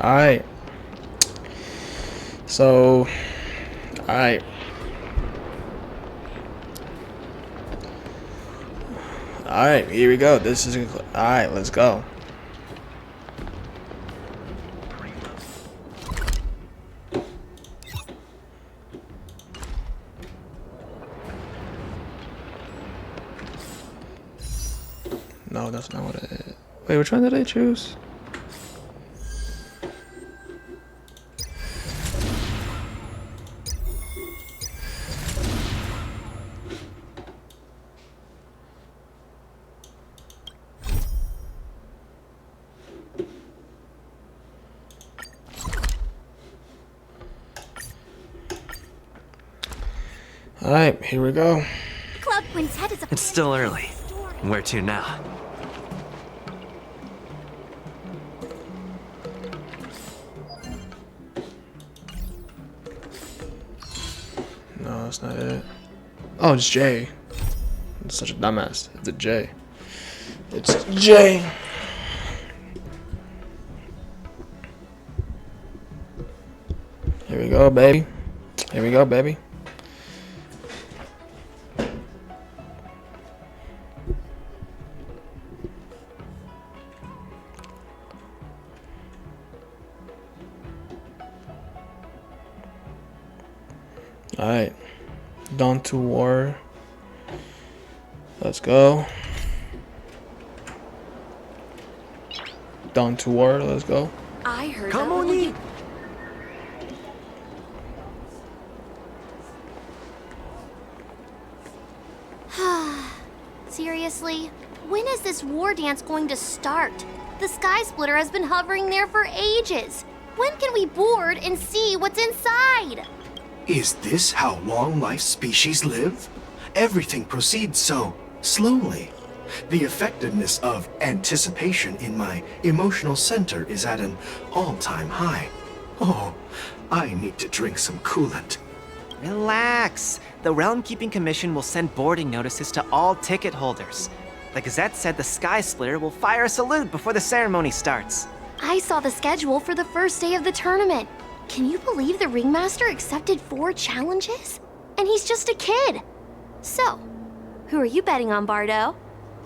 Alright. So, alright. Alright, here we go. This is alright, let's go. No, that's not what it is. Wait, which one did I choose? Alright, here we go. Club Quintet is a It's still early. Where to now? No, that's not it. Oh, it's J. I'm such a dumbass. It's a J. It's J. Here we go, baby. Here we go, baby. Alright. Dawn to War. Let's go. Dawn to War, let's go. I heard Come that on when in. you- Seriously? When is this war dance going to start? The Sky Splitter has been hovering there for ages. When can we board and see what's inside? Is this how long-life species live? Everything proceeds so slowly. The effectiveness of anticipation in my emotional center is at an all-time high. Oh, I need to drink some coolant. Relax. The Realm Keeping Commission will send boarding notices to all ticket holders. The Gazette said the Sky Splitter will fire a salute before the ceremony starts. I saw the schedule for the first day of the tournament. Can you believe the ringmaster accepted 4 challenges? And he's just a kid. So, who are you betting on, Bardo?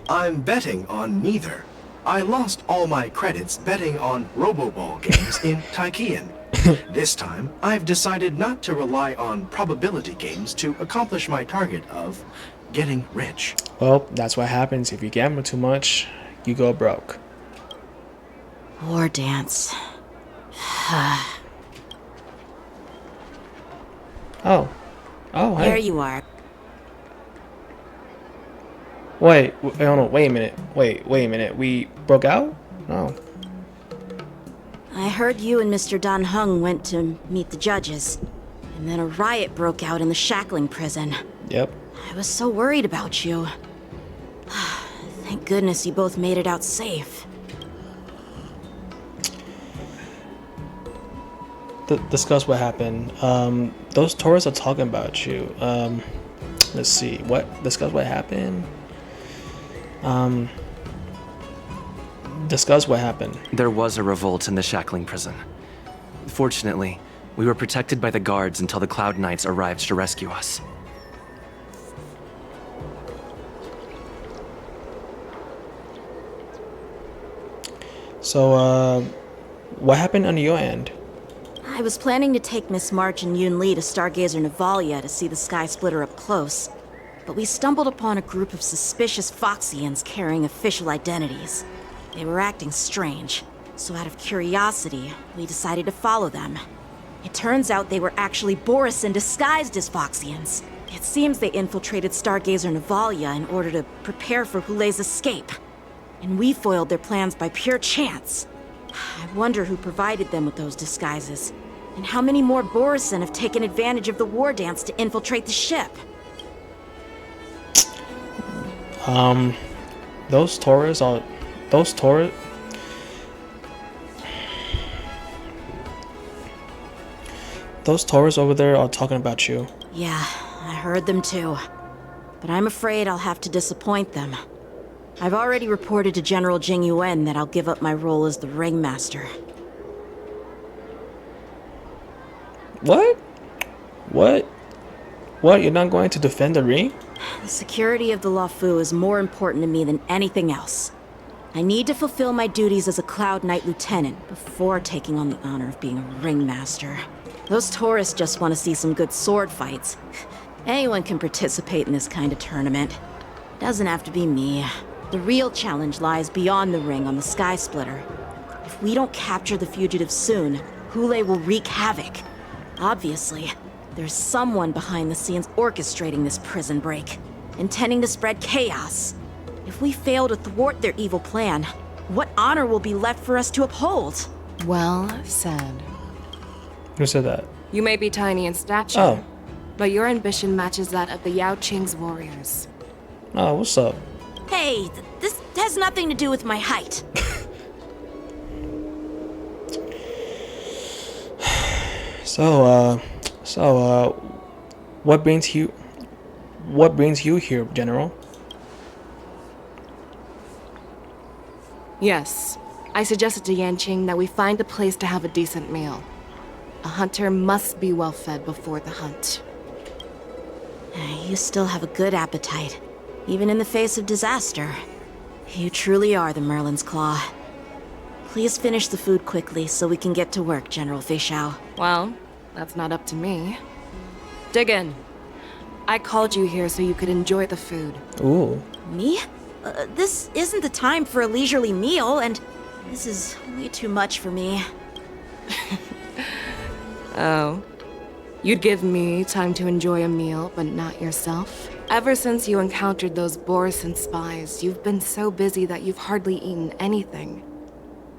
I'm betting on neither. I lost all my credits betting on Roboball games in Taikian. This time, I've decided not to rely on probability games to accomplish my target of getting rich. Well, that's what happens if you gamble too much. You go broke. War dance. Oh. Oh, hey. There you are. Wait, hold on, wait a minute. Wait a minute. We broke out? Oh. I heard you and Mr. Dan Hung went to meet the judges, and then a riot broke out in the shackling prison. Yep. I was so worried about you. Thank goodness you both made it out safe. Discuss what happened. Those tourists are talking about you. Let's see. Discuss what happened. Discuss what happened. There was a revolt in the shackling prison. Fortunately, we were protected by the guards until the Cloud Knights arrived to rescue us. So, what happened on your end? I was planning to take Miss March and Yoon Lee to Stargazer Navalia to see the Sky Splitter up close, but we stumbled upon a group of suspicious Foxians carrying official identities. They were acting strange, so out of curiosity, we decided to follow them. It turns out they were actually Borisin disguised as Foxians. It seems they infiltrated Stargazer Navalia in order to prepare for Hule's escape. And we foiled their plans by pure chance. I wonder who provided them with those disguises, and how many more Borisin have taken advantage of the war dance to infiltrate the ship. Those tourists are... Those tourists... Those tourists over there are talking about you. Yeah, I heard them too. But I'm afraid I'll have to disappoint them. I've already reported to General Jing Yuan that I'll give up my role as the ringmaster. What? What? What? You're not going to defend the ring? The security of the Luofu is more important to me than anything else. I need to fulfill my duties as a Cloud Knight Lieutenant before taking on the honor of being a ringmaster. Those tourists just want to see some good sword fights. Anyone can participate in this kind of tournament. Doesn't have to be me. The real challenge lies beyond the ring on the Sky Splitter. If we don't capture the fugitives soon, Hule will wreak havoc. Obviously, there's someone behind the scenes orchestrating this prison break, intending to spread chaos. If we fail to thwart their evil plan, what honor will be left for us to uphold? Well said. Who said that? You may be tiny in stature, Oh. but your ambition matches that of the Yao Qing's warriors. Oh, what's up? Hey, this has nothing to do with my height. So, what brings you here, General? Yes, I suggested to Yanqing that we find a place to have a decent meal. A hunter must be well fed before the hunt. You still have a good appetite, even in the face of disaster. You truly are the Merlin's Claw. Please finish the food quickly so we can get to work, General Fei Xiao. Well, that's not up to me. Dig in. I called you here so you could enjoy the food. Ooh. Me? This isn't the time for a leisurely meal, and this is way too much for me. Oh. You'd give me time to enjoy a meal, but not yourself? Ever since you encountered those Borisin spies, you've been so busy that you've hardly eaten anything.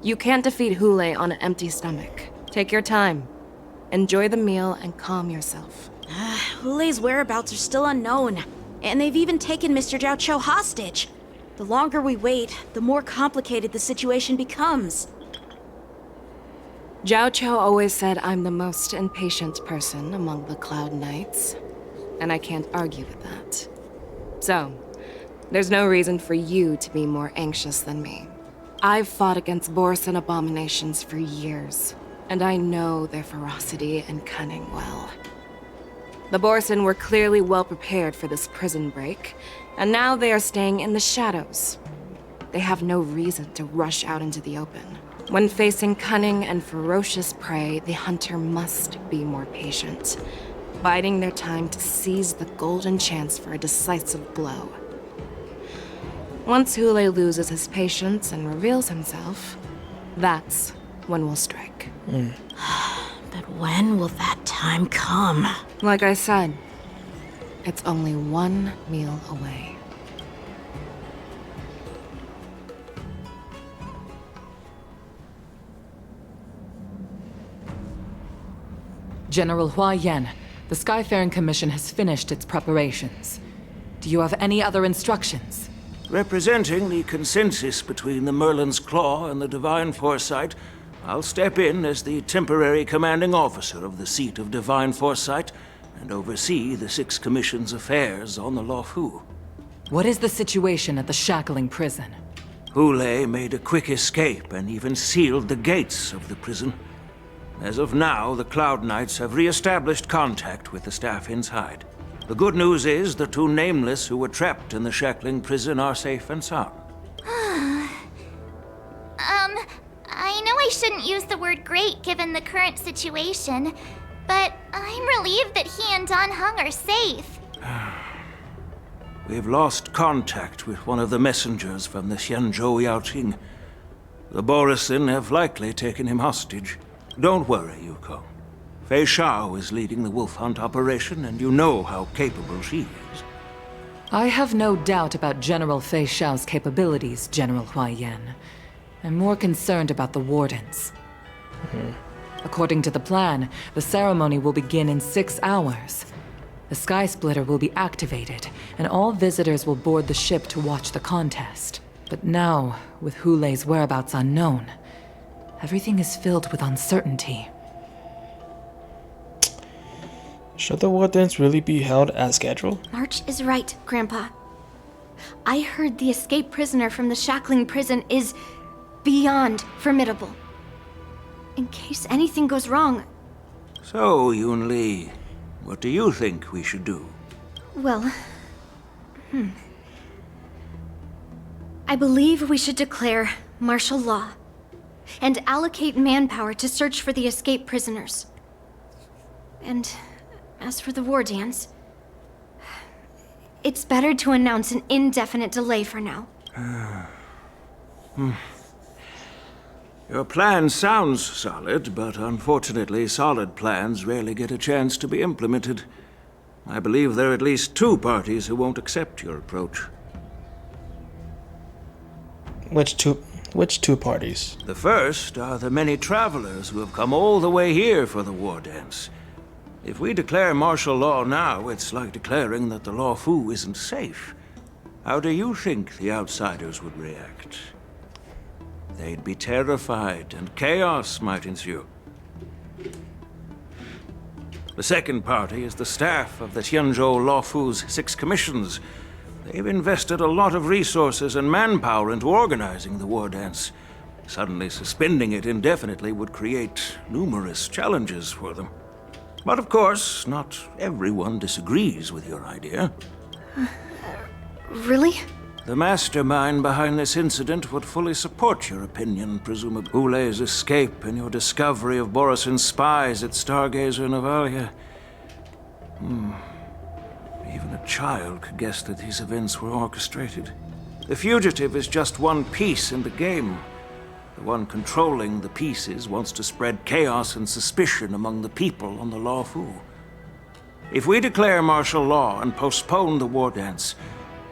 You can't defeat Hule on an empty stomach. Take your time. Enjoy the meal and calm yourself. Hule's whereabouts are still unknown, and they've even taken Mr. Jiao Cho hostage. The longer we wait, the more complicated the situation becomes. Jiao Cho always said I'm the most impatient person among the Cloud Knights, and I can't argue with that. So, there's no reason for you to be more anxious than me. I've fought against Borisin abominations for years, and I know their ferocity and cunning well. The Borisin were clearly well prepared for this prison break, and now they are staying in the shadows. They have no reason to rush out into the open. When facing cunning and ferocious prey, the hunter must be more patient, biding their time to seize the golden chance for a decisive blow. Once Hule loses his patience and reveals himself, that's when we'll strike. But when will that time come? Like I said, it's only one meal away. General Hua Yan, the Skyfaring Commission has finished its preparations. Do you have any other instructions? Representing the consensus between the Merlin's Claw and the Divine Foresight, I'll step in as the temporary commanding officer of the seat of Divine Foresight and oversee the Six Commission's affairs on the Luofu. What is the situation at the shackling prison? Hule made a quick escape and even sealed the gates of the prison. As of now, the Cloud Knights have re-established contact with the staff inside. The good news is the two Nameless who were trapped in the shackling prison are safe and sound. I know I shouldn't use the word great given the current situation, but I'm relieved that he and Dan Heng are safe. We've lost contact with one of the messengers from the Xianzhou Yaoqing. The Borisin have likely taken him hostage. Don't worry, Yuko. Fei Xiao is leading the wolf hunt operation, and you know how capable she is. I have no doubt about General Fei Xiao's capabilities, General Hua Yan. I'm more concerned about the wardens. According to the plan, the ceremony will begin in 6 hours. The Sky Splitter will be activated, and all visitors will board the ship to watch the contest. But now, with Hule's whereabouts unknown, everything is filled with uncertainty. Should the wardens really be held as scheduled? March is right, Grandpa. I heard the escaped prisoner from the shackling prison is beyond formidable. In case anything goes wrong, So, Yun Li, what do you think we should do? Well, I believe we should declare martial law and allocate manpower to search for the escaped prisoners. And as for the war dance, it's better to announce an indefinite delay for now. Your plan sounds solid, but unfortunately, solid plans rarely get a chance to be implemented. I believe there are at least two parties who won't accept your approach. Which two parties? The first are the many travelers who have come all the way here for the war dance. If we declare martial law now, it's like declaring that the Law Fu isn't safe. How do you think the outsiders would react? They'd be terrified, and chaos might ensue. The second party is the staff of the Tianzhou Law Fu's 6 commissions. They've invested a lot of resources and manpower into organizing the war dance. Suddenly suspending it indefinitely would create numerous challenges for them. But of course, not everyone disagrees with your idea. Really? The mastermind behind this incident would fully support your opinion, presumably. Hule's escape and your discovery of Borisin's spies at Stargazer Navalia. Even a child could guess that these events were orchestrated. The fugitive is just one piece in the game. The one controlling the pieces wants to spread chaos and suspicion among the people on the Law Fu. If we declare martial law and postpone the war dance,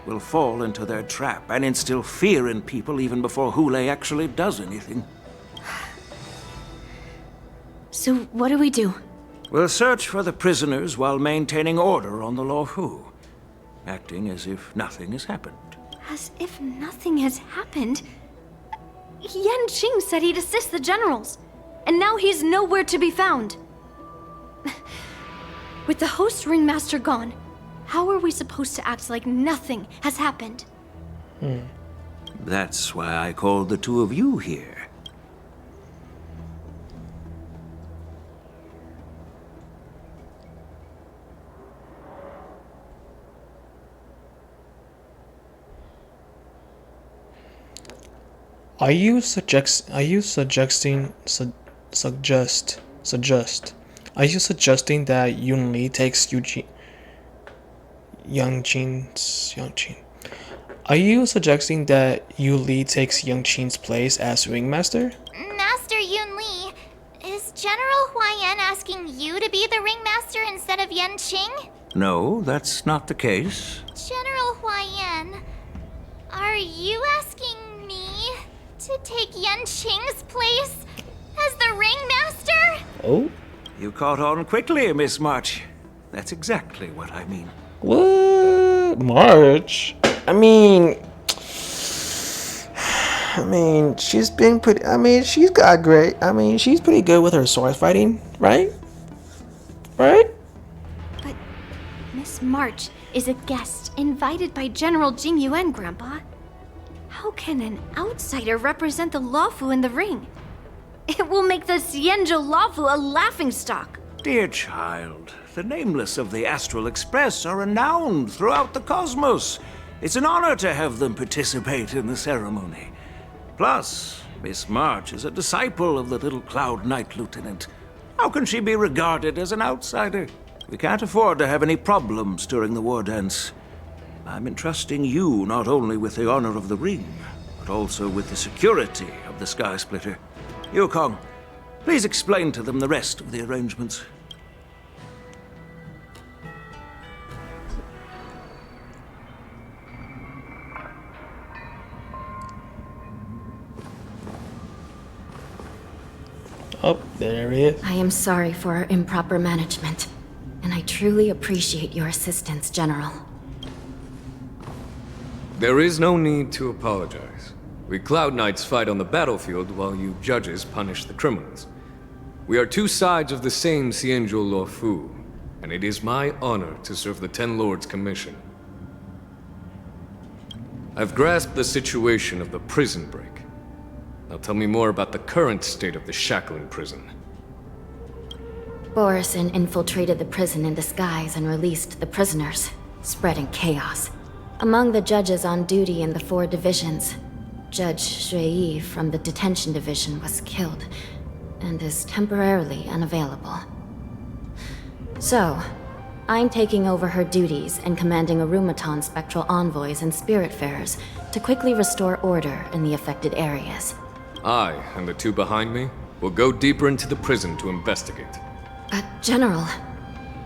we'll fall into their trap and instill fear in people even before Hule actually does anything. So what do we do? We'll search for the prisoners while maintaining order on the Law Fu, acting as if nothing has happened. As if nothing has happened? Yan Qing said he'd assist the generals, and now he's nowhere to be found. With the host ringmaster gone, how are we supposed to act like nothing has happened? That's why I called the two of you here. Are you suggesting that Yun Li takes Yang Qin? Are you suggesting that Yu Li takes Yang Qin's place as ringmaster? Master Yun Li, is General Huaiyan asking you to be the ringmaster instead of Yan Qing? No, that's not the case. General Huaiyan, are you asking me to take Yan Qing's place as the ringmaster? Oh? You caught on quickly, Miss March. That's exactly what I mean. What? March? I mean, she's been pretty, she's got great, she's pretty good with her sword fighting, right? Right? But Miss March is a guest invited by General Jing Yuan, Grandpa. How can an outsider represent the Lawfu in the ring? It will make the Xianzhou Lawfu a laughingstock. Dear child, the nameless of the Astral Express are renowned throughout the cosmos. It's an honor to have them participate in the ceremony. Plus, Miss March is a disciple of the little Cloud Knight Lieutenant. How can she be regarded as an outsider? We can't afford to have any problems during the war dance. I'm entrusting you not only with the honor of the ring, but also with the security of the Sky Splitter. Yukong, please explain to them the rest of the arrangements. Oh, there he is. I am sorry for our improper management, and I truly appreciate your assistance, General. There is no need to apologize. We Cloud Knights fight on the battlefield while you judges punish the criminals. We are two sides of the same Xianzhou Luofu, and it is my honor to serve the Ten Lords' commission. I've grasped the situation of the prison break. Now tell me more about the current state of the Shackling prison. Borisin infiltrated the prison in disguise and released the prisoners, spreading chaos. Among the judges on duty in the 4 divisions, Judge Shui from the detention division was killed and is temporarily unavailable. So, I'm taking over her duties and commanding Arumaton spectral envoys and spiritfarers to quickly restore order in the affected areas. I and the 2 behind me will go deeper into the prison to investigate. General,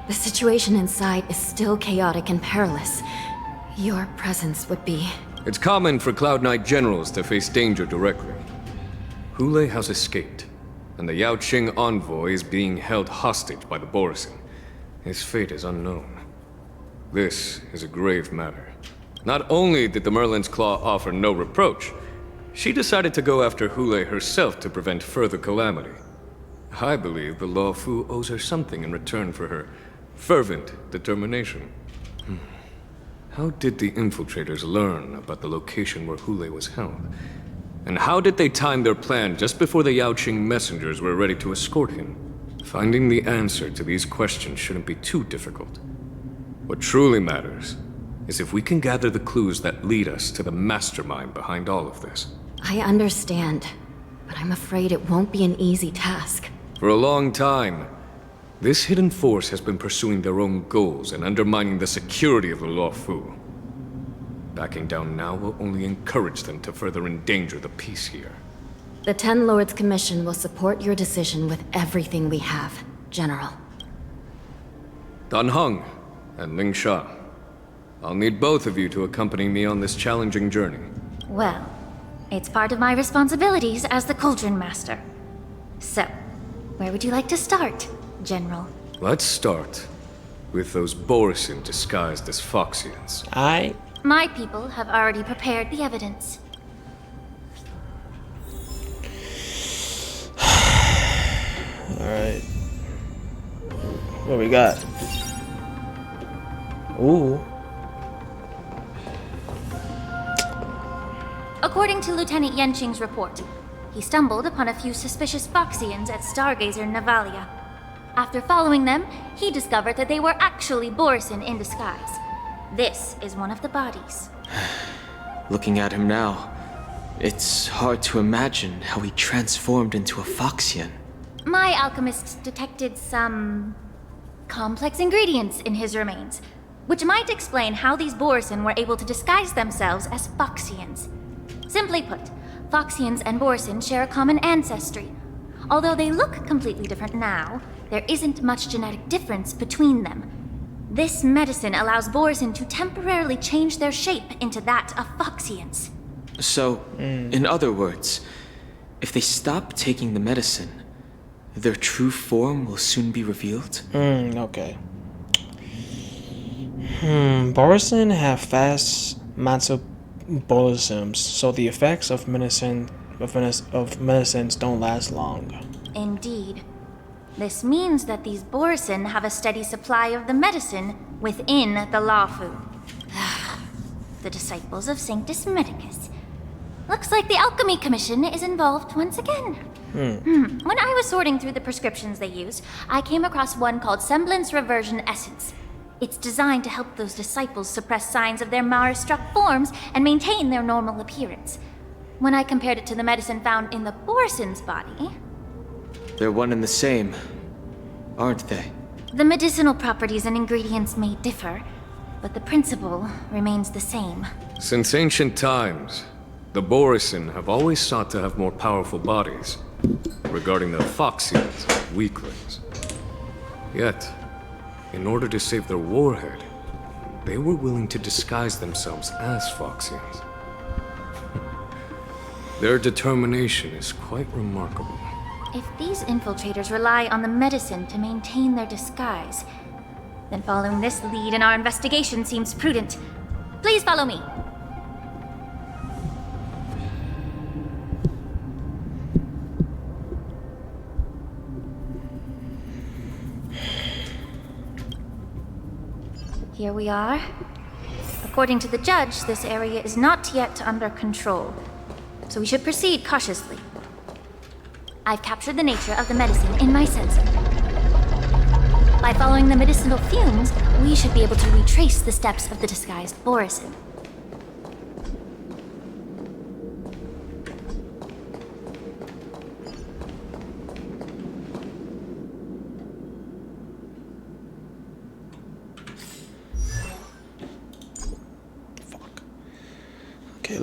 the situation inside is still chaotic and perilous. Your presence would be... It's common for Cloud Knight generals to face danger directly. Hule has escaped, and the Yaoqing envoy is being held hostage by the Borisin. His fate is unknown. This is a grave matter. Not only did the Merlin's Claw offer no reproach, she decided to go after Hule herself to prevent further calamity. I believe the Law Fu owes her something in return for her fervent determination. How did the infiltrators learn about the location where Hule was held? And how did they time their plan just before the Yaoqing messengers were ready to escort him? Finding the answer to these questions shouldn't be too difficult. What truly matters is if we can gather the clues that lead us to the mastermind behind all of this. I understand, but I'm afraid it won't be an easy task. For a long time, this hidden force has been pursuing their own goals and undermining the security of the Law Fu. Backing down now will only encourage them to further endanger the peace here. The 10 Lords Commission will support your decision with everything we have, General. Dan Heng and Ling Sha, I'll need both of you to accompany me on this challenging journey. Well, it's part of my responsibilities as the Cauldron Master. So, where would you like to start, General? Let's start with those Borisin disguised as Foxians. My people have already prepared the evidence. Alright. What we got? Ooh. According to Lieutenant Yenqing's report, he stumbled upon a few suspicious Foxians at Stargazer Navalia. After following them, he discovered that they were actually Borisin in disguise. This is one of the bodies. Looking at him now, it's hard to imagine how he transformed into a Foxian. My alchemists detected some complex ingredients in his remains, which might explain how these Borisin were able to disguise themselves as Foxians. Simply put, Foxians and Borisin share a common ancestry. Although they look completely different now, there isn't much genetic difference between them. This medicine allows Borisin to temporarily change their shape into that of Foxians. So, in other words, if they stop taking the medicine, their true form will soon be revealed? Okay. Borisin have fast metabolisms, so the effects of medicines don't last long. Indeed. This means that these Borisin have a steady supply of the medicine within the Lafu. The disciples of Sanctus Medicus. Looks like the Alchemy Commission is involved once again. When I was sorting through the prescriptions they use, I came across one called Semblance Reversion Essence. It's designed to help those disciples suppress signs of their Mara-struck forms and maintain their normal appearance. When I compared it to the medicine found in the Borisin's body... They're one and the same, aren't they? The medicinal properties and ingredients may differ, but the principle remains the same. Since ancient times, the Borisin have always sought to have more powerful bodies, regarding the Foxians as weaklings. Yet, in order to save their warhead, they were willing to disguise themselves as Foxians. Their determination is quite remarkable. If these infiltrators rely on the medicine to maintain their disguise, then following this lead in our investigation seems prudent. Please follow me. Here we are. According to the judge, this area is not yet under control, so we should proceed cautiously. I've captured the nature of the medicine in my sensor. By following the medicinal fumes, we should be able to retrace the steps of the disguised Borisin. Okay,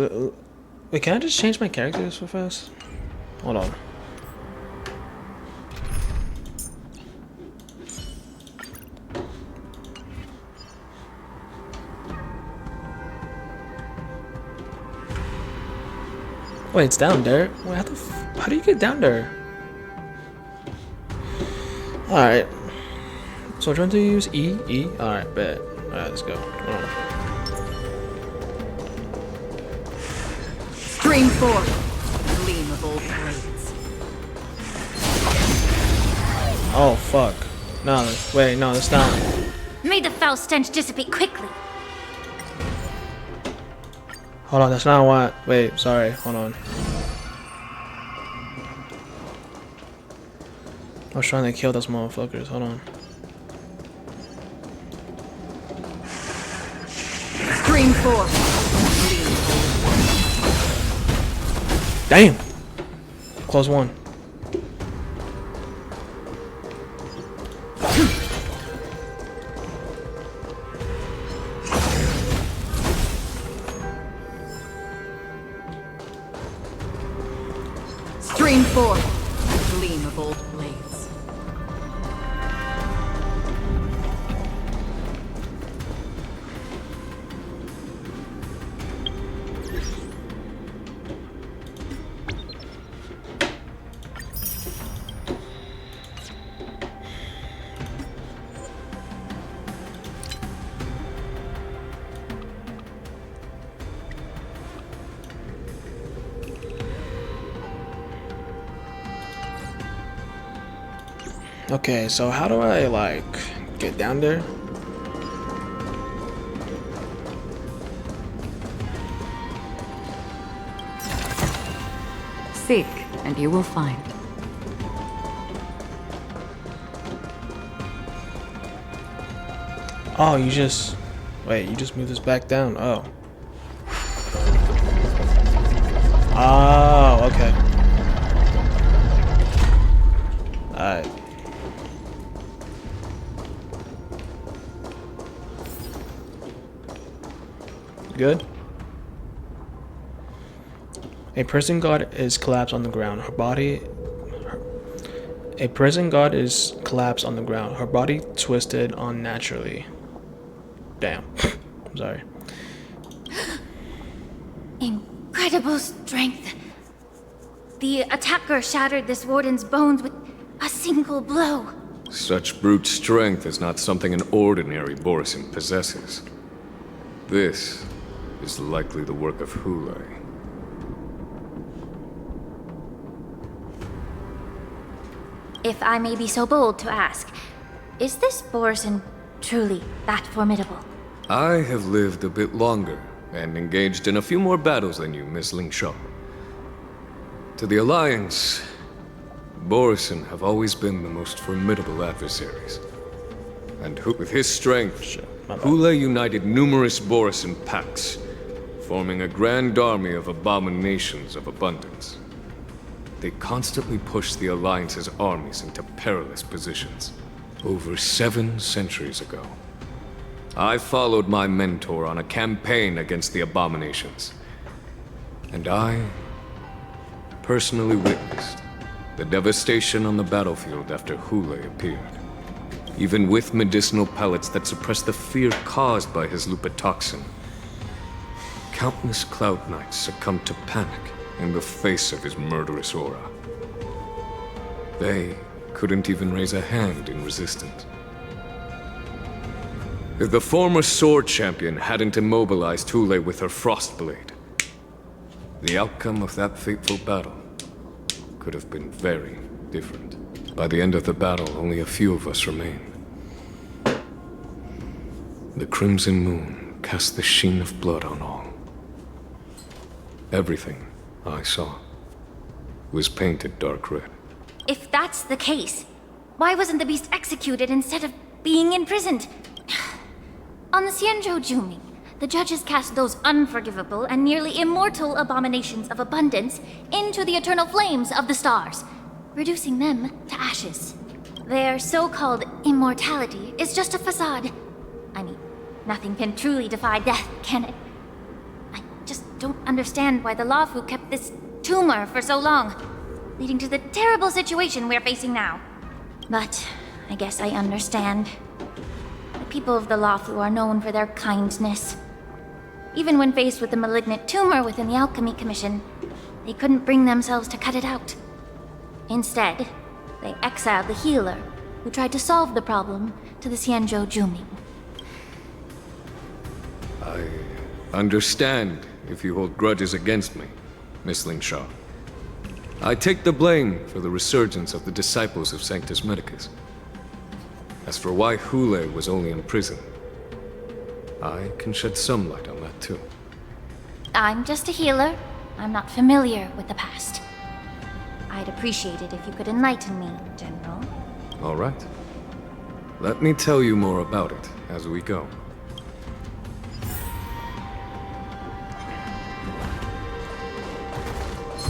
wait, can I just change my character so fast? Hold on. Wait, it's down there? Wait, how do you get down there? Alright. So I'm trying to use E? Alright, bet. Alright, let's go. Stream forth, gleam of old blades. Oh, fuck. No, wait, no, that's not. May the foul stench dissipate quickly. Hold on, that's not what. Wait, sorry, hold on. I was trying to kill those motherfuckers, hold on. Stream forth. Damn! Close one. Stream forth, gleam of old blades. Okay, so how do I, like, get down there? Seek, and you will find. Oh, you just... Wait, you just move this back down. Oh. Oh, okay. Alright. Good. A prison guard is collapsed on the ground. A prison guard is collapsed on the ground. Her body twisted unnaturally. Damn. I'm sorry. Incredible strength. The attacker shattered this warden's bones with a single blow. Such brute strength is not something an ordinary Borisin possesses. This is likely the work of Hule. If I may be so bold to ask, is this Borisin truly that formidable? I have lived a bit longer and engaged in a few more battles than you, Miss Lingshaw. To the Alliance, Borisin have always been the most formidable adversaries. And with his strength, Hule united numerous Borisin pacts, forming a grand army of abominations of abundance. They constantly pushed the Alliance's armies into perilous positions. Over 7 centuries ago, I followed my mentor on a campaign against the abominations. And I personally witnessed the devastation on the battlefield after Hule appeared. Even with medicinal pellets that suppressed the fear caused by his lupitoxin, countless Cloud Knights succumbed to panic in the face of his murderous aura. They couldn't even raise a hand in resistance. If the former sword champion hadn't immobilized Hule with her Frostblade, the outcome of that fateful battle could have been very different. By the end of the battle, only a few of us remained. The crimson moon cast the sheen of blood on all. Everything I saw was painted dark red. If that's the case, why wasn't the beast executed instead of being imprisoned. On the Xianzhou Juming, the judges cast those unforgivable and nearly immortal abominations of abundance into the eternal flames of the stars, reducing them to ashes. Their so-called immortality is just a facade. I mean, nothing can truly defy death, can it? I just don't understand why the Luofu kept this tumor for so long, leading to the terrible situation we're facing now. But I guess I understand. The people of the Luofu are known for their kindness. Even when faced with the malignant tumor within the Alchemy Commission, they couldn't bring themselves to cut it out. Instead, they exiled the healer, who tried to solve the problem, to the Xianzhou Juming. I understand if you hold grudges against me, Miss Lingshaw. I take the blame for the resurgence of the disciples of Sanctus Medicus. As for why Hule was only in prison, I can shed some light on that too. I'm just a healer. I'm not familiar with the past. I'd appreciate it if you could enlighten me, General. All right. Let me tell you more about it as we go.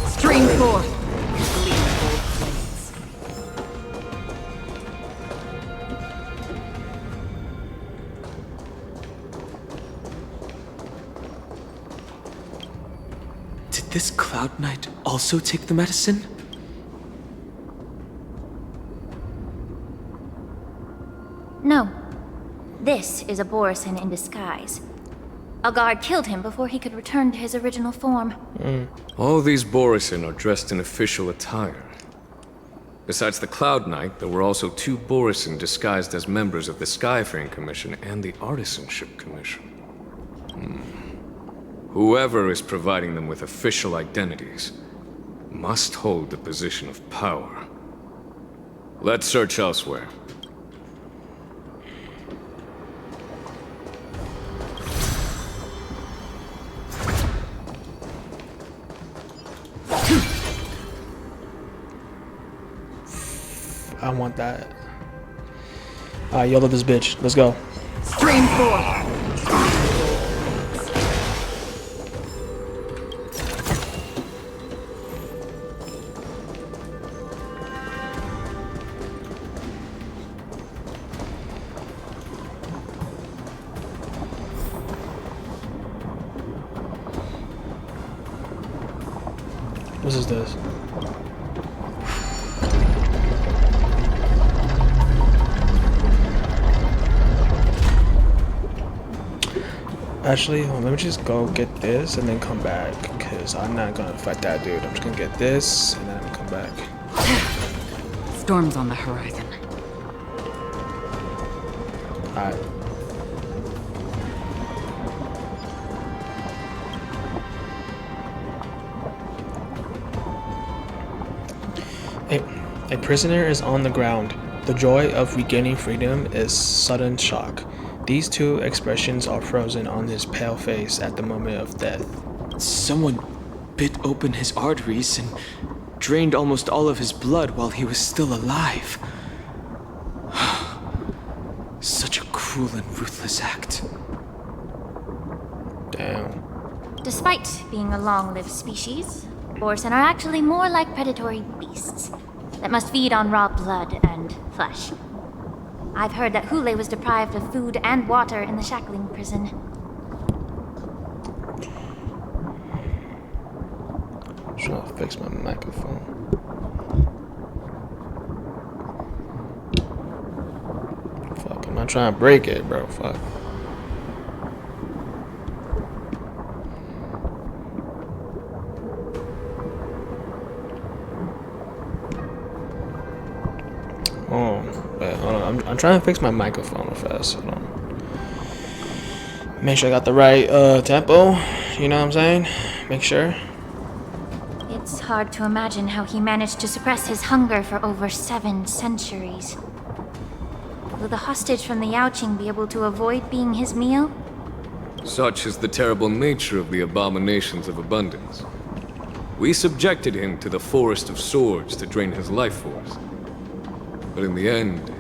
Stream forth. Did this Cloud Knight also take the medicine? No. This is a Borisin in disguise. A guard killed him before he could return to his original form. All these Borisin are dressed in official attire. Besides the Cloud Knight, there were also 2 Borisin disguised as members of the Skyfaring Commission and the Artisanship Commission. Whoever is providing them with official identities must hold the position of power. Let's search elsewhere. I want that. Alright, YOLO this bitch. Let's go. Stream forth. What is this? Actually, hold on, let me just go get this and then come back, because I'm not gonna fight that dude. I'm just gonna get this and then come back. Storm's on the horizon. Alright. A prisoner is on the ground. The joy of regaining freedom is sudden shock. These 2 expressions are frozen on his pale face at the moment of death. Someone bit open his arteries and drained almost all of his blood while he was still alive. Such a cruel and ruthless act. Damn. Despite being a long-lived species, Borisin are actually more like predatory beasts that must feed on raw blood and flesh. I've heard that Hule was deprived of food and water in the shackling prison. I'm trying to fix my microphone. Fuck, I'm not trying to break it, bro. Fuck. Oh, wait, hold on. I'm trying to fix my microphone fast. Hold on. Make sure I got the right tempo. You know what I'm saying? Make sure. It's hard to imagine how he managed to suppress his hunger for over 7 centuries. Will the hostage from the Yaoqing be able to avoid being his meal? Such is the terrible nature of the abominations of abundance. We subjected him to the Forest of Swords to drain his life force. But in the end,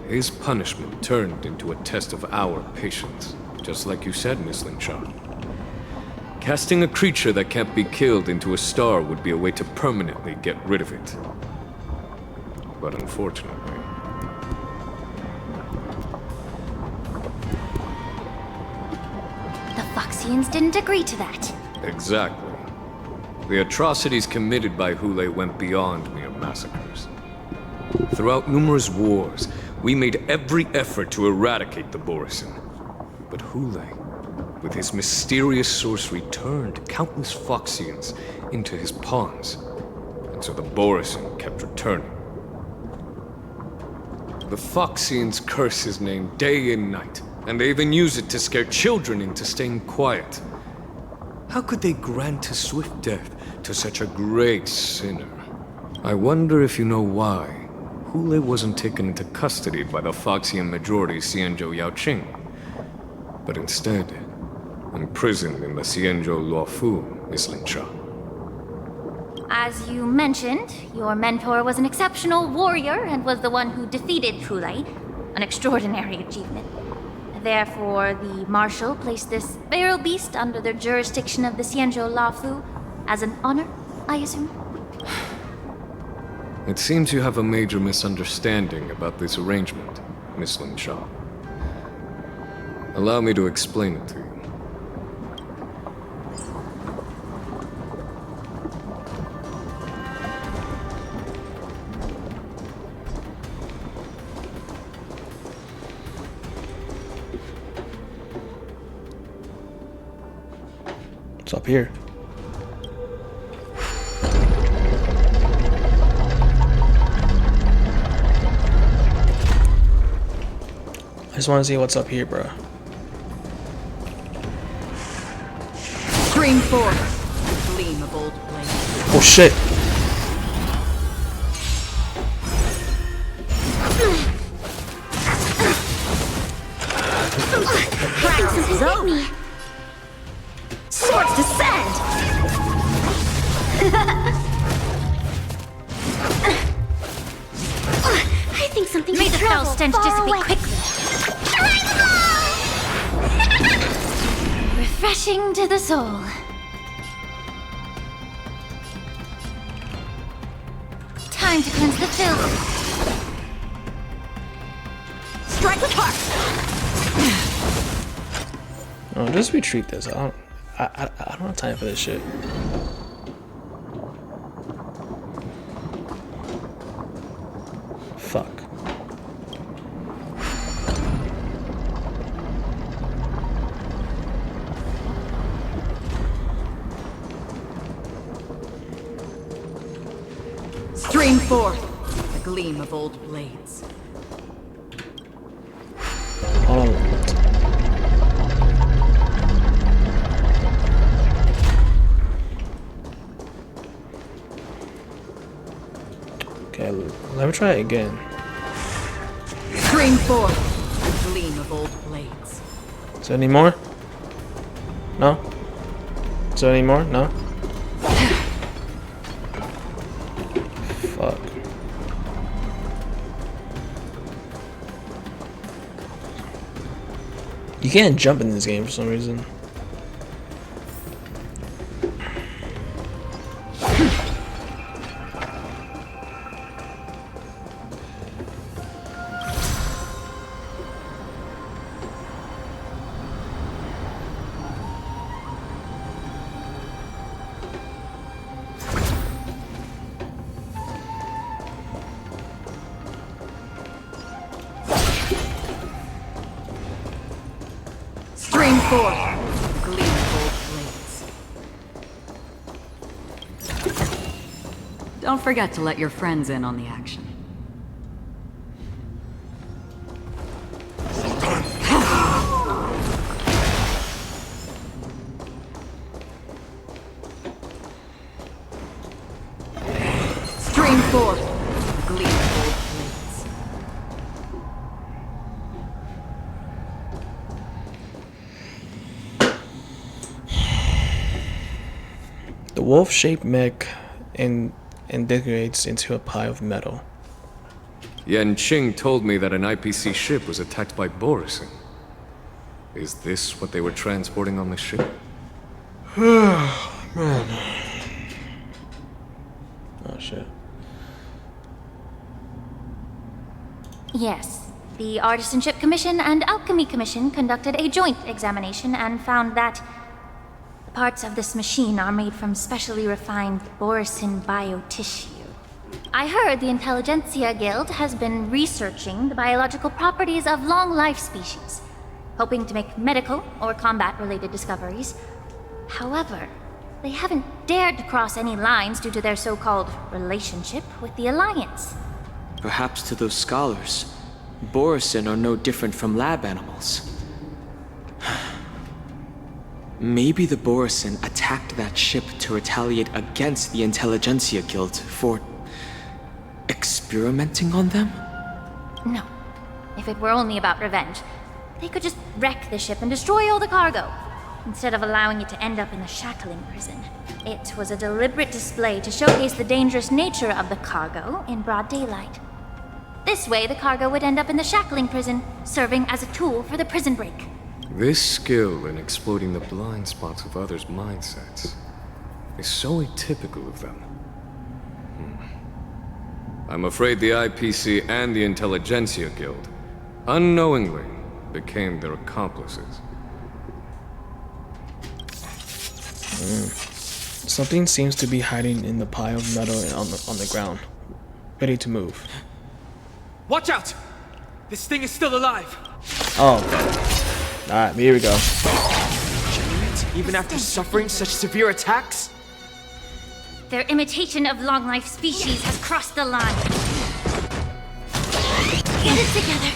His punishment turned into a test of our patience, just like you said, Miss Linshaw. Casting a creature that can't be killed into a star would be a way to permanently get rid of it. But unfortunately... The Foxians didn't agree to that. Exactly. The atrocities committed by Hule went beyond mere massacres. Throughout numerous wars, we made every effort to eradicate the Borisin. But Hule, with his mysterious sorcery, turned countless Foxians into his pawns. And so the Borisin kept returning. The Foxians curse his name day and night, and they even use it to scare children into staying quiet. How could they grant a swift death to such a great sinner? I wonder if you know why Hule wasn't taken into custody by the Foxian majority Xianzhou Yaoqing, but instead imprisoned in the Xianzhou Luofu, Miss Linshaw. As you mentioned, your mentor was an exceptional warrior and was the one who defeated Hule, an extraordinary achievement. Therefore, the Marshal placed this feral beast under the jurisdiction of the Xianzhou Luofu as an honor, I assume? It seems you have a major misunderstanding about this arrangement, Miss Linshaw. Allow me to explain it to you. What's up here? I just want to see what's up here, bro. Stream forth, gleam of old blade. Oh shit! Practice is over. Swords descend! I think something May the foul travel stench far dissipate away. quickly. Refreshing to the soul. Time to cleanse the filth. Strike with heart! Oh, just retreat this. I don't have time for this shit. Fuck. Stream forth, the gleam of old blades. Hold on. Okay, let me try it again. Stream forth, the gleam of old blades. Is there any more? No? Is there any more? No? Fuck. You can't jump in this game for some reason. Stream forth, gleam of old blades. Don't forget to let your friends in on the action. Stream forth, gleam of old blades. The wolf-shaped mech integrates into a pile of metal. Yan Qing told me that an IPC ship was attacked by Borison. Is this what they were transporting on the ship? Man. Oh shit. Yes. The Artisanship Commission and Alchemy Commission conducted a joint examination and found that the parts of this machine are made from specially refined Borison biotissue. I heard the Intelligentsia Guild has been researching the biological properties of long-life species, hoping to make medical or combat-related discoveries. However, they haven't dared to cross any lines due to their so-called relationship with the Alliance. Perhaps to those scholars, Borison are no different from lab animals. Maybe the Borison attacked that ship to retaliate against the Intelligentsia Guild for experimenting on them? No. If it were only about revenge, they could just wreck the ship and destroy all the cargo, instead of allowing it to end up in the shackling prison. It was a deliberate display to showcase the dangerous nature of the cargo in broad daylight. This way, the cargo would end up in the shackling prison, serving as a tool for the prison break. This skill in exploiting the blind spots of others' mindsets is so atypical of them. I'm afraid the IPC and the Intelligentsia Guild unknowingly became their accomplices. Something seems to be hiding in the pile of metal on the ground, ready to move. Watch out! This thing is still alive! Oh, alright, here we go. Even after suffering such severe attacks? Their imitation of long-life species has crossed the line. Get it together.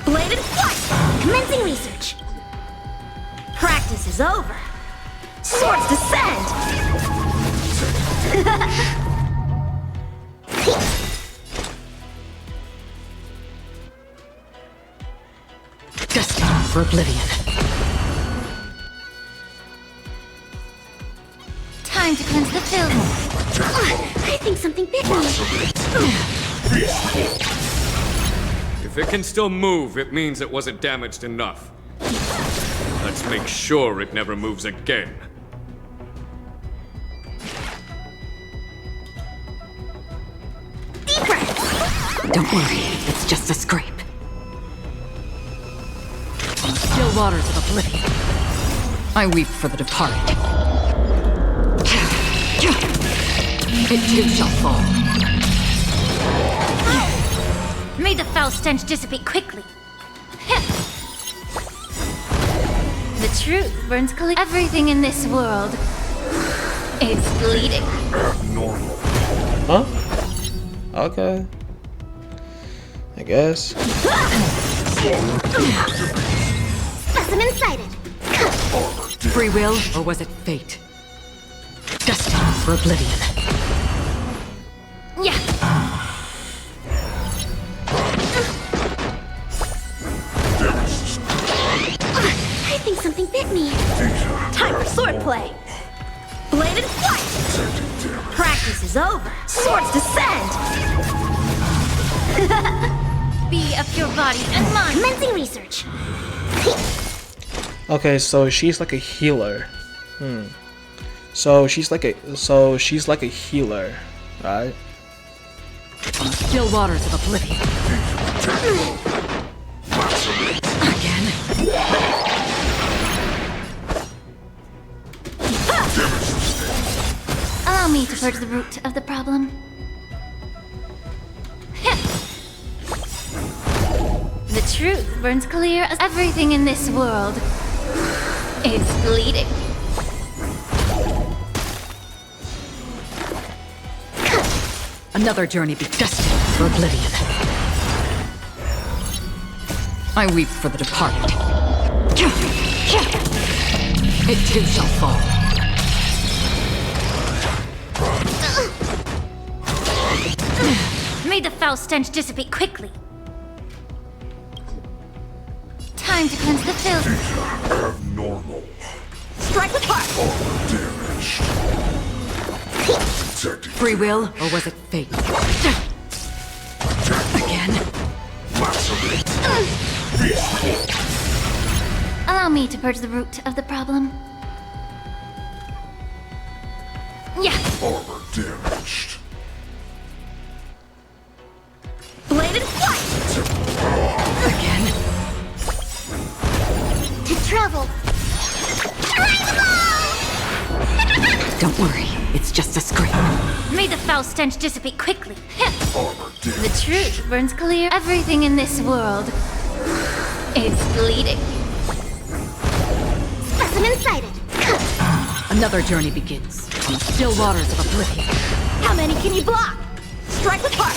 Bladed flight! Commencing research. Practice is over. Swords descend! Destined for oblivion. Time to cleanse the film. I think something bit me. If it can still move, it means it wasn't damaged enough. Let's make sure it never moves again. Deep breath. Don't worry, it's just a scrape. On still waters of oblivion, I weep for the departed. It too shall fall. May the foul stench dissipate quickly. The truth burns clear. Everything in this world is bleeding. Huh? Okay. I guess. Specimen sighted. Free will, or was it fate? Destined for oblivion. Yeah. I think something bit me. Time for swordplay. Bladed flight. Practice is over. Swords descend. Be of your body and mind. Commencing research. Okay, so she's like a healer. So she's like a healer, right? On still waters of oblivion. Again. Allow me to purge the root of the problem. The truth burns clear as everything in this world is bleeding. Another journey be destined for oblivion. I weep for the departed. It too shall fall. May the foul stench dissipate quickly. Time to cleanse the filth. Abnormal. Strike with heart. Damaged. Free will, or was it fate? Again? Allow me to purge the root of the problem. Yeah. Armor damaged. Bladed flight! Again? To travel! Don't worry, it's just a scrape. May the foul stench dissipate quickly. Armor damaged. The truth burns clear. Everything in this world is bleeding. Specimen sighted! Another journey begins on the still waters of oblivion. How many can you block? Strike with heart!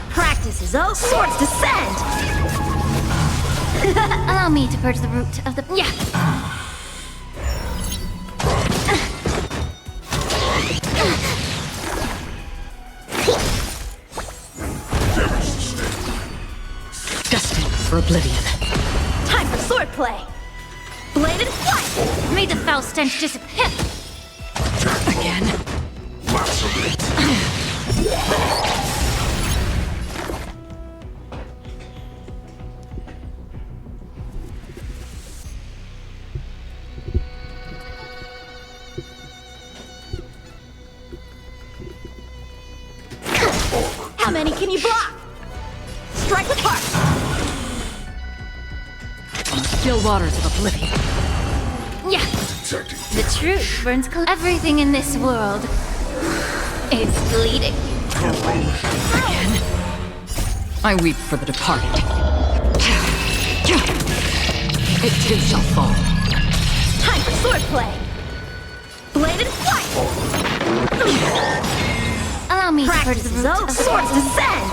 Practice is over. Swords descend! Allow me to purge the root of the... Yeah. Destined for oblivion. Time for swordplay! Bladed flight! May the foul stench dissipate. Again? How many can you block? Strike with heart! On the still waters of oblivion. Yeah. The truth burns clear. Everything in this world is bleeding. Again? I weep for the departed. It too shall fall. Time for swordplay! Bladed flight! Allow me to purge Practice the is root over. of the Swords descend!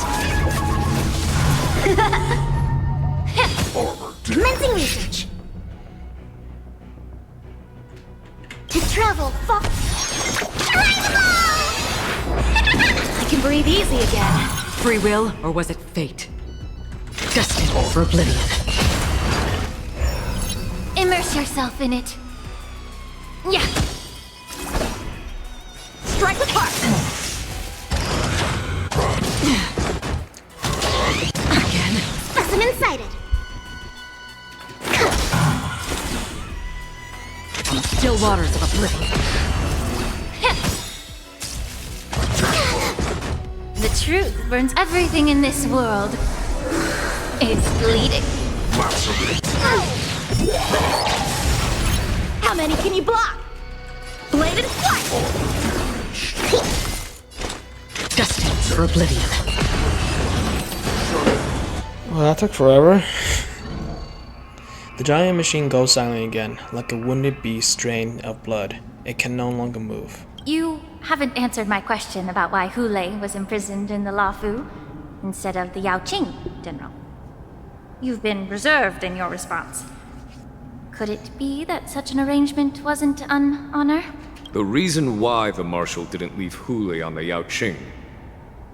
Commencing research. To travel far. I can breathe easy again. Free will, or was it fate? Destined for oblivion. Immerse yourself in it. Yeah. Strike with heart! Again? Specimen sighted! On the still waters of oblivion. The truth burns. Everything in this world is bleeding. How many can you block? Bladed flight! Destined for oblivion. Well, that took forever. The giant machine goes silent again, like a wounded beast drained of blood. It can no longer move. You haven't answered my question about why Hule was imprisoned in the Lafu instead of the Yaoqing, General. You've been reserved in your response. Could it be that such an arrangement wasn't an honor? The reason why the Marshal didn't leave Hule on the Yaoqing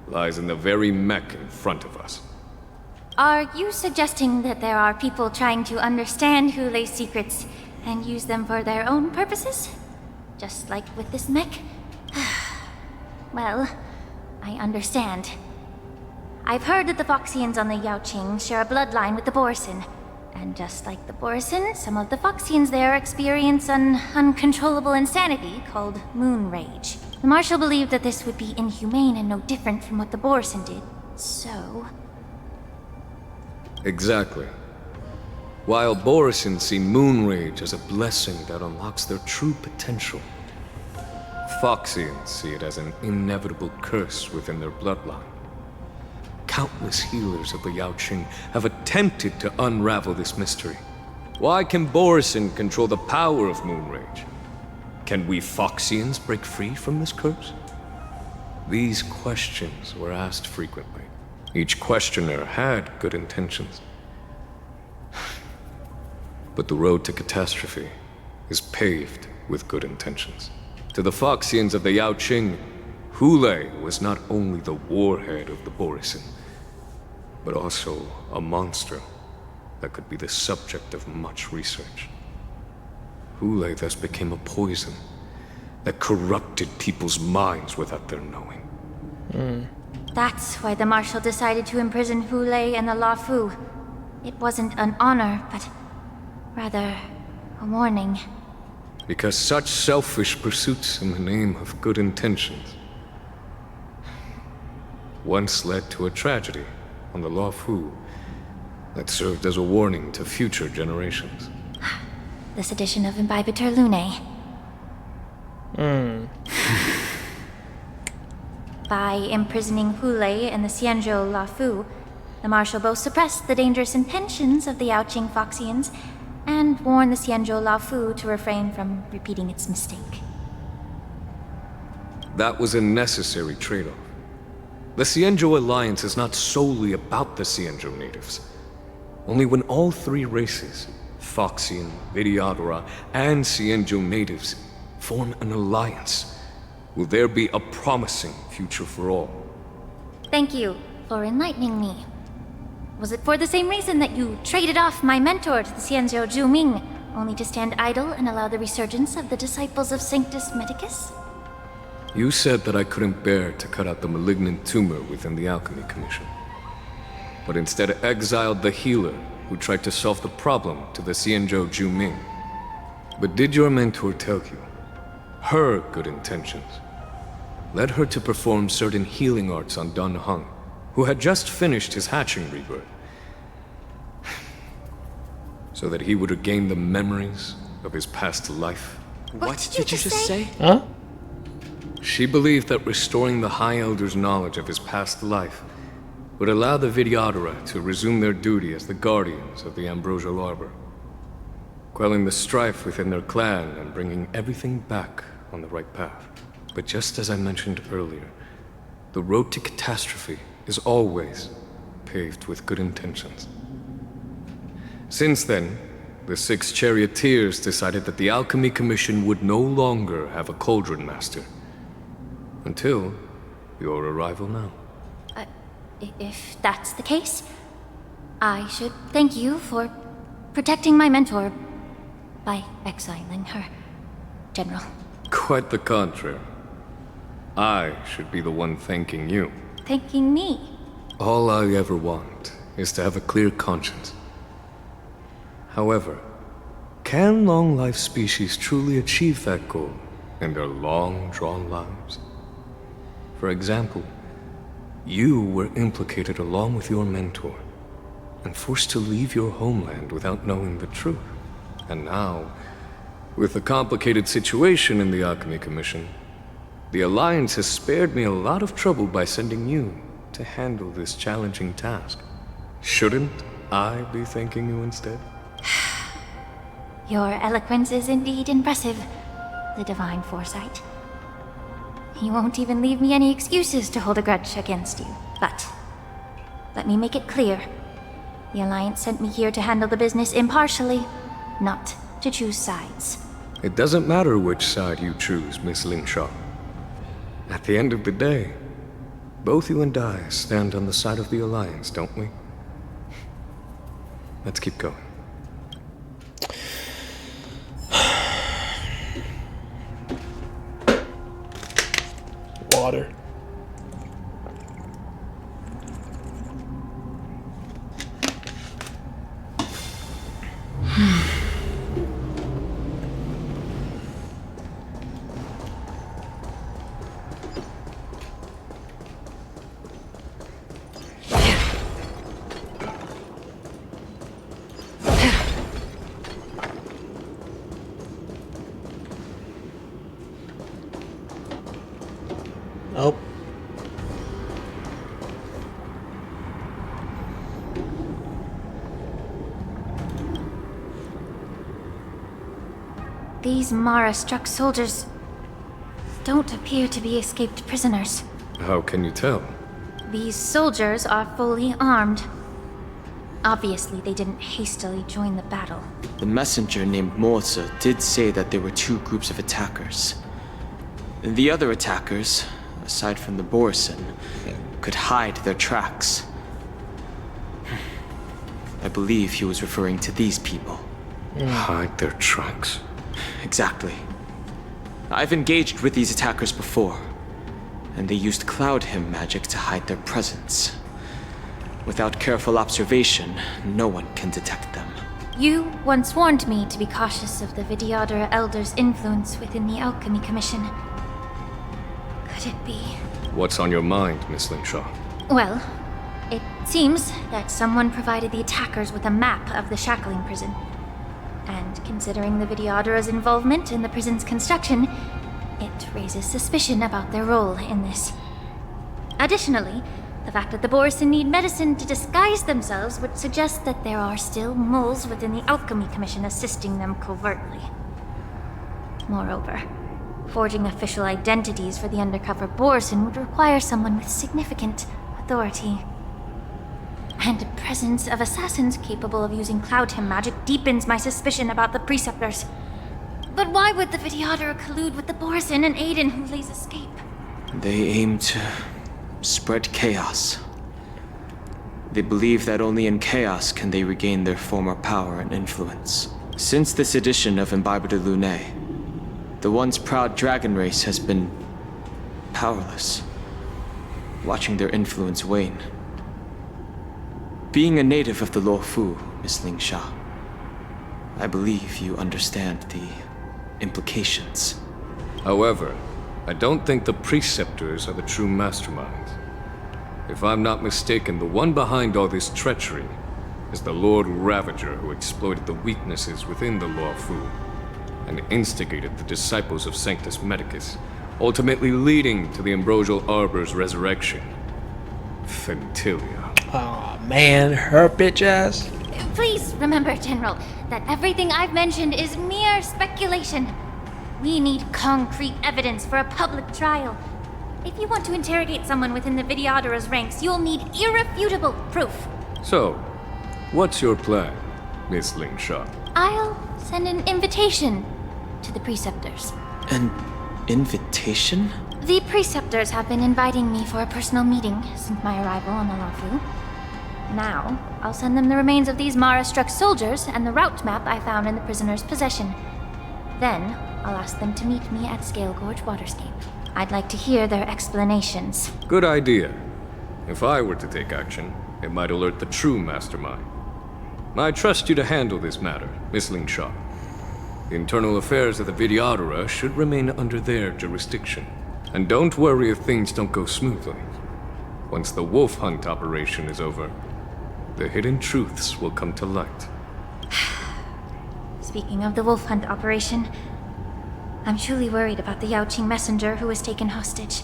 lies in the very mech in front of us. Are you suggesting that there are people trying to understand Hule's secrets and use them for their own purposes? Just like with this mech? Well, I understand. I've heard that the Foxians on the Yaoqing share a bloodline with the Borisin. And just like the Borisin, some of the Foxians there experience an uncontrollable insanity called moon rage. The Marshal believed that this would be inhumane and no different from what the Borisin did. So... Exactly. While Borisin see moon rage as a blessing that unlocks their true potential, Foxians see it as an inevitable curse within their bloodline. Countless healers of the Yaoqing have attempted to unravel this mystery. Why can Borisin control the power of moon rage? Can we Foxians break free from this curse? These questions were asked frequently. Each questioner had good intentions. But the road to catastrophe is paved with good intentions. To the Foxians of the Yaoqing, Hule was not only the warhead of the Borisin, but also a monster that could be the subject of much research. Hule thus became a poison, that corrupted people's minds without their knowing. That's why the Marshal decided to imprison Hu Lei and the La Fu. It wasn't an honor, but rather a warning. Because such selfish pursuits in the name of good intentions once led to a tragedy on the La Fu that served as a warning to future generations. This edition of Imbibitor Lunae. By imprisoning Hu Lei and the Xianzhou La Fu, the Marshal both suppressed the dangerous intentions of the Yaoqing Foxians and warned the Xianzhou La Fu to refrain from repeating its mistake. That was a necessary trade-off. The Xianzhou alliance is not solely about the Xianzhou natives. Only when all three races, Foxian, Videodora, and Xianzhou natives, form an alliance, will there be a promising future for all. Thank you for enlightening me. Was it for the same reason that you traded off my mentor to the Xianzhou Zhuming, only to stand idle and allow the resurgence of the disciples of Sanctus Medicus? You said that I couldn't bear to cut out the malignant tumor within the Alchemy Commission, but instead exiled the healer who tried to solve the problem to the Xianzhou Zhuming. But did your mentor tell you her good intentions led her to perform certain healing arts on Dun Hung, who had just finished his hatching rebirth, so that he would regain the memories of his past life? What did you just say? Huh? She believed that restoring the High Elder's knowledge of his past life would allow the Videodora to resume their duty as the guardians of the Ambrosial Arbor, quelling the strife within their clan and bringing everything back on the right path. But just as I mentioned earlier, the road to catastrophe is always paved with good intentions. Since then, the 6 charioteers decided that the Alchemy Commission would no longer have a cauldron master. Until your arrival now. If that's the case, I should thank you for protecting my mentor by exiling her, General. Quite the contrary. I should be the one thanking you. Thanking me? All I ever want is to have a clear conscience. However, can long-life species truly achieve that goal in their long-drawn lives? For example, you were implicated along with your mentor and forced to leave your homeland without knowing the truth. And now, with the complicated situation in the Alchemy Commission, the Alliance has spared me a lot of trouble by sending you to handle this challenging task. Shouldn't I be thanking you instead? Your eloquence is indeed impressive, the divine foresight. You won't even leave me any excuses to hold a grudge against you. But let me make it clear. The Alliance sent me here to handle the business impartially, not to choose sides. It doesn't matter which side you choose, Miss Lingshaw. At the end of the day, both you and I stand on the side of the Alliance, don't we? Let's keep going. Water. Oh. These Mara-struck soldiers don't appear to be escaped prisoners. How can you tell? These soldiers are fully armed. Obviously, they didn't hastily join the battle. The messenger named Moza did say that there were 2 groups of attackers. The other attackers, aside from the Borison, could hide their tracks. I believe he was referring to these people. Hide their tracks? Exactly. I've engaged with these attackers before, and they used cloud hymn magic to hide their presence. Without careful observation, no one can detect them. You once warned me to be cautious of the Vidyadhara Elder's influence within the Alchemy Commission. Could it be? What's on your mind, Miss Lingshaw? Well, it seems that someone provided the attackers with a map of the shackling prison. And considering the Vidyadhara's involvement in the prison's construction, it raises suspicion about their role in this. Additionally, the fact that the Borison need medicine to disguise themselves would suggest that there are still moles within the Alchemy Commission assisting them covertly. Moreover, forging official identities for the undercover Borison would require someone with significant authority. And the presence of assassins capable of using cloud hymn magic deepens my suspicion about the Preceptors. But why would the Vidyadhara collude with the Borison and aid in Hulei's escape? They aim to spread chaos. They believe that only in chaos can they regain their former power and influence. Since this edition of Imbibe de Lune, the once proud dragon race has been powerless, watching their influence wane. Being a native of the Luofu, Miss Lingsha, I believe you understand the implications. However, I don't think the Preceptors are the true masterminds. If I'm not mistaken, the one behind all this treachery is the Lord Ravager who exploited the weaknesses within the Luofu and instigated the disciples of Sanctus Medicus, ultimately leading to the Ambrosial Arbor's resurrection. Fentilia. Oh man, her bitch ass. Please remember, General, that everything I've mentioned is mere speculation. We need concrete evidence for a public trial. If you want to interrogate someone within the Vidyadhara's ranks, you'll need irrefutable proof. So, what's your plan, Miss Lingshaw? I'll send an invitation to the Preceptors. An invitation? The Preceptors have been inviting me for a personal meeting since my arrival on the Luofu. Now, I'll send them the remains of these Mara-struck soldiers and the route map I found in the prisoner's possession. Then, I'll ask them to meet me at Scale Gorge Waterscape. I'd like to hear their explanations. Good idea. If I were to take action, it might alert the true mastermind. I trust you to handle this matter, Miss Lingshaw. The internal affairs of the Vidyadhara should remain under their jurisdiction. And don't worry if things don't go smoothly. Once the wolf hunt operation is over, the hidden truths will come to light. Speaking of the wolf hunt operation, I'm truly worried about the Yaoqing messenger who was taken hostage.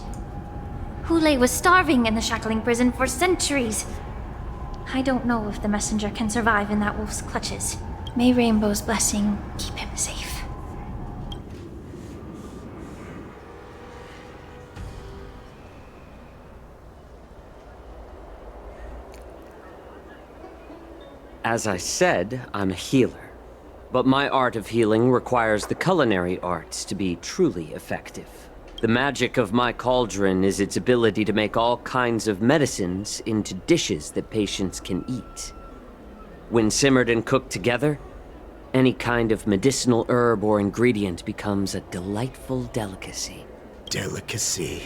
Hulei was starving in the shackling prison for centuries. I don't know if the messenger can survive in that wolf's clutches. May Rainbow's blessing keep him safe. As I said, I'm a healer. But my art of healing requires the culinary arts to be truly effective. The magic of my cauldron is its ability to make all kinds of medicines into dishes that patients can eat. When simmered and cooked together, any kind of medicinal herb or ingredient becomes a delightful delicacy. Delicacy.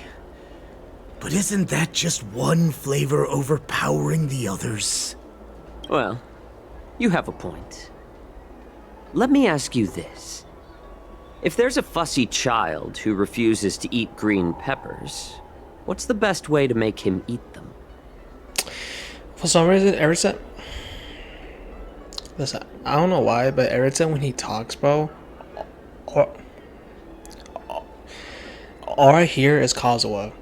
But isn't that just one flavor overpowering the others? Well, you have a point. Let me ask you this. If there's a fussy child who refuses to eat green peppers, what's the best way to make him eat them? For some reason, every time... Listen, I don't know why, but every time when he talks, bro, all I hear is Kazuha.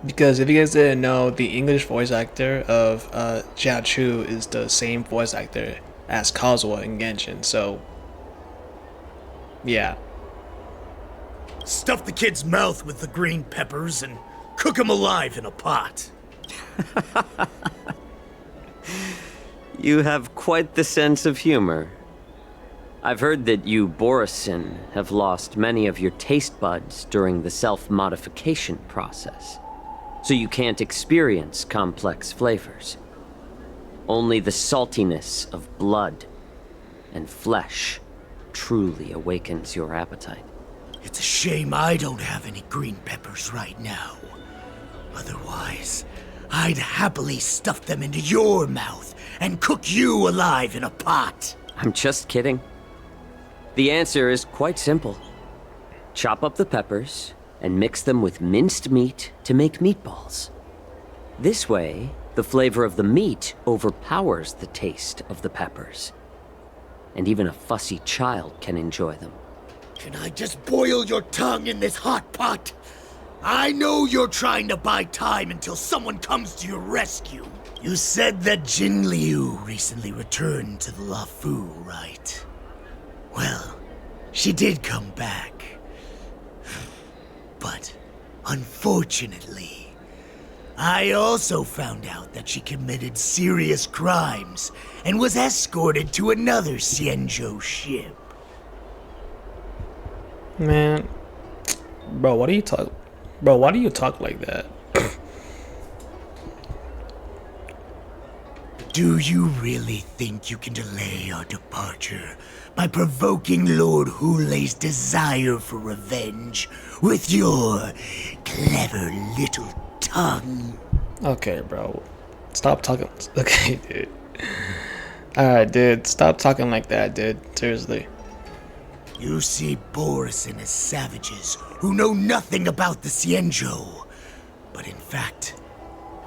Because if you guys didn't know, the English voice actor of Jia Chu is the same voice actor as Kazuha in Genshin, so yeah. Stuff the kid's mouth with the green peppers and cook him alive in a pot. You have quite the sense of humor. I've heard that you Borison have lost many of your taste buds during the self-modification process, so you can't experience complex flavors. Only the saltiness of blood and flesh truly awakens your appetite. It's a shame I don't have any green peppers right now. Otherwise, I'd happily stuff them into your mouth and cook you alive in a pot. I'm just kidding. The answer is quite simple. Chop up the peppers and mix them with minced meat to make meatballs. This way, the flavor of the meat overpowers the taste of the peppers. And even a fussy child can enjoy them. Can I just boil your tongue in this hot pot? I know you're trying to buy time until someone comes to your rescue. You said that Jin Liu recently returned to the Luofu, right? Well, she did come back. But, unfortunately, I also found out that she committed serious crimes and was escorted to another Xianzhou ship. Man, bro, what do you talk? Bro, why do you talk like that? Do you really think you can delay our departure by provoking Lord Hulei's desire for revenge with your clever little tongue? Okay, bro. Stop talking. Okay, dude. Alright, dude. Stop talking like that, dude. Seriously. You see Borison as savages who know nothing about the Xianzhou. But in fact,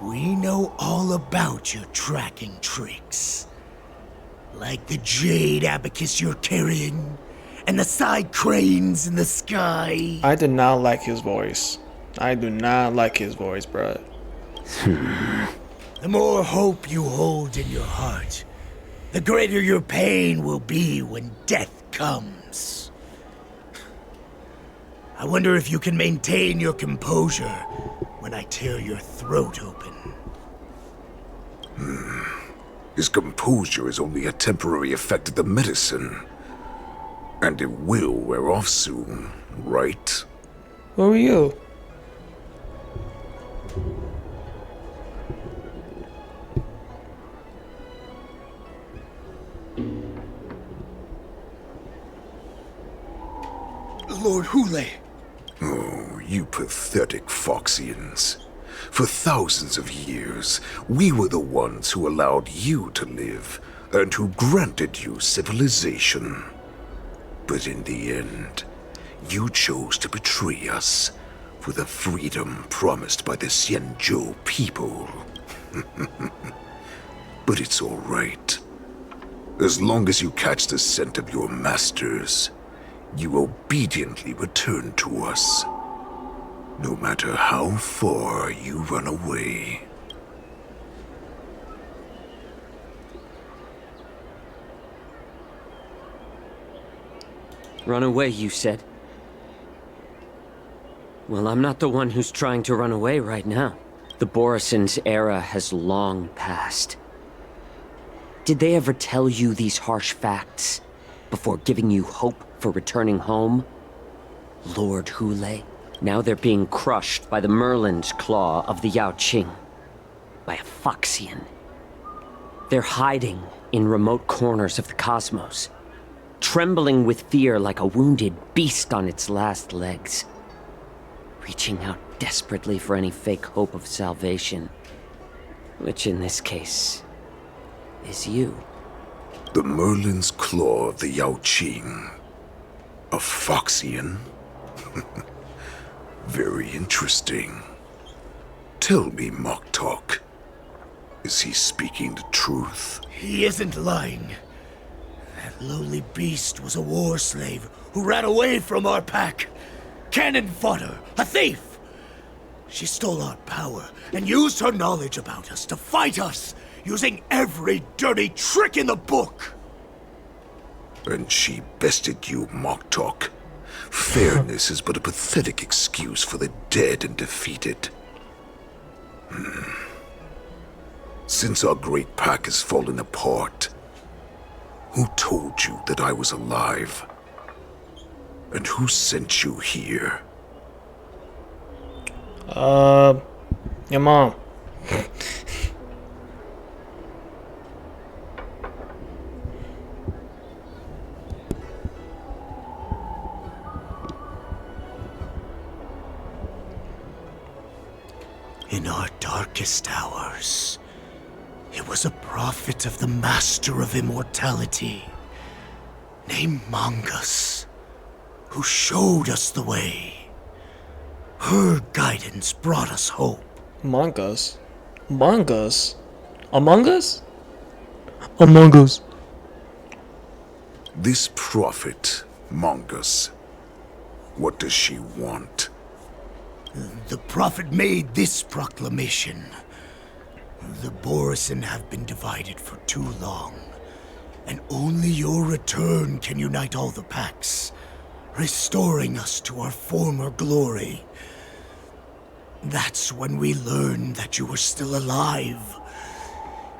we know all about your tracking tricks. Like the jade abacus you're carrying, and the side cranes in the sky. I did not like his voice. I do not like his voice, bro. The more hope you hold in your heart, the greater your pain will be when death comes. I wonder if you can maintain your composure when I tear your throat open. His composure is only a temporary effect of the medicine. And it will wear off soon, right? Who are you? Lord Hulei. Oh, you pathetic Foxians. For thousands of years, we were the ones who allowed you to live, and who granted you civilization. But in the end, you chose to betray us for the freedom promised by the Xianzhou people. But it's all right. As long as you catch the scent of your masters, you obediently return to us. No matter how far you run away. Run away, you said? Well, I'm not the one who's trying to run away right now. The Borison's era has long passed. Did they ever tell you these harsh facts before giving you hope for returning home? Lord Hulei? Now they're being crushed by the Merlin's claw of the Yaoqing. By a Foxian. They're hiding in remote corners of the cosmos. Trembling with fear like a wounded beast on its last legs. Reaching out desperately for any fake hope of salvation. Which in this case is you. The Merlin's claw of the Yaoqing. A Foxian? Very interesting. Tell me, Mock Talk. Is he speaking the truth? He isn't lying. That lowly beast was a war slave who ran away from our pack. Cannon fodder, a thief. She stole our power and used her knowledge about us to fight us, using every dirty trick in the book. And she bested you, Mock Talk. Fairness is but a pathetic excuse for the dead and defeated. Since our great pack has fallen apart, who told you that I was alive? And who sent you here? Your mom. In our darkest hours, it was a prophet of the Master of Immortality, named Mongus, who showed us the way. Her guidance brought us hope. Mongus? Mongus? Among Us? Among Us. This prophet, Mongus, what does she want? The prophet made this proclamation. The Borisin have been divided for too long, and only your return can unite all the packs, restoring us to our former glory. That's when we learned that you were still alive.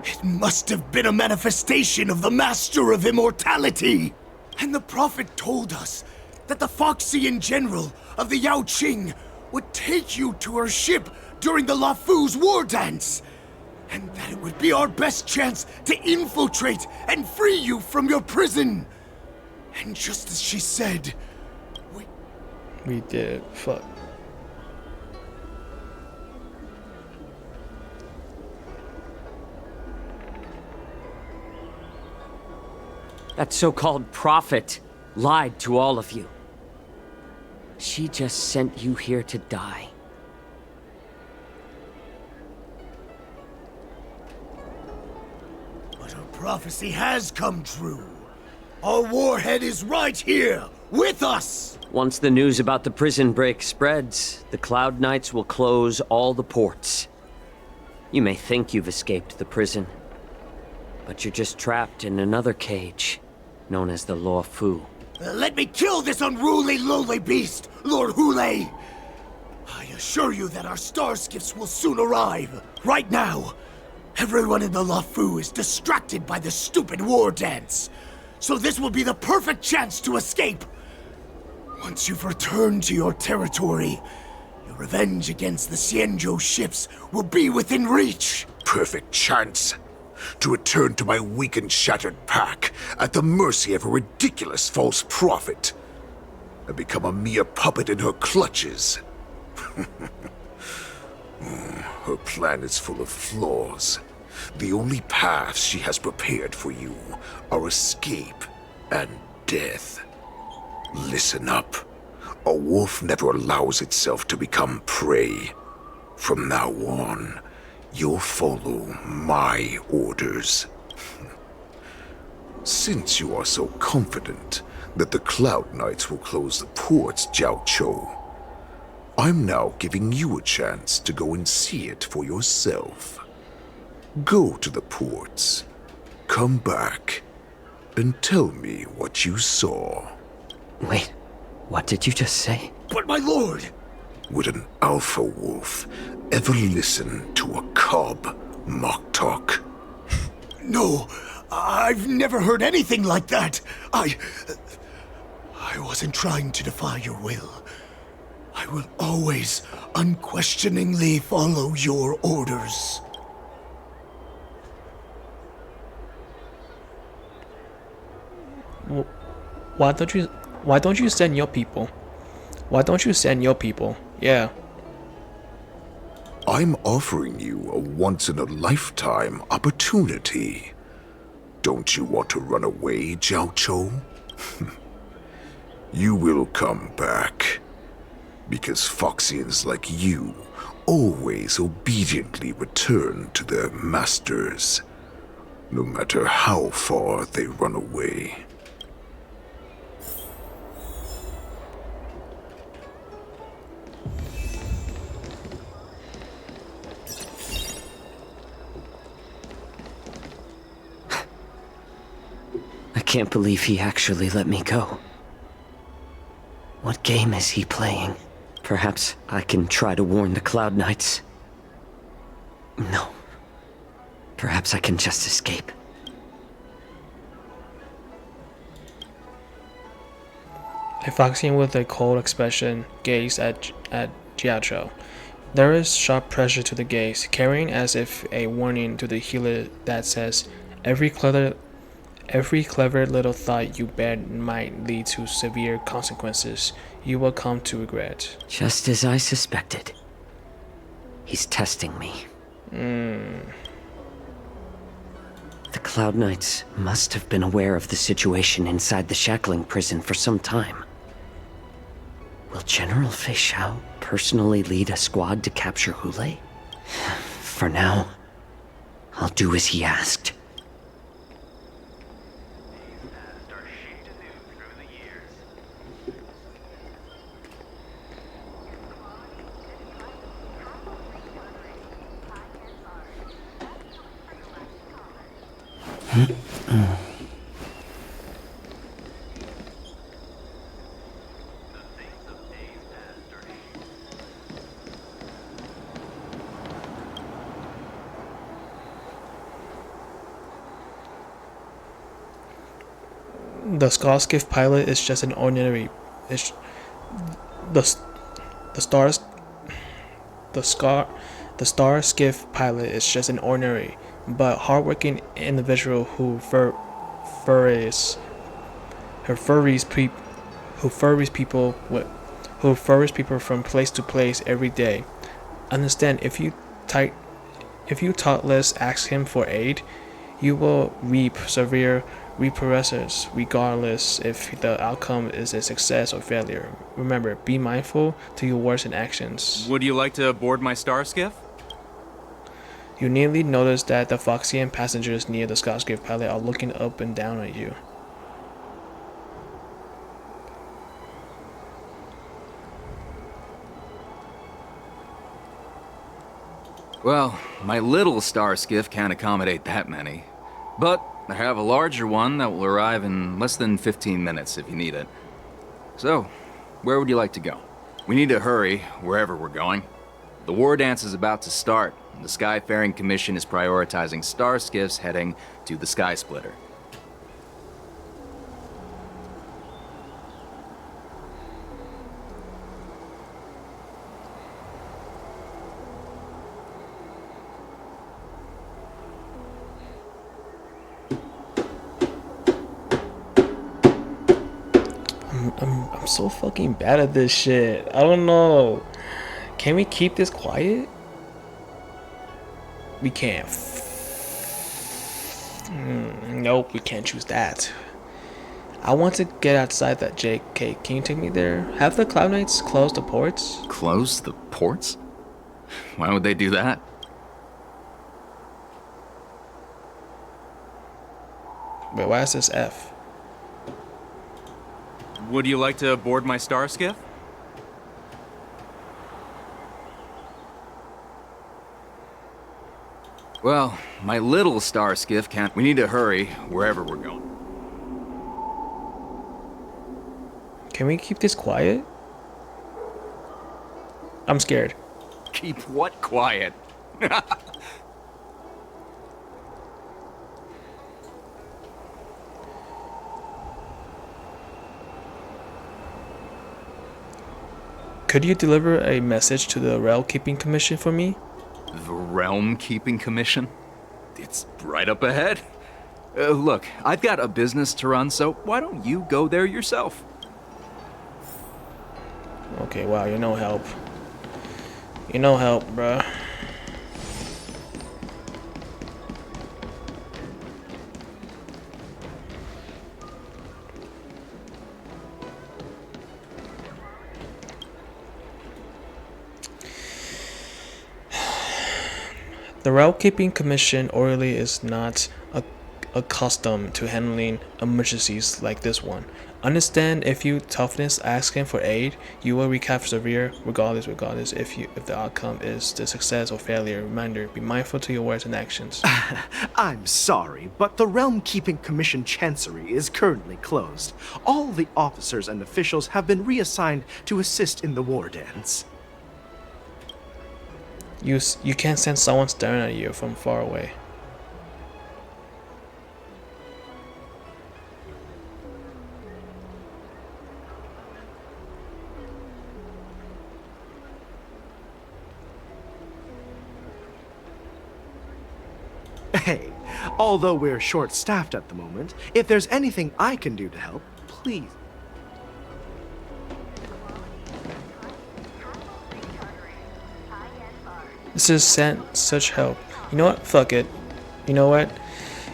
It must have been a manifestation of the Master of Immortality! And the prophet told us that the Foxian general of the Yao Qing would take you to her ship during the Lafu's war dance, and that it would be our best chance to infiltrate and free you from your prison. And just as she said, we did. Fuck. That so-called prophet lied to all of you. She just sent you here to die. But her prophecy has come true. Our warhead is right here, with us! Once the news about the prison break spreads, the Cloud Knights will close all the ports. You may think you've escaped the prison, but you're just trapped in another cage, known as the Law Fu. Let me kill this unruly, lowly beast, Lord Hule! I assure you that our star skiffs will soon arrive. Right now, everyone in the Lafu is distracted by the stupid war dance. So this will be the perfect chance to escape. Once you've returned to your territory, your revenge against the Xianzhou ships will be within reach. Perfect chance to return to my weak and shattered pack at the mercy of a ridiculous false prophet and become a mere puppet in her clutches. Her plan is full of flaws. The only paths she has prepared for you are escape and death. Listen up. A wolf never allows itself to become prey. From now on, you'll follow my orders. Since you are so confident that the Cloud Knights will close the ports, Jiaoqiu, I'm now giving you a chance to go and see it for yourself. Go to the ports, come back, and tell me what you saw. Wait, what did you just say? But my lord! Would an alpha wolf ever listen to a cub mock talk? No, I've never heard anything like that. I wasn't trying to defy your will. I will always unquestioningly follow your orders. Why don't you send your people? Why don't you send your people? Yeah. I'm offering you a once-in-a-lifetime opportunity. Don't you want to run away, Jiaoqiu? You will come back. Because Foxians like you always obediently return to their masters, no matter how far they run away. I can't believe he actually let me go. What game is he playing? Perhaps I can try to warn the Cloud Knights. No. Perhaps I can just escape. A Foxian with a cold expression gazed at Jiaoqiu. There is sharp pressure to the gaze, carrying as if a warning to the healer that says, Every clever little thought you bear might lead to severe consequences you will come to regret. Just as I suspected. He's testing me. The Cloud Knights must have been aware of the situation inside the shackling prison for some time. Will General Fei Shao personally lead a squad to capture Hule? For now, I'll do as he asked. The Scarskiff pilot is just an ordinary. The Starskiff pilot is just an ordinary but hardworking individual who furries people from place to place every day. Understand, if you thoughtless ask him for aid, you will reap severe repercussions, regardless if the outcome is a success or failure. Remember, be mindful to your words and actions. Would you like to board my star skiff? You nearly notice that the Foxian passengers near the Scotscape pilot are looking up and down at you. Well, my little star skiff can't accommodate that many. But I have a larger one that will arrive in less than 15 minutes if you need it. So, where would you like to go? We need to hurry wherever we're going. The war dance is about to start, and the Skyfaring Commission is prioritizing star skiffs heading to the Sky Splitter. I'm so fucking bad at this shit. I don't know. Can we keep this quiet? We can't. Nope, we can't choose that. I want to get outside that JK. Can you take me there? Have the Cloud Knights close the ports? Close the ports? Why would they do that? Wait, why is this F? Would you like to board my star skiff? Well, my little star skiff can't. We need to hurry wherever we're going. Can we keep this quiet? I'm scared. Keep what quiet? Could you deliver a message to the Realm Keeping Commission for me? The Realm Keeping Commission? It's right up ahead. Look, I've got a business to run, so why don't you go there yourself? Okay, wow, you're no help. You're no help, bruh. The Route Keeping Commission orderly is not accustomed to handling emergencies like this one. Understand, if you toughness ask him for aid, you will recap severe regardless if the outcome is the success or failure. Reminder, be mindful to your words and actions. I'm sorry, but the Realm Keeping Commission Chancery is currently closed. All the officers and officials have been reassigned to assist in the war dance. You can't sense someone staring at you from far away. Hey, although we're short-staffed at the moment, if there's anything I can do to help, please. This is sent such help. You know what? Fuck it. You know what?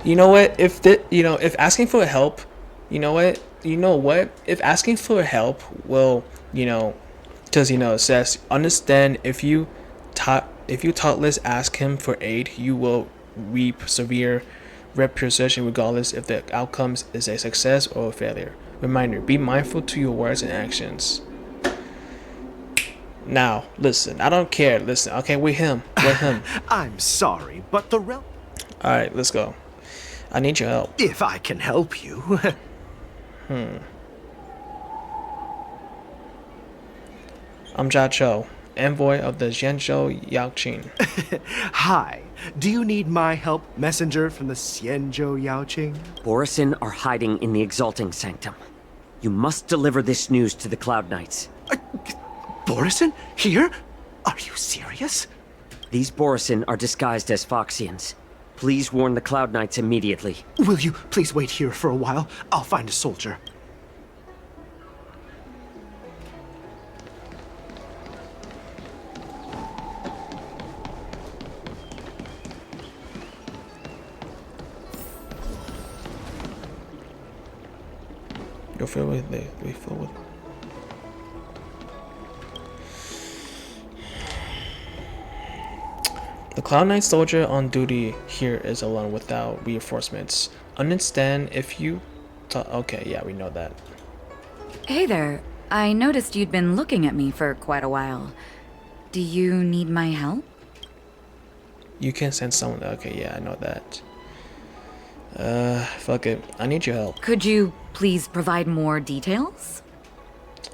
You know what? If asking for help, you know what? You know what? If asking for help will, because it says understand if you thoughtless ask him for aid, you will reap severe repercussion regardless if the outcome is a success or a failure. Reminder: be mindful to your words and actions. Now, listen. I don't care. Listen. Okay, with him. I'm sorry, but the realm. All right, let's go. I need your help. If I can help you. I'm Jia Cho, envoy of the Zhenzhou Yaoqing. Hi. Do you need my help, messenger from the Xianzhou Yaoqing? Borisin are hiding in the Exalting Sanctum. You must deliver this news to the Cloud Knights. Borisin? Here? Are you serious? These Borisin are disguised as Foxians. Please warn the Cloud Knights immediately. Will you please wait here for a while? I'll find a soldier. You'll feel with we feel with. The Cloud Knight soldier on duty here is alone without reinforcements. Understand if you. Okay, yeah, we know that. Hey there. I noticed you'd been looking at me for quite a while. Do you need my help? You can send someone. Okay, yeah, I know that. Fuck it. I need your help. Could you please provide more details?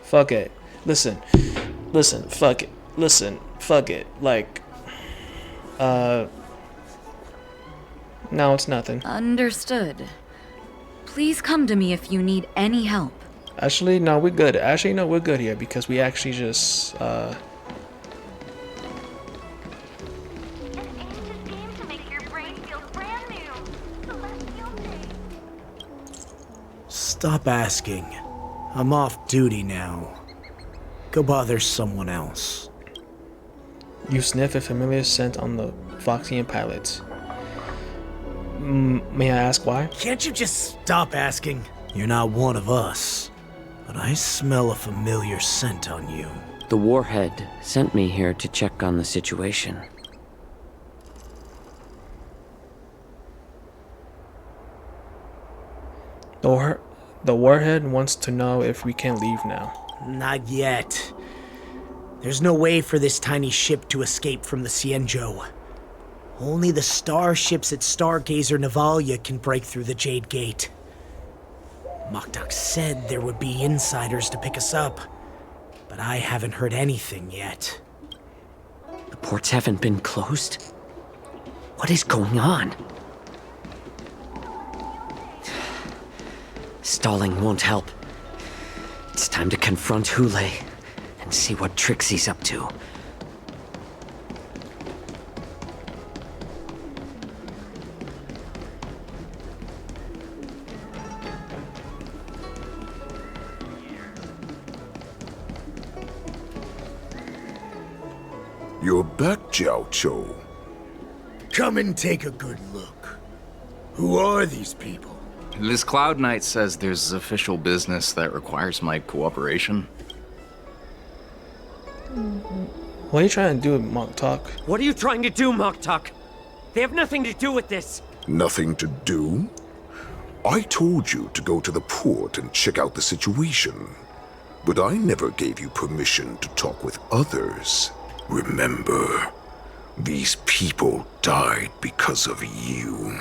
Fuck it. Listen. Fuck it. Listen. Fuck it. Like. No, it's nothing. Understood. Please come to me if you need any help. Actually, no, we're good. Actually, no, we're good here because we actually just, Stop asking. I'm off duty now. Go bother someone else. You sniff a familiar scent on the Foxian pilots. May I ask why? Can't you just stop asking? You're not one of us, but I smell a familiar scent on you. The Warhead sent me here to check on the situation. The Warhead wants to know if we can leave now. Not yet. There's no way for this tiny ship to escape from the Xianzhou. Only the starships at Stargazer Navalia can break through the Jade Gate. Moktok said there would be insiders to pick us up, but I haven't heard anything yet. The ports haven't been closed? What is going on? Stalling won't help. It's time to confront Hule and see what tricks he's up to. You're back, Jiao Cho. Come and take a good look. Who are these people? This Cloud Knight says there's official business that requires my cooperation. What are you trying to do, Moktok? What are you trying to do, Moktok? They have nothing to do with this. Nothing to do? I told you to go to the port and check out the situation. But I never gave you permission to talk with others. Remember, these people died because of you.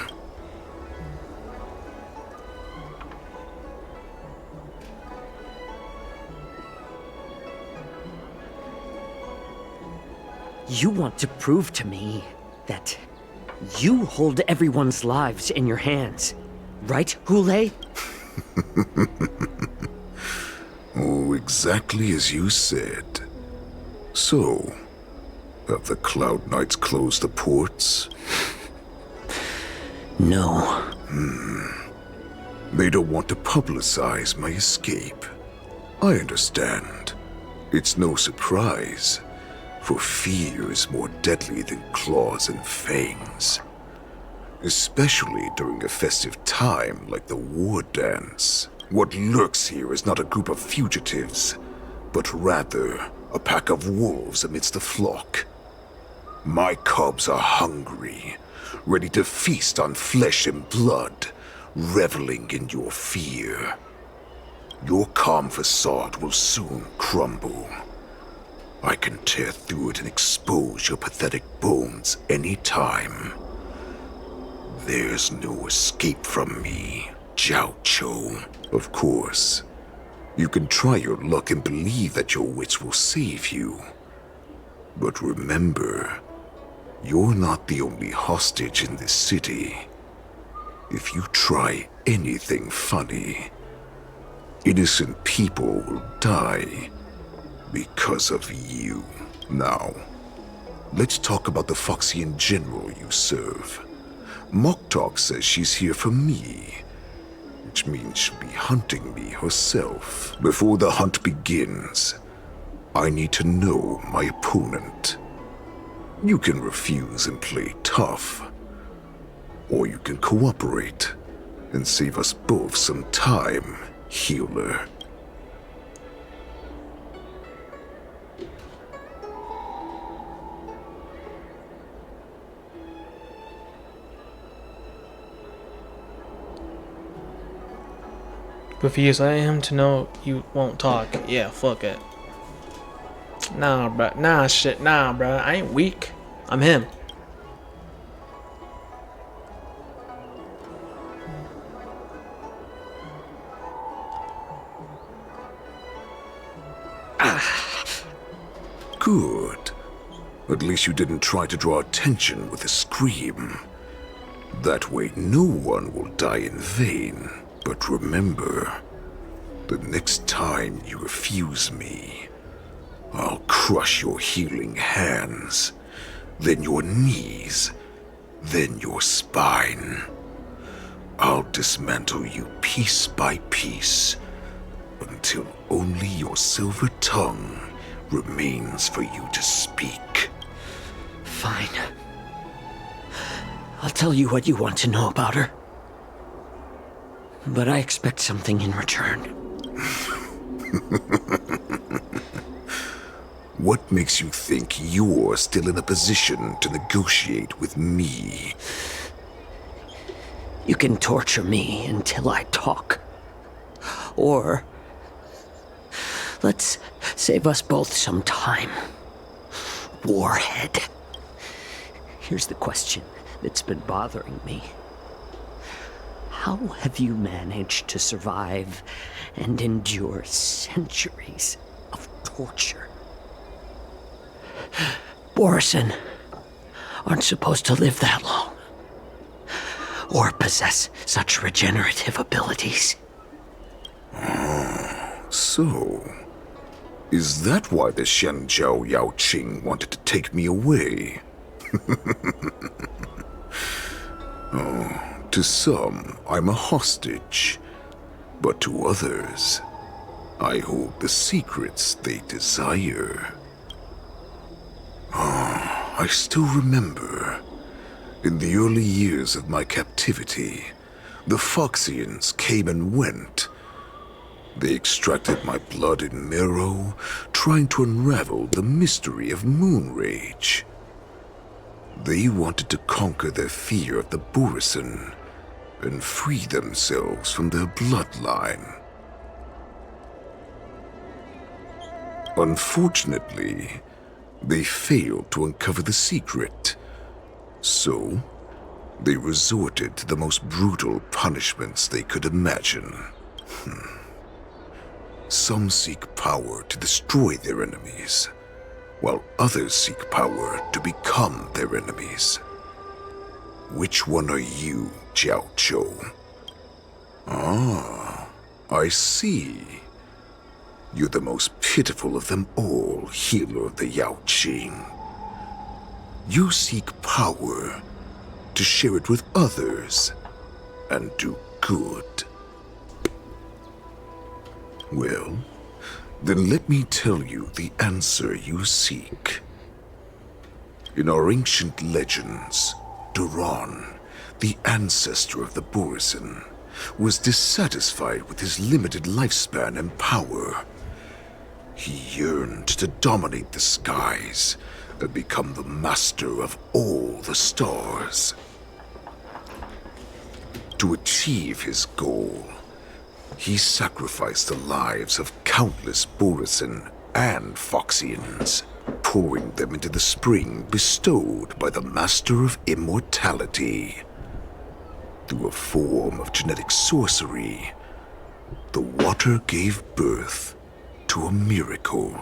You want to prove to me that you hold everyone's lives in your hands, right, Hule? Oh, exactly as you said. So, have the Cloud Knights closed the ports? No. They don't want to publicize my escape. I understand. It's no surprise. For fear is more deadly than claws and fangs. Especially during a festive time like the war dance. What lurks here is not a group of fugitives, but rather a pack of wolves amidst the flock. My cubs are hungry, ready to feast on flesh and blood, reveling in your fear. Your calm facade will soon crumble. I can tear through it and expose your pathetic bones any time. There's no escape from me, Jiao Cho. Of course, you can try your luck and believe that your wits will save you. But remember, you're not the only hostage in this city. If you try anything funny, innocent people will die because of you. Now, let's talk about the Foxian general you serve. Moktok says she's here for me, which means she'll be hunting me herself. Before the hunt begins, I need to know my opponent. You can refuse and play tough, or you can cooperate and save us both some time, healer. Refuse I am to know you won't talk. Yeah, fuck it. Nah, bruh. Nah, shit. Nah, bruh. I ain't weak. I'm him. Good. At least you didn't try to draw attention with a scream. That way no one will die in vain. But remember, the next time you refuse me, I'll crush your healing hands, then your knees, then your spine. I'll dismantle you piece by piece, until only your silver tongue remains for you to speak. Fine. I'll tell you what you want to know about her. But I expect something in return. What makes you think you're still in a position to negotiate with me? You can torture me until I talk. Or let's save us both some time. Warhead. Here's the question that's been bothering me. How have you managed to survive and endure centuries of torture? Borison aren't supposed to live that long, or possess such regenerative abilities. So, is that why the Shenjiao Yao Qing wanted to take me away? Oh, to some, I'm a hostage, but to others, I hold the secrets they desire. I still remember, in the early years of my captivity, the Foxians came and went. They extracted my blood and marrow, trying to unravel the mystery of moon rage. They wanted to conquer their fear of the Borison and free themselves from their bloodline. Unfortunately, they failed to uncover the secret. So, they resorted to the most brutal punishments they could imagine. Some seek power to destroy their enemies, while others seek power to become their enemies. Which one are you, Jiao Cho? Ah, I see. You're the most pitiful of them all, healer of the Yao Qing. You seek power to share it with others and do good. Well, then let me tell you the answer you seek. In our ancient legends, Duran, the ancestor of the Borisin, was dissatisfied with his limited lifespan and power. He yearned to dominate the skies and become the master of all the stars. To achieve his goal, he sacrificed the lives of countless Borisin and Foxians, pouring them into the spring bestowed by the Master of Immortality. Through a form of genetic sorcery, the water gave birth to a miracle.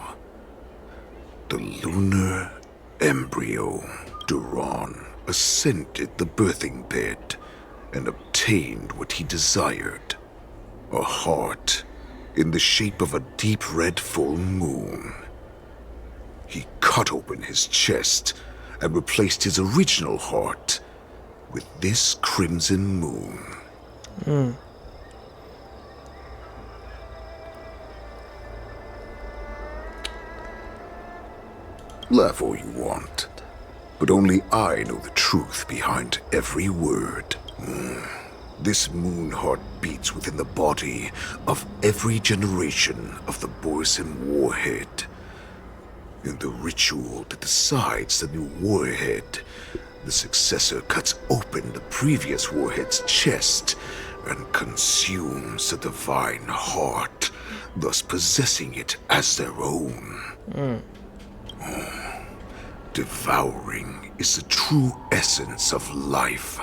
The lunar embryo. Duran ascended the birthing bed and obtained what he desired. A heart in the shape of a deep red full moon. He cut open his chest and replaced his original heart with this crimson moon. Laugh all you want, but only I know the truth behind every word. This moon heart beats within the body of every generation of the Borisin warhead. In the ritual that decides the new warhead, the successor cuts open the previous warhead's chest and consumes the divine heart, thus possessing it as their own. Devouring is the true essence of life,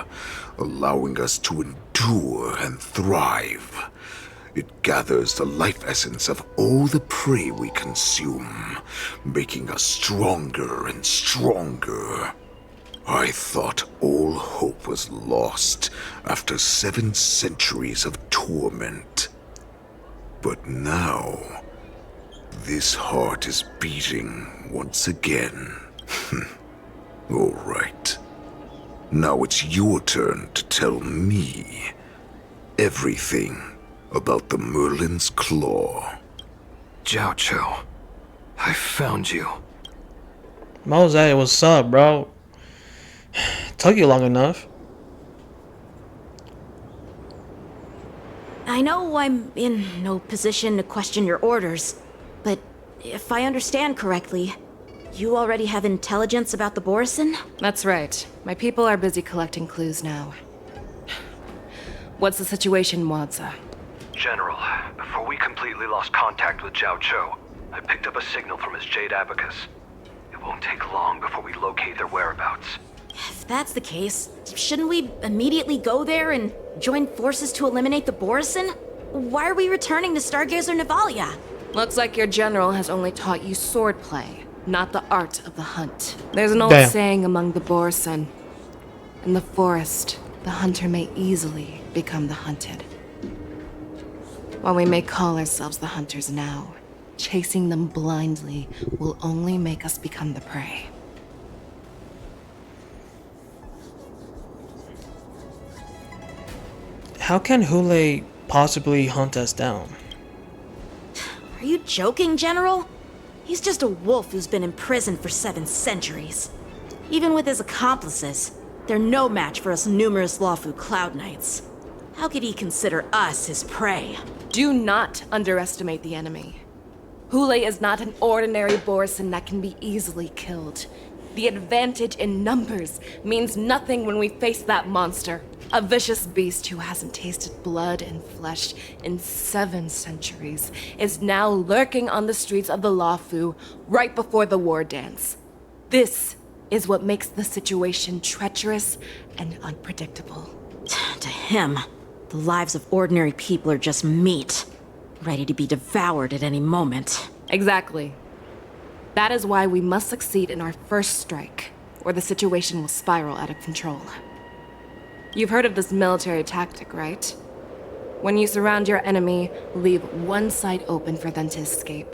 allowing us to endure and thrive. It gathers the life essence of all the prey we consume, making us stronger and stronger. I thought all hope was lost after 7 centuries of torment. But now, this heart is beating once again. All right. Now it's your turn to tell me everything about the Merlin's Claw. Jiao Cho, I found you. Mose, what's up, bro? Took you long enough. I know I'm in no position to question your orders, but if I understand correctly, you already have intelligence about the Borisin? That's right. My people are busy collecting clues now. What's the situation, Wadza? General, before we completely lost contact with Jiao Cho, I picked up a signal from his Jade Abacus. It won't take long before we locate their whereabouts. If that's the case, shouldn't we immediately go there and join forces to eliminate the Borisin? Why are we returning to Stargazer Navalia? Looks like your general has only taught you swordplay, not the art of the hunt. There's an old Damn. saying among the Borisin. In the forest, the hunter may easily become the hunted. While we may call ourselves the hunters now, chasing them blindly will only make us become the prey. How can Hule possibly hunt us down? Are you joking, General? He's just a wolf who's been imprisoned for 7 centuries. Even with his accomplices, they're no match for us numerous Lawfu Cloud Knights. How could he consider us his prey? Do not underestimate the enemy. Hule is not an ordinary Borisin that can be easily killed. The advantage in numbers means nothing when we face that monster. A vicious beast who hasn't tasted blood and flesh in 7 centuries is now lurking on the streets of the Lawfu right before the war dance. This is what makes the situation treacherous and unpredictable. To him, the lives of ordinary people are just meat, ready to be devoured at any moment. Exactly. That is why we must succeed in our first strike, or the situation will spiral out of control. You've heard of this military tactic, right? When you surround your enemy, leave one side open for them to escape.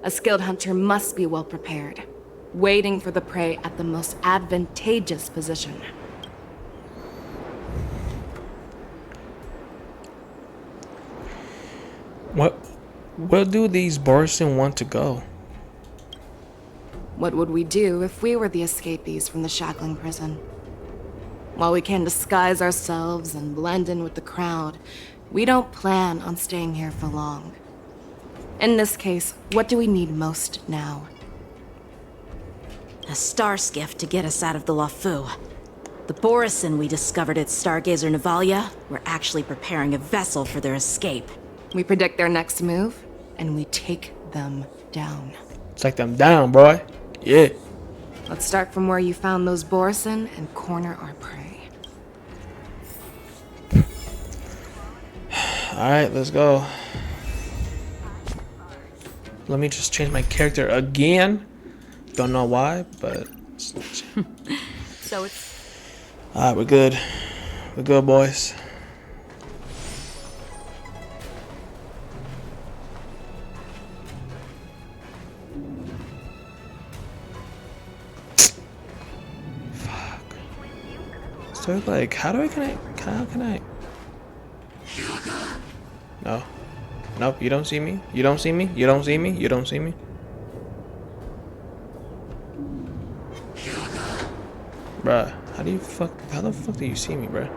A skilled hunter must be well prepared, waiting for the prey at the most advantageous position. Where do these Borisin want to go? What would we do if we were the escapees from the shackling prison? While we can disguise ourselves and blend in with the crowd, we don't plan on staying here for long. In this case, what do we need most now? A star skiff to get us out of the Lafu. The Borisin we discovered at Stargazer Navalia were actually preparing a vessel for their escape. We predict their next move, and we take them down. Take them down, boy. Yeah. Let's start from where you found those Borisin and corner our prey. Alright, let's go. Let me just change my character again. Don't know why, but... So it's... Alright, we're good. We're good, boys. Fuck. So, like, how can I... No. Nope, you don't see me. You don't see me. You don't see me. You don't see me. Bruh, how the fuck do you see me, bruh?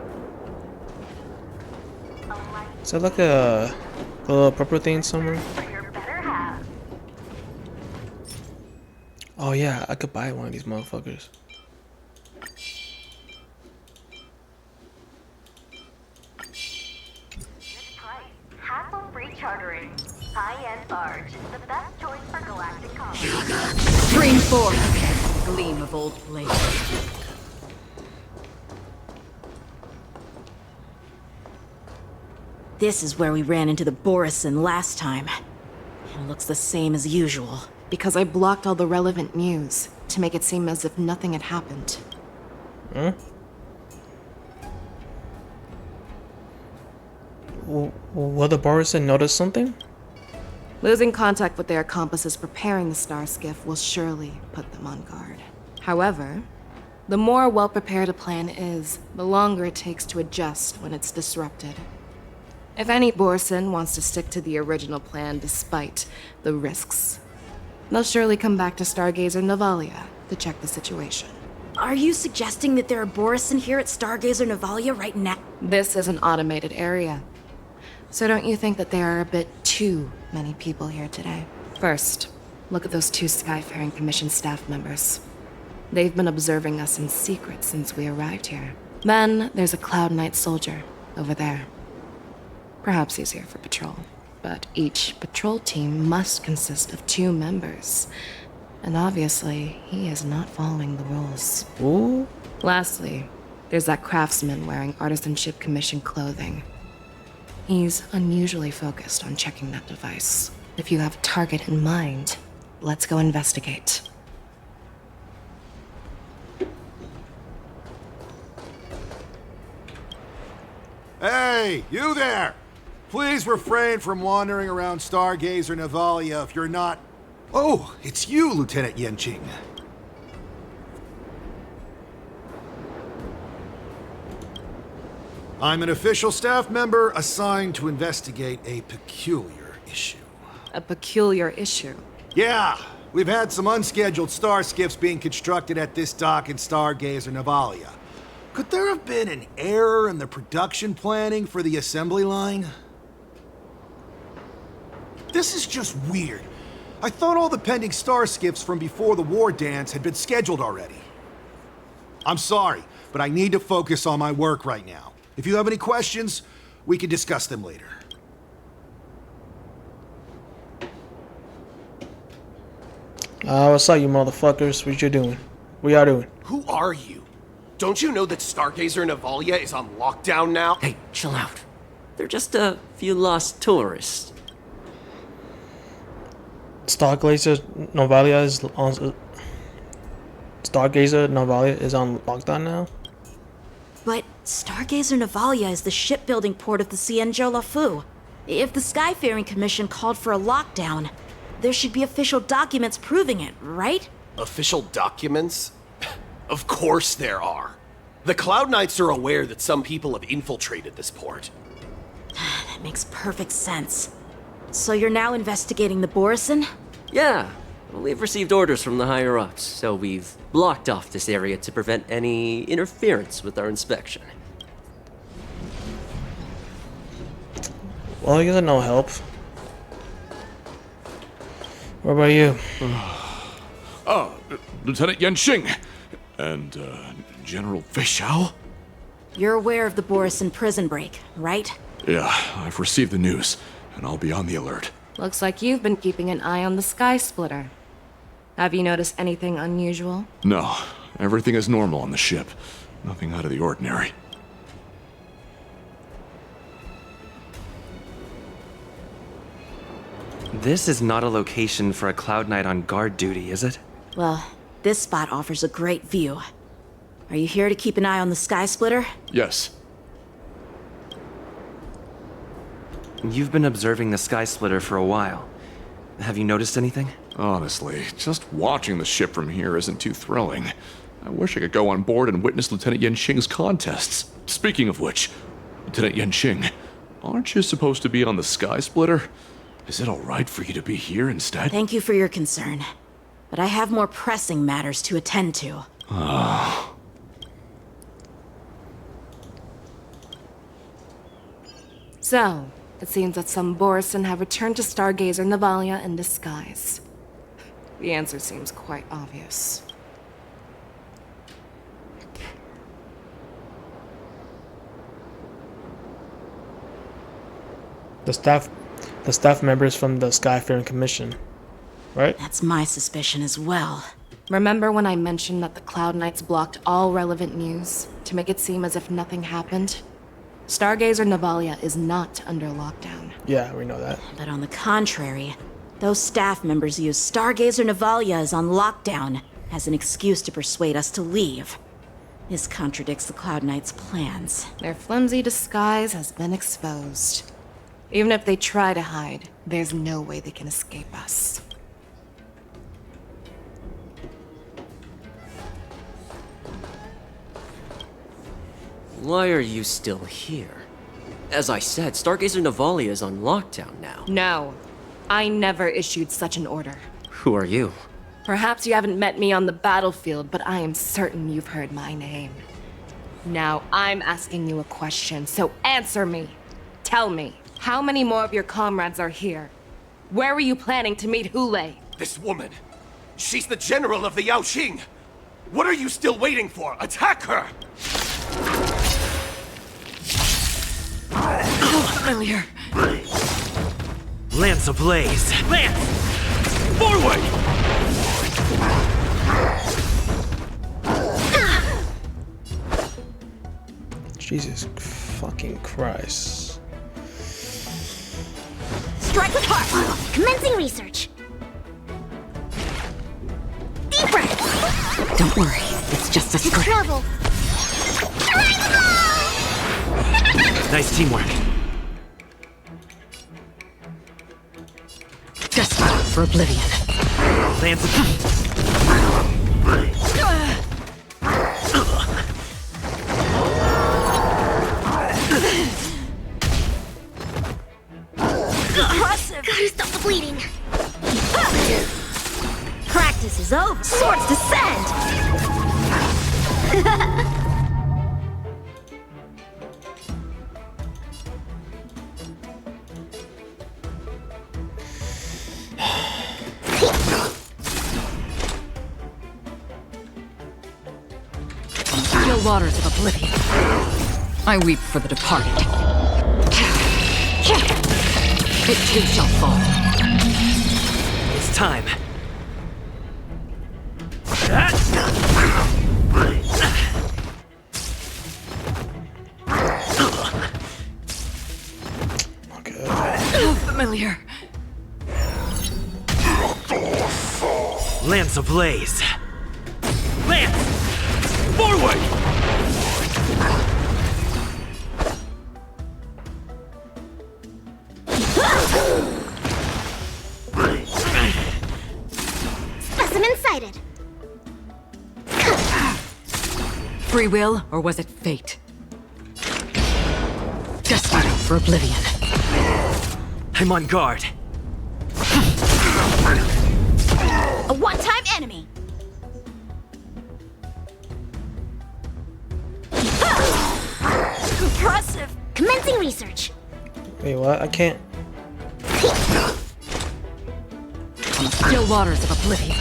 Is that like a little purple thing somewhere? Oh yeah, I could buy one of these motherfuckers. Hassle-free chartering. High-end barge. The best choice for galactic commerce. Stream forth, gleam of old blade. This is where we ran into the Borisin last time. It looks the same as usual. Because I blocked all the relevant news to make it seem as if nothing had happened. Hmm? Will the Borisin notice something? Losing contact with their accomplices preparing the star skiff will surely put them on guard. However, the more well-prepared a plan is, the longer it takes to adjust when it's disrupted. If any Borisin wants to stick to the original plan despite the risks, they'll surely come back to Stargazer Navalia to check the situation. Are you suggesting that there are Borisin here at Stargazer Navalia right now? This is an automated area. So don't you think that there are a bit too many people here today? First, look at those two Skyfaring Commission staff members. They've been observing us in secret since we arrived here. Then there's a Cloud Knight soldier over there. Perhaps he's here for patrol, but each patrol team must consist of 2 members. And obviously, he is not following the rules. Ooh. Lastly, there's that craftsman wearing Artisanship Commission clothing. He's unusually focused on checking that device. If you have a target in mind, let's go investigate. Hey, you there! Please refrain from wandering around Stargazer Navalia if you're not... Oh, it's you, Lieutenant Yenqing. I'm an official staff member assigned to investigate a peculiar issue. A peculiar issue? Yeah, we've had some unscheduled star skiffs being constructed at this dock in Stargazer Navalia. Could there have been an error in the production planning for the assembly line? This is just weird. I thought all the pending star skiffs from before the war dance had been scheduled already. I'm sorry, but I need to focus on my work right now. If you have any questions, we can discuss them later. What's up, you motherfuckers? What you doing? What y'all doing? Who are you? Don't you know that Stargazer Navalia is on lockdown now? Hey, chill out. They're just a few lost tourists. Stargazer Navalia is on. Stargazer Navalia is on lockdown now. But Stargazer Navalia is the shipbuilding port of the Cienjo Lafu. If the Skyfaring Commission called for a lockdown, there should be official documents proving it, right? Official documents? Of course there are. The Cloud Knights are aware that some people have infiltrated this port. That makes perfect sense. So you're now investigating the Borisin? Yeah, We've received orders from the higher-ups, so we've blocked off this area to prevent any interference with our inspection. Well, you got no help. What about you? Lieutenant Yenxing and General Fei Xiao? You're aware of the Borison prison break, right? Yeah, I've received the news, and I'll be on the alert. Looks like you've been keeping an eye on the Sky Splitter. Have you noticed anything unusual? No, everything is normal on the ship. Nothing out of the ordinary. This is not a location for a Cloud Knight on guard duty, is it? Well, this spot offers a great view. Are you here to keep an eye on the Sky Splitter? Yes. You've been observing the Sky Splitter for a while. Have you noticed anything? Honestly, just watching the ship from here isn't too thrilling. I wish I could go on board and witness Lieutenant Yenxing's contests. Speaking of which, Lieutenant Yenxing, aren't you supposed to be on the Sky Splitter? Is it alright for you to be here instead? Thank you for your concern, but I have more pressing matters to attend to. So, it seems that some Borison have returned to Stargazer Navalia in disguise. The answer seems quite obvious. The staff members from the Skyfaring Commission, right? That's my suspicion as well. Remember when I mentioned that the Cloud Knights blocked all relevant news to make it seem as if nothing happened? Stargazer Navalia is not under lockdown. Yeah, we know that. But on the contrary, those staff members use Stargazer Navalia is on lockdown as an excuse to persuade us to leave. This contradicts the Cloud Knights' plans. Their flimsy disguise has been exposed. Even if they try to hide, there's no way they can escape us. Why are you still here? As I said, Stargazer Navalia is on lockdown now. No, I never issued such an order. Who are you? Perhaps you haven't met me on the battlefield, but I am certain you've heard my name. Now I'm asking you a question, so answer me. Tell me, how many more of your comrades are here? Where were you planning to meet Hule? This woman, she's the general of the Yaoqing. What are you still waiting for? Attack her! Oh, familiar. Lance ablaze! Lance! Forward! Jesus fucking Christ. Strike with heart. Commencing research. Deep breath. Don't worry, it's just a script. Travel. Nice teamwork. Desperate for oblivion. Lance Impressive. Gotta stop the bleeding. Practice is over. Swords descend. Still waters of oblivion. I weep for the departed. It too shall fall. It's time. Familiar. Lance ablaze! Lance! Forward! Specimen sighted. Free will, or was it fate? Desperate for oblivion. I'm on guard. A one-time enemy! Impressive! Commencing research. Wait, what? I can't. On the still waters of oblivion.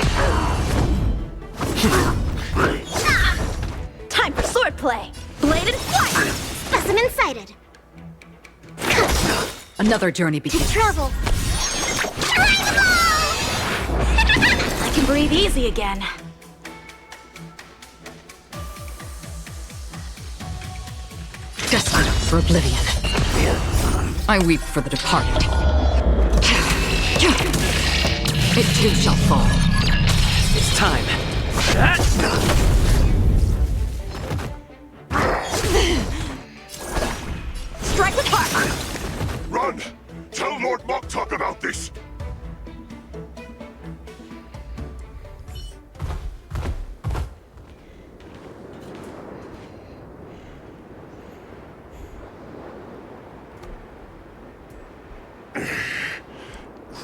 Time for swordplay! Blade and flight! Specimen sighted. Another journey begins. Travel. I can breathe easy again. Destined for oblivion. I weep for the departed. It too shall fall. It's time. Strike with heart! Run! Tell Lord Moktok about this!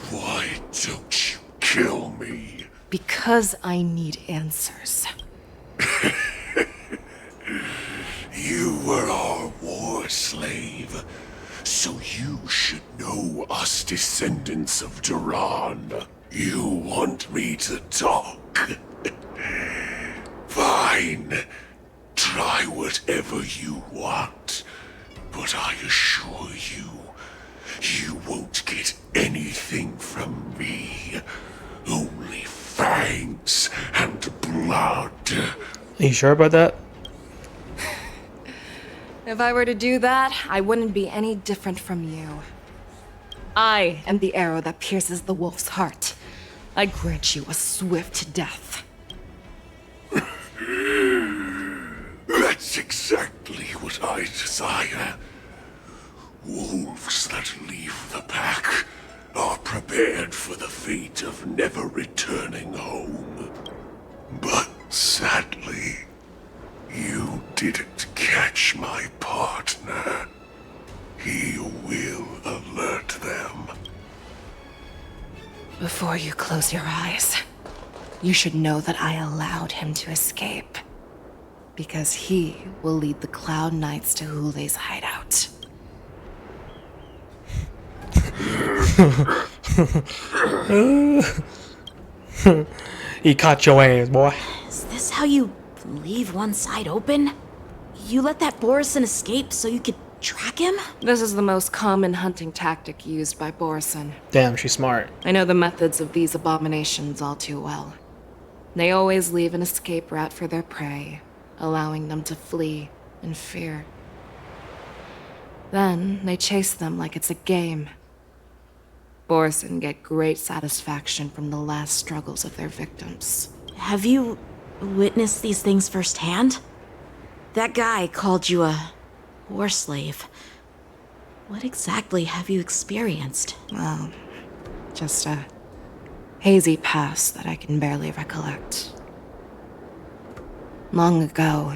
Why don't you kill me? Because I need answers. You were our war slave, so you should know us descendants of Duran. You want me to talk? Fine. Try whatever you want, but I assure you, you won't get anything from me. Only fangs and blood. Are you sure about that? If I were to do that, I wouldn't be any different from you. I am the arrow that pierces the wolf's heart. I grant you a swift death. That's exactly what I desire. Wolves that leave the pack are prepared for the fate of never returning home. But sadly, you didn't catch my partner. He will alert them. Before you close your eyes, you should know that I allowed him to escape. Because he will lead the Cloud Knights to Hule's hideout. He caught your ass, boy. Is this how you leave one side open? You let that Borison escape so you could track him? This is the most common hunting tactic used by Borison. Damn, she's smart. I know the methods of these abominations all too well. They always leave an escape route for their prey, allowing them to flee in fear. Then they chase them like it's a game. Borison get great satisfaction from the last struggles of their victims. Have you witnessed these things firsthand? That guy called you a war slave. What exactly have you experienced? Well, just a hazy past that I can barely recollect. Long ago,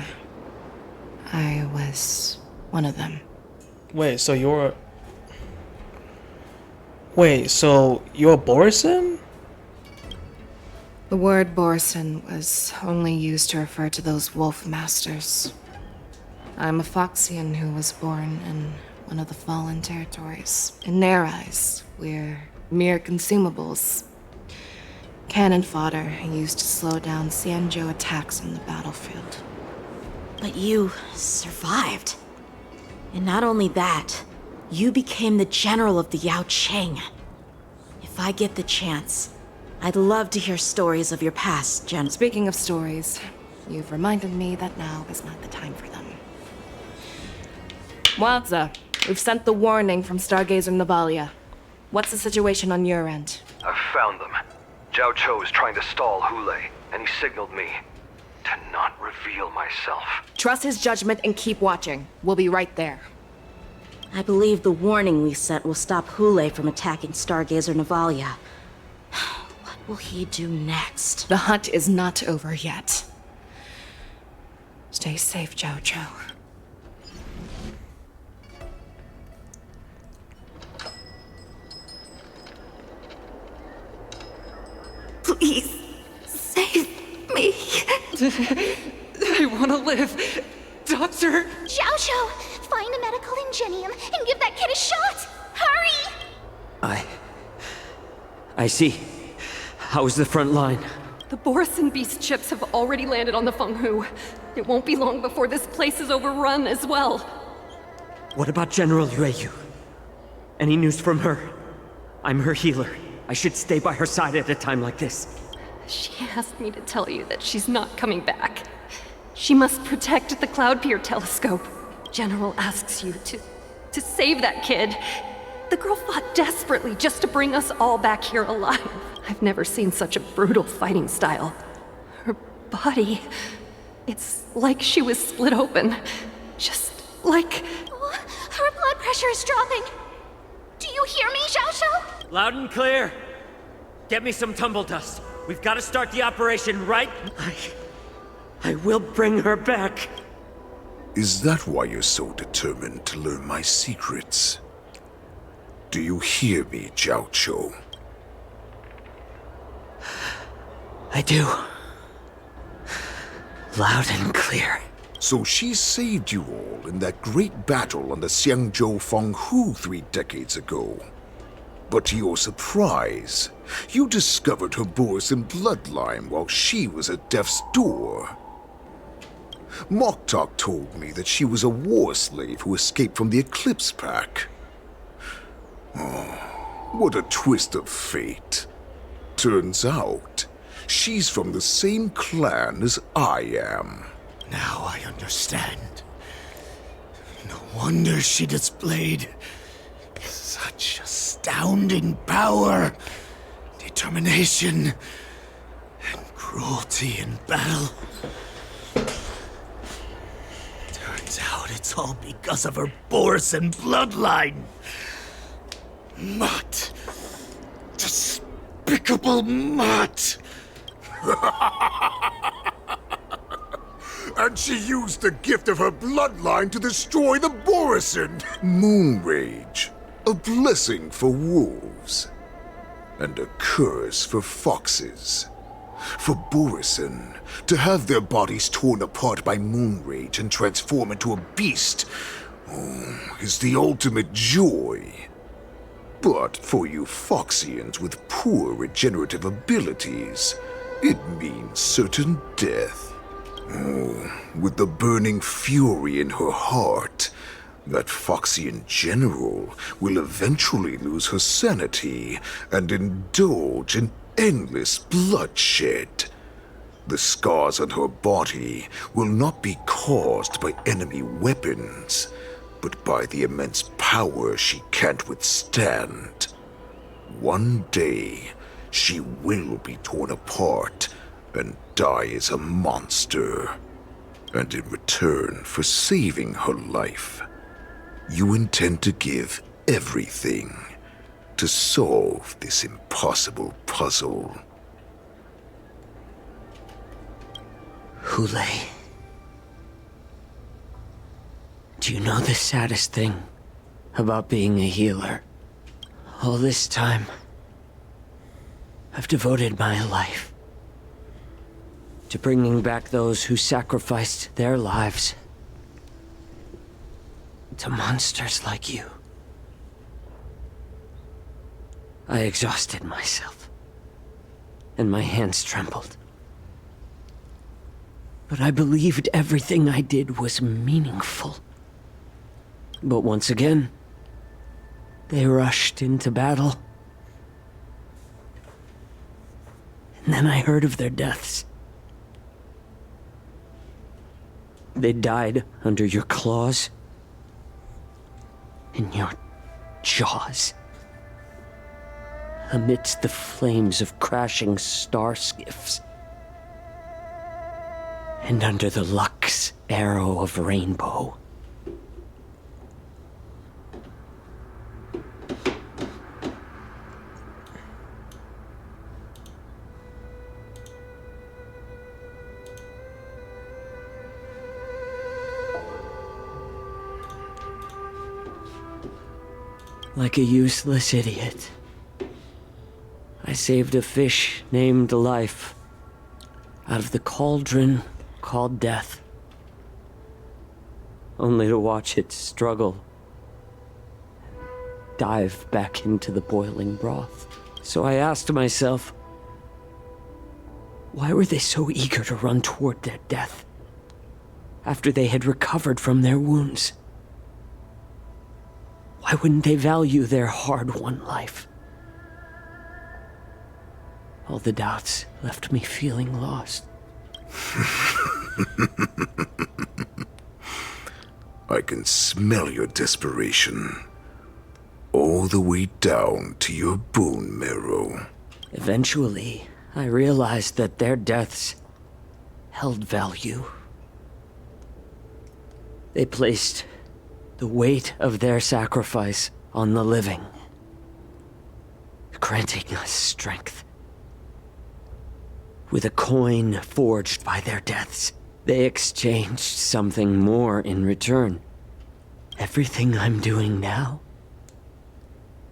I was one of them. Wait, so you're... Wait, so you're Borison? The word Borison was only used to refer to those wolf masters. I'm a Foxian who was born in one of the fallen territories. In their eyes, we're mere consumables. Cannon fodder used to slow down Xianzhou attacks on the battlefield. But you survived. And not only that, you became the general of the Yao Cheng. If I get the chance, I'd love to hear stories of your past, General. Speaking of stories, you've reminded me that now is not the time for them. Wadza, we've sent the warning from Stargazer Navalia. What's the situation on your end? I've found them. Zhao Cho is trying to stall Hule, and he signaled me to not reveal myself. Trust his judgment and keep watching. We'll be right there. I believe the warning we sent will stop Hule from attacking Stargazer Navalia. What will he do next? The hunt is not over yet. Stay safe, Zhao Cho. Please, Doctor! Xiao, find a medical ingenium and give that kid a shot! Hurry! I see. How's the front line? The Borisin beast chips have already landed on the Fenghu. It won't be long before this place is overrun as well. What about General Yueyu? Any news from her? I'm her healer. I should stay by her side at a time like this. She asked me to tell you that she's not coming back. She must protect the Cloud Pier telescope. General asks you to save that kid. The girl fought desperately just to bring us all back here alive. I've never seen such a brutal fighting style. Her body, it's like she was split open. Just like... Oh, her blood pressure is dropping. Do you hear me, Xiao? Loud and clear. Get me some tumble dust. We've got to start the operation right... I will bring her back. Is that why you're so determined to learn my secrets? Do you hear me, Jiao Chou? I do. Loud and clear. So she saved you all in that great battle on the Xiangzhou Fenghu 3 decades ago. But to your surprise, you discovered her Borisin bloodline while she was at death's door. Moktok told me that she was a war slave who escaped from the Eclipse Pack. Oh, what a twist of fate. Turns out, she's from the same clan as I am. Now I understand. No wonder she displayed such astounding power, determination, and cruelty in battle. Turns out it's all because of her Borisin bloodline. Mutt. Despicable Mutt. And she used the gift of her bloodline to destroy the Borisin. Moon Rage, a blessing for wolves, and a curse for foxes. For Borisin, to have their bodies torn apart by Moon Rage and transform into a beast, is the ultimate joy. But for you Foxians with poor regenerative abilities, it means certain death. With the burning fury in her heart, that Foxian general will eventually lose her sanity and indulge in endless bloodshed. The scars on her body will not be caused by enemy weapons, but by the immense power she can't withstand. One day, she will be torn apart and die as a monster. And in return for saving her life, you intend to give everything to solve this impossible puzzle. Hule, do you know the saddest thing about being a healer? All this time, I've devoted my life to bringing back those who sacrificed their lives to monsters like you. I exhausted myself, and my hands trembled. But I believed everything I did was meaningful. But once again, they rushed into battle. And then I heard of their deaths. They died under your claws, in your jaws, amidst the flames of crashing star skiffs, and under the Lux arrow of rainbow. Like a useless idiot, I saved a fish named Life out of the cauldron called Death. only to watch it struggle, dive back into the boiling broth. So I asked myself, why were they so eager to run toward their death after they had recovered from their wounds? Why wouldn't they value their hard-won life? All the doubts left me feeling lost. I can smell your desperation. All the way down to your bone marrow. Eventually, I realized that their deaths held value. They placed the weight of their sacrifice on the living, granting us strength. With a coin forged by their deaths, they exchanged something more in return. Everything I'm doing now,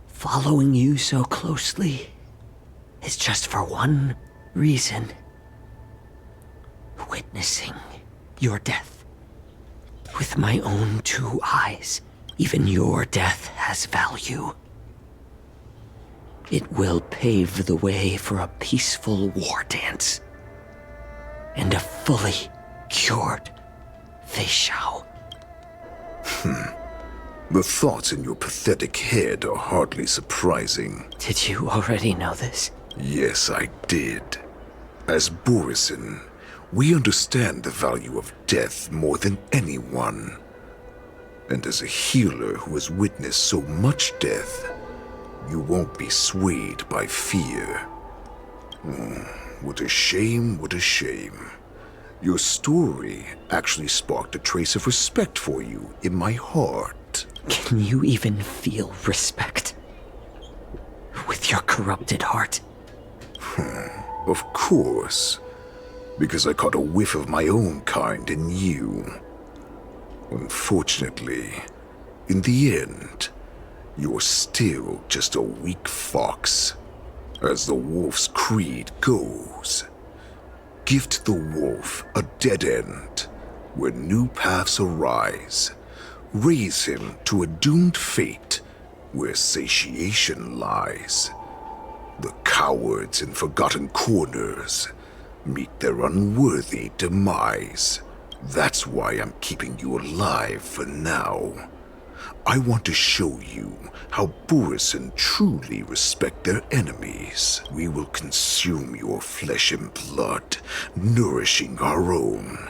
following you so closely, is just for one reason. Witnessing your death. With my own 2 eyes, even your death has value. It will pave the way for a peaceful war dance. And a fully cured Fei Xiao. The thoughts in your pathetic head are hardly surprising. Did you already know this? Yes, I did. As Borisin, we understand the value of death more than anyone. And as a healer who has witnessed so much death, you won't be swayed by fear. What a shame, what a shame. Your story actually sparked a trace of respect for you in my heart. Can you even feel respect with your corrupted heart? Of course. Because I caught a whiff of my own kind in you. Unfortunately, in the end, you're still just a weak fox. As the wolf's creed goes, gift the wolf a dead end where new paths arise. Raise him to a doomed fate where satiation lies. The cowards in forgotten corners meet their unworthy demise. That's why I'm keeping you alive for now. I want to show you how Borisin truly respect their enemies. We will consume your flesh and blood, nourishing our own.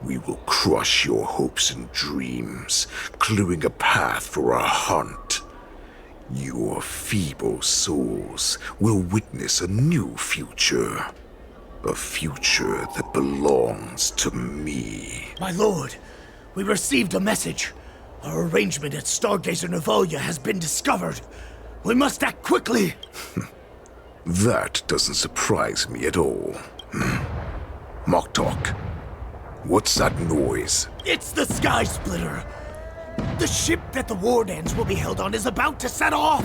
We will crush your hopes and dreams, clearing a path for our hunt. Your feeble souls will witness a new future. A future that belongs to me. My lord, we received a message. Our arrangement at Stargazer Navalia has been discovered. We must act quickly. That doesn't surprise me at all. Moktok, what's that noise? It's the Sky Splitter. The ship that the Wardens will be held on is about to set off.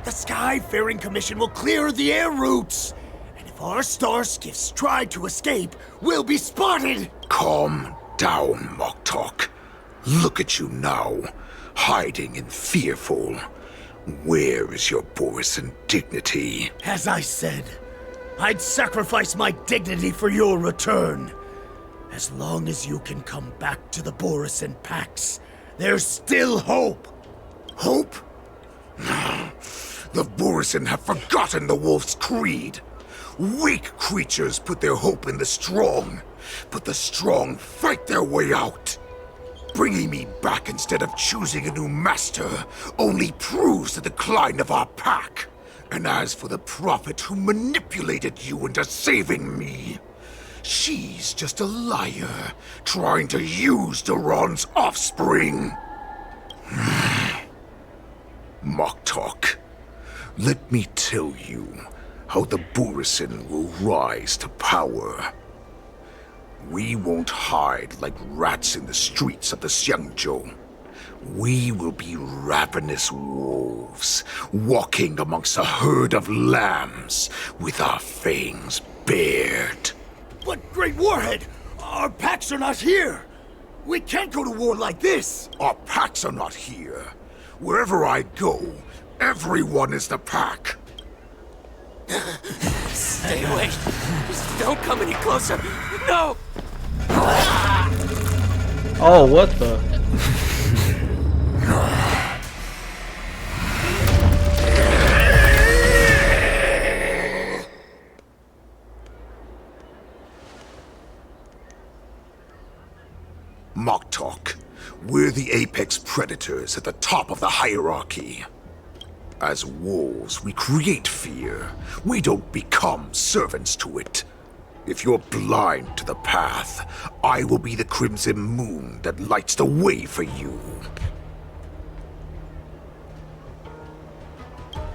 The Skyfaring Commission will clear the air routes. And if our star skiffs try to escape, we'll be spotted. Calm down, Moktok. Look at you now, hiding and fearful. Where is your Borisin dignity? As I said, I'd sacrifice my dignity for your return. As long as you can come back to the Borisin Pax, there's still hope. Hope? The Borisin have forgotten the wolf's creed. Weak creatures put their hope in the strong, but the strong fight their way out. Bringing me back instead of choosing a new master only proves the decline of our pack. And as for the prophet who manipulated you into saving me, she's just a liar trying to use Duran's offspring. Moktok, let me tell you how the Borisin will rise to power. We won't hide like rats in the streets of the Xiangzhou. We will be ravenous wolves, walking amongst a herd of lambs with our fangs bared. But, Great Warhead, our packs are not here. We can't go to war like this! Our packs are not here. Wherever I go, everyone is the pack. Stay away. Just don't come any closer. No! Oh, what the? Moktok, we're the apex predators at the top of the hierarchy. As wolves, we create fear. We don't become servants to it. If you're blind to the path, I will be the crimson moon that lights the way for you.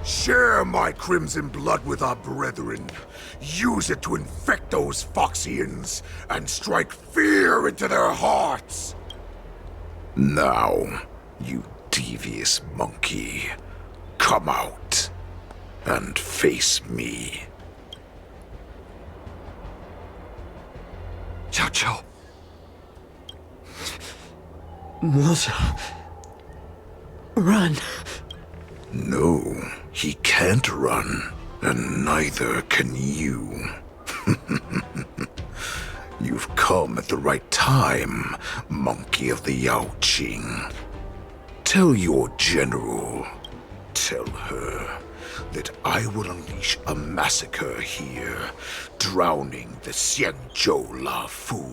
Share my crimson blood with our brethren. Use it to infect those Foxians and strike fear into their hearts. Now, you devious monkey, come out and face me. Xiaoqiu. Mozo. Run. No, he can't run, and neither can you. You've come at the right time, monkey of the Yaoqing. Tell your general, tell her that I will unleash a massacre here, drowning the Xianzhou La Fu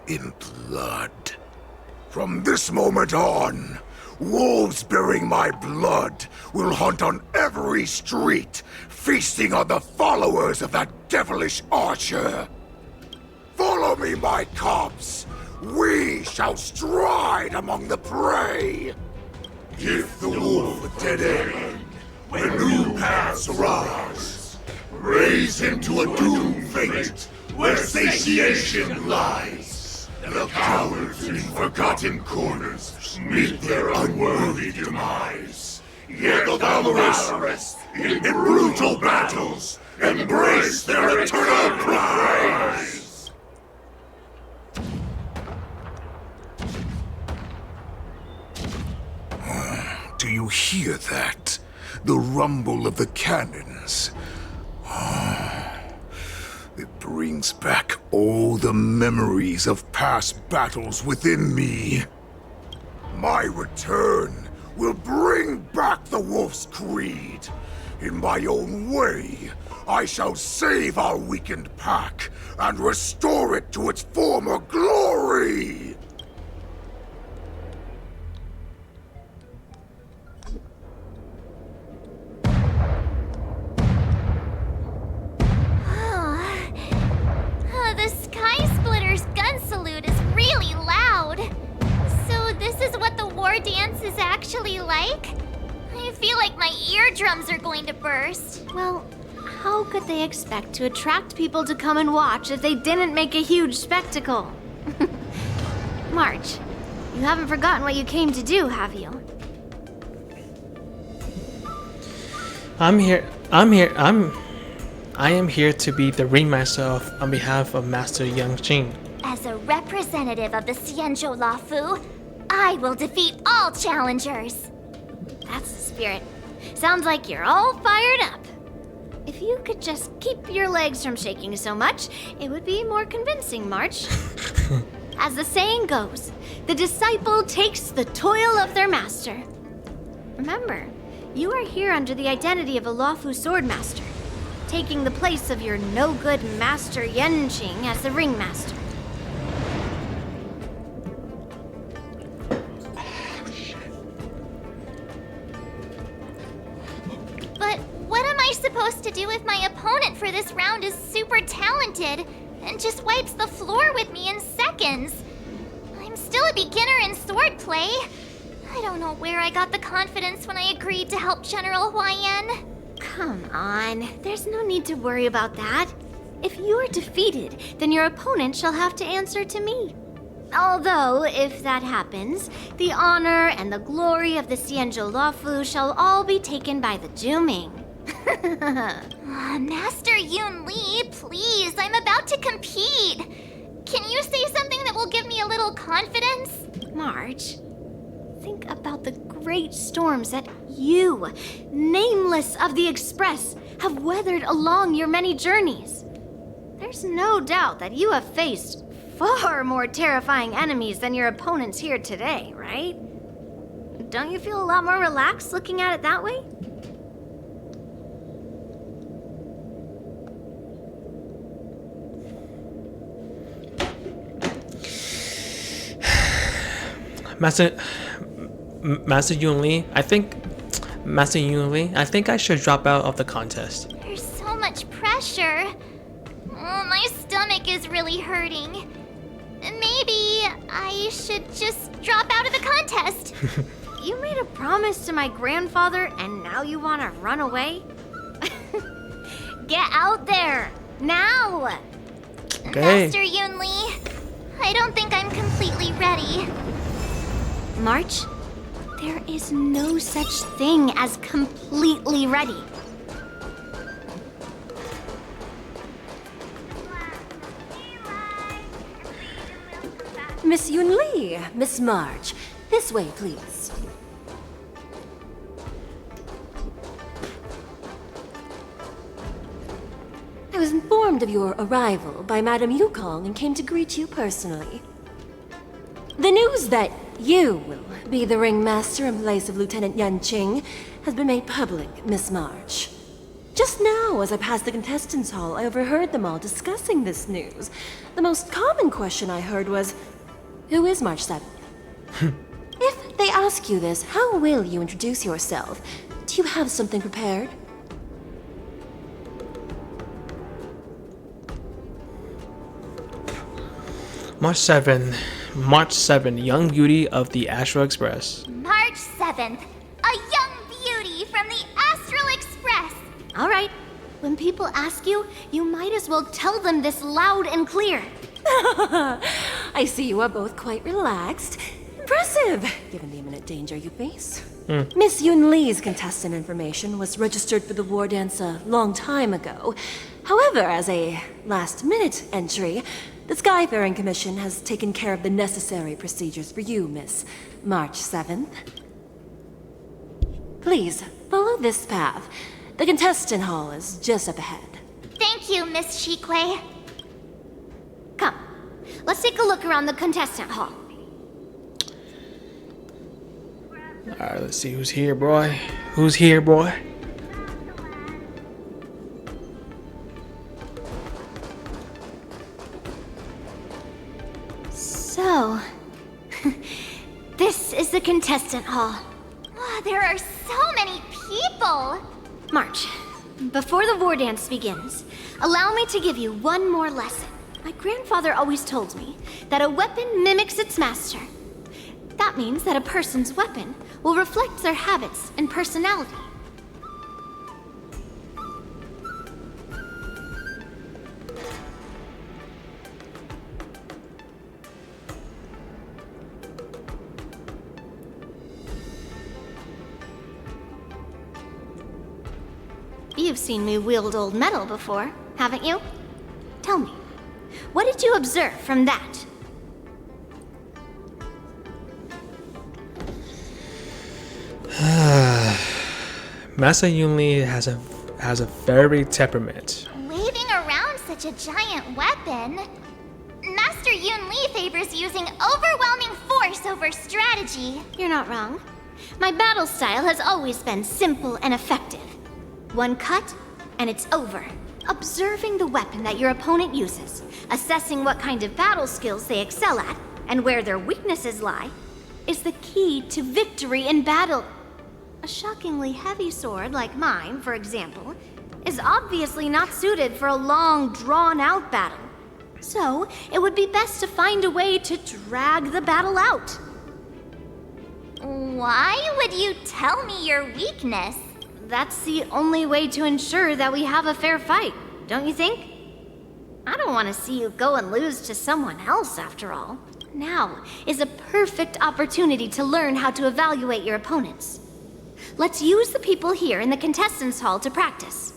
in blood. From this moment on, wolves bearing my blood will hunt on every street, feasting on the followers of that devilish archer. Follow me, my cubs. We shall stride among the prey. Give the wolf a dead end when new paths arise. Raise him to a doomed fate where satiation lies. The cowards in forgotten corners meet their unworthy demise. Yet the valorous in brutal battles embrace their eternal prize. Do you hear that? The rumble of the cannons. It brings back all the memories of past battles within me. My return will bring back the wolf's creed. In my own way, I shall save our weakened pack and restore it to its former glory! The Sky Splitter's gun salute is really loud. So this is what the war dance is actually like? I feel like my eardrums are going to burst. Well, how could they expect to attract people to come and watch if they didn't make a huge spectacle? March, you haven't forgotten what you came to do, have you? I am here to be the ringmaster on behalf of Master Yang Jing. As a representative of the Xianzhou La Fu, I will defeat all challengers. That's the spirit. Sounds like you're all fired up. If you could just keep your legs from shaking so much, it would be more convincing, March. As the saying goes, the disciple takes the toil of their master. Remember, you are here under the identity of a Luofu swordmaster, taking the place of your no-good master Yanqing as the ringmaster. But what am I supposed to do if my opponent for this round is super talented and just wipes the floor with me in seconds? I'm still a beginner in swordplay. I don't know where I got the confidence when I agreed to help General Huaiyan. Come on, there's no need to worry about that. If you are defeated, then your opponent shall have to answer to me. Although, if that happens, the honor and the glory of the Xianzhou Luofu shall all be taken by the Juming. Master Yun Li, please, I'm about to compete. Can you say something that will give me a little confidence? March, think about the great storms that you, nameless of the Express, have weathered along your many journeys. There's no doubt that you have faced far more terrifying enemies than your opponents here today, right? Don't you feel a lot more relaxed looking at it that way? Master Yun Li, I think I should drop out of the contest. There's so much pressure. Oh, my stomach is really hurting. Maybe I should just drop out of the contest. You made a promise to my grandfather and now you want to run away? Get out there, now! Okay. Master Yun Li, I don't think I'm completely ready. March, there is no such thing as completely ready. Miss Yun Li, Miss March, this way, please. I was informed of your arrival by Madame Yukong and came to greet you personally. The news that you will be the ringmaster in place of Lieutenant Yan Qing has been made public, Miss March. Just now, as I passed the contestants' hall, I overheard them all discussing this news. The most common question I heard was, who is March 7th? If they ask you this, how will you introduce yourself? Do you have something prepared? March 7, young beauty of the Astral Express. March 7th, a young beauty from the Astral Express. All right, when people ask you, you might as well tell them this loud and clear. I see you are both quite relaxed. Impressive, given the imminent danger you face. Miss Yun Li's contestant information was registered for the war dance a long time ago. However, as a last-minute entry, the Skyfaring Commission has taken care of the necessary procedures for you, Miss March 7th. Please, follow this path. The contestant hall is just up ahead. Thank you, Miss Shikwe. Come, let's take a look around the contestant hall. Alright, let's see who's here, boy. Who's here, boy? So, this is the contestant hall. Oh, there are so many people. March, before the war dance begins, allow me to give you one more lesson. My grandfather always told me that a weapon mimics its master. That means that a person's weapon will reflect their habits and personality. You've seen me wield old metal before, haven't you? Tell me, what did you observe from that? Master Yun Li has a very temperament. Waving around such a giant weapon. Master Yun Li favors using overwhelming force over strategy. You're not wrong. My battle style has always been simple and effective. One cut, and it's over. Observing the weapon that your opponent uses, assessing what kind of battle skills they excel at, and where their weaknesses lie, is the key to victory in battle. A shockingly heavy sword like mine, for example, is obviously not suited for a long, drawn-out battle. So, it would be best to find a way to drag the battle out. Why would you tell me your weakness? That's the only way to ensure that we have a fair fight, don't you think? I don't want to see you go and lose to someone else, after all. Now is a perfect opportunity to learn how to evaluate your opponents. Let's use the people here in the contestants' hall to practice.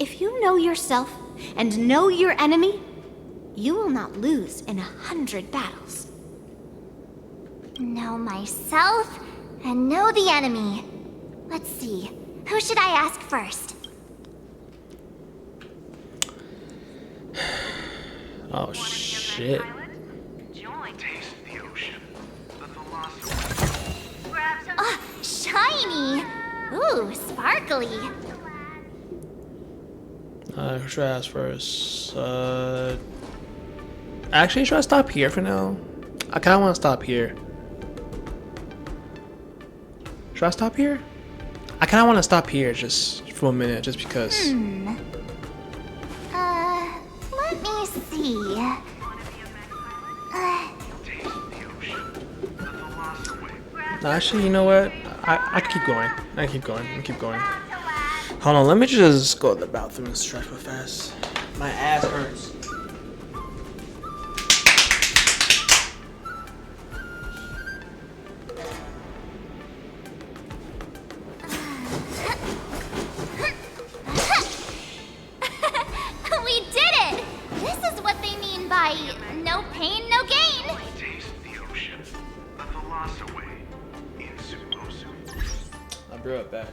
If you know yourself and know your enemy, You will not lose in 100 battles. Know myself and know the enemy. Let's see. Who should I ask first? Oh shit. Ah, shiny! Ooh, sparkly. Who should I ask first? Actually, should I stop here for now? I kind of want to stop here. Should I stop here? I kind of want to stop here just for a minute, just because. Let me see. Actually, you know what? I can keep going. I can keep going. I can keep going. Hold on, let me just go to the bathroom and stretch real fast. My ass hurts. We did it! This is what they mean by no pain, no gain. I'll be right back.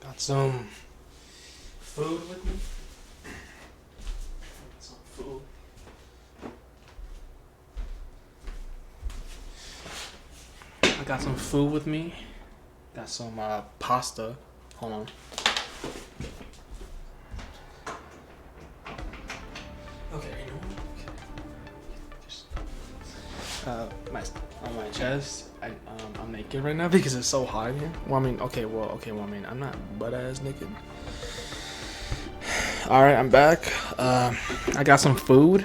Got some food with me. Some food. I got some food with me. Got some pasta. Hold on. Okay, you know what? Okay. my on my chest. I'm naked right now because it's so hot in here. Well, I mean, okay. Well, I mean, I'm not butt ass naked. All right, I'm back. I got some food.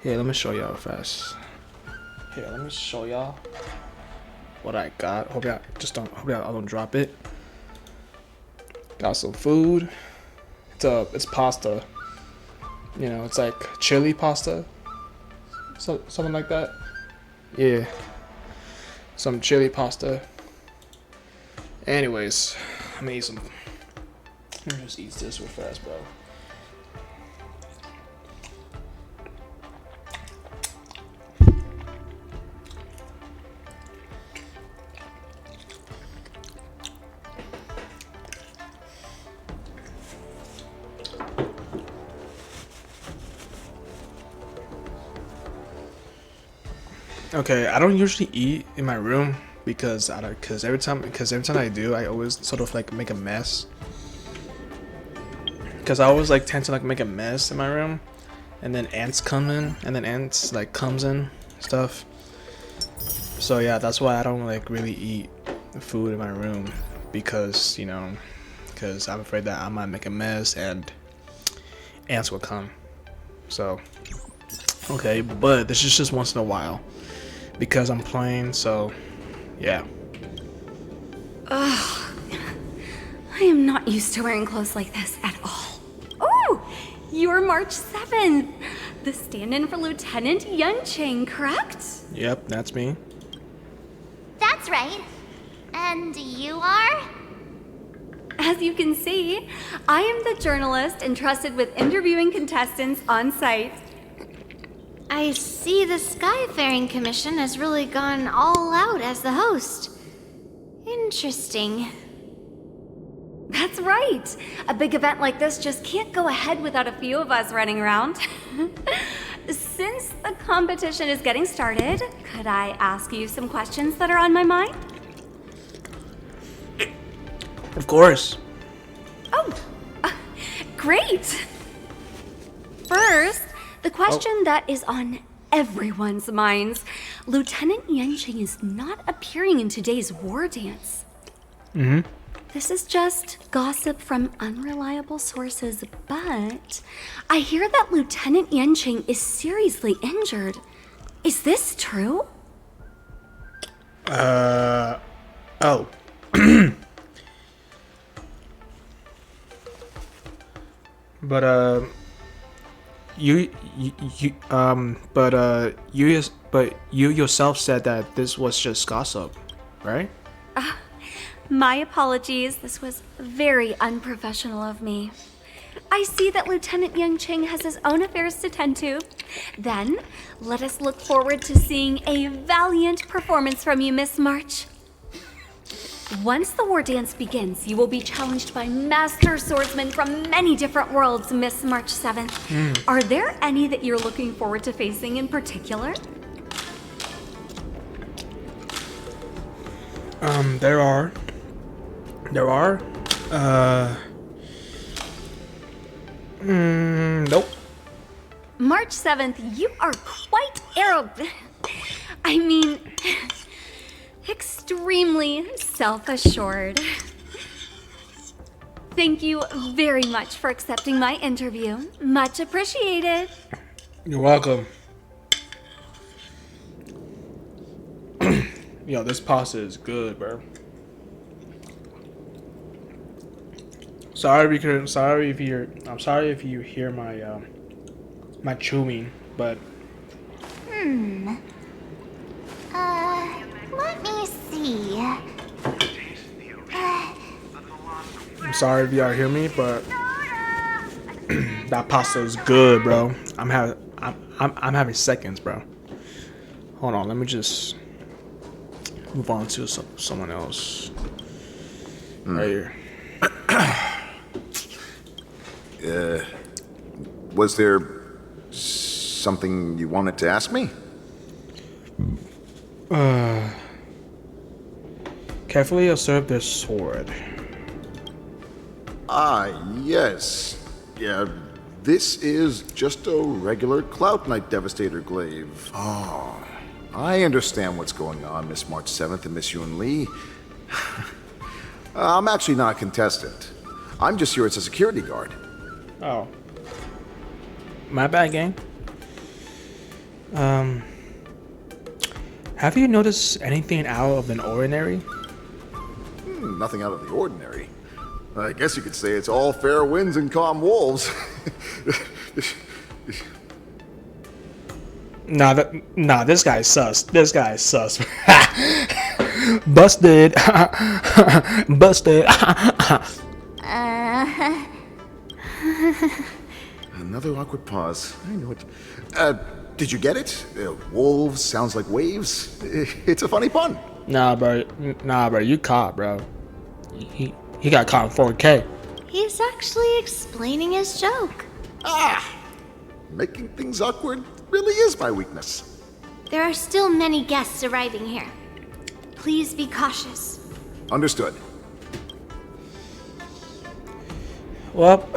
Here, let me show y'all fast. Here, let me show y'all what I got. Hope y'all don't drop it. Got some food. It's pasta. You know, it's like chili pasta. Something like that. Yeah. Some chili pasta. Anyways, I'm gonna eat some. Let me just eat this real fast, bro. Okay, I don't usually eat in my room because every time I do, I always sort of like make a mess. Because I always like tend to like make a mess in my room, and then ants come in, and then ants like comes in stuff. So yeah, that's why I don't like really eat food in my room, because you know, because I'm afraid that I might make a mess and ants will come. So okay, but this is just once in a while because I'm playing. So yeah. Ugh. I am not used to wearing clothes like this at all. Oh, you're March 7th, the stand-in for Lieutenant Yunqing, correct? Yep, that's me. That's right. And you are? As you can see, I am the journalist entrusted with interviewing contestants on site. I see the Skyfaring Commission has really gone all out as the host. Interesting. That's right. A big event like this just can't go ahead without a few of us running around. Since the competition is getting started, could I ask you some questions that are on my mind? Of course. Oh, great. First, the question that is on everyone's minds. Lieutenant Yunqing is not appearing in today's war dance. Mm-hmm. This is just gossip from unreliable sources, but I hear that Lieutenant Yunqing is seriously injured. Is this true? Oh. But you yourself said that this was just gossip, right? My apologies. This was very unprofessional of me. I see that Lieutenant Yunqing has his own affairs to tend to. Then, let us look forward to seeing a valiant performance from you, Miss March. Once the war dance begins, you will be challenged by master swordsmen from many different worlds, Miss March 7th. Are there any that you're looking forward to facing in particular? There are. Nope. March 7th, you are quite I mean, extremely self-assured. Thank you very much for accepting my interview. Much appreciated. You're welcome. Yo, this pasta is good, bro. I'm sorry if you hear my my chewing, but Let me see. I'm sorry if y'all hear me, but that pasta is good, bro. I'm having seconds, bro. Hold on, let me just move on to someone else. Right here. Was there something you wanted to ask me? Carefully observe their sword. Ah, yes. Yeah, this is just a regular Cloud Knight Devastator glaive. Oh. I understand what's going on, Miss March 7th and Miss Yun Li. I'm actually not a contestant. I'm just here as a security guard. Oh. My bad, gang. Have you noticed anything out of the ordinary? Nothing out of the ordinary. I guess you could say it's all fair winds and calm wolves. Nah, this guy's sus. This guy's sus. Busted. Busted. Another awkward pause. I knew it. Did you get it? Wolves sounds like waves. It's a funny pun. Nah, bro. You caught, bro. He got caught in 4K. He's actually explaining his joke. Making things awkward really is my weakness. There are still many guests arriving here. Please be cautious. Understood. Well,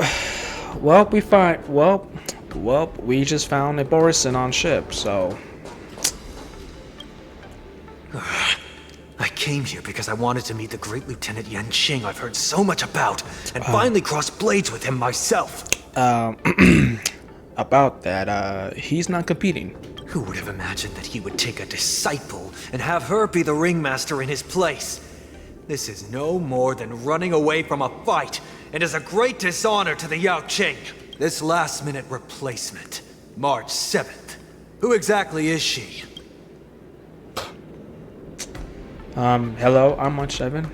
we just found a Borison on ship, so. I came here because I wanted to meet the great Lieutenant Yanqing I've heard so much about, and finally cross blades with him myself. About that, he's not competing. Who would have imagined that he would take a disciple and have her be the ringmaster in his place? This is no more than running away from a fight, and is a great dishonor to the Yaoqing. This last-minute replacement, March 7th. Who exactly is she? Hello, I'm March 7.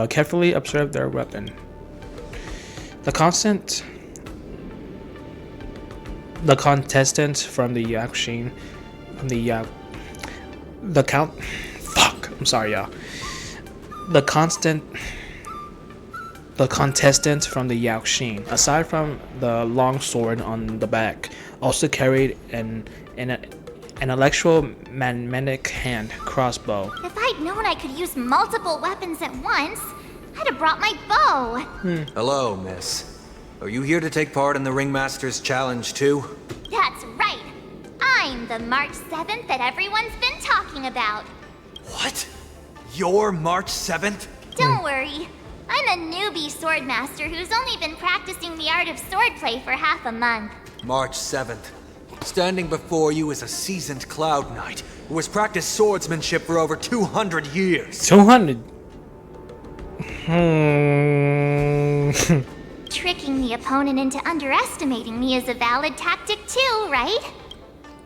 Carefully observe their weapon. The contestant from the Yaoqing, I'm sorry, y'all. The contestant from the Yaoqing, aside from the long sword on the back, also carried an electromagnetic hand crossbow. If I'd known I could use multiple weapons at once, I'd have brought my bow. Hello, miss. Are you here to take part in the Ringmaster's Challenge too? That's right. I'm the March 7th that everyone's been talking about. What? You're March 7th? Don't worry. I'm a newbie swordmaster who's only been practicing the art of swordplay for half a month. March 7th. Standing before you is a seasoned Cloud Knight who has practiced swordsmanship for over 200 years. 200? Tricking the opponent into underestimating me is a valid tactic too, right?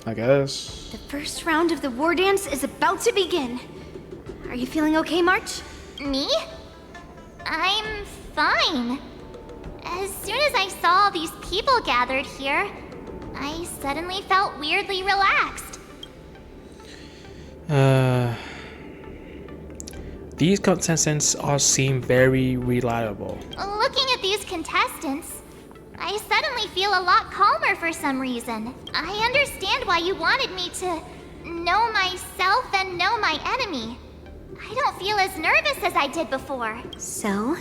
I guess. The first round of the war dance is about to begin. Are you feeling okay, March? Me? I'm fine. As soon as I saw all these people gathered here, I suddenly felt weirdly relaxed. These contestants all seem very reliable. Looking at these contestants, I suddenly feel a lot calmer for some reason. I understand why you wanted me to know myself and know my enemy. I don't feel as nervous as I did before. So,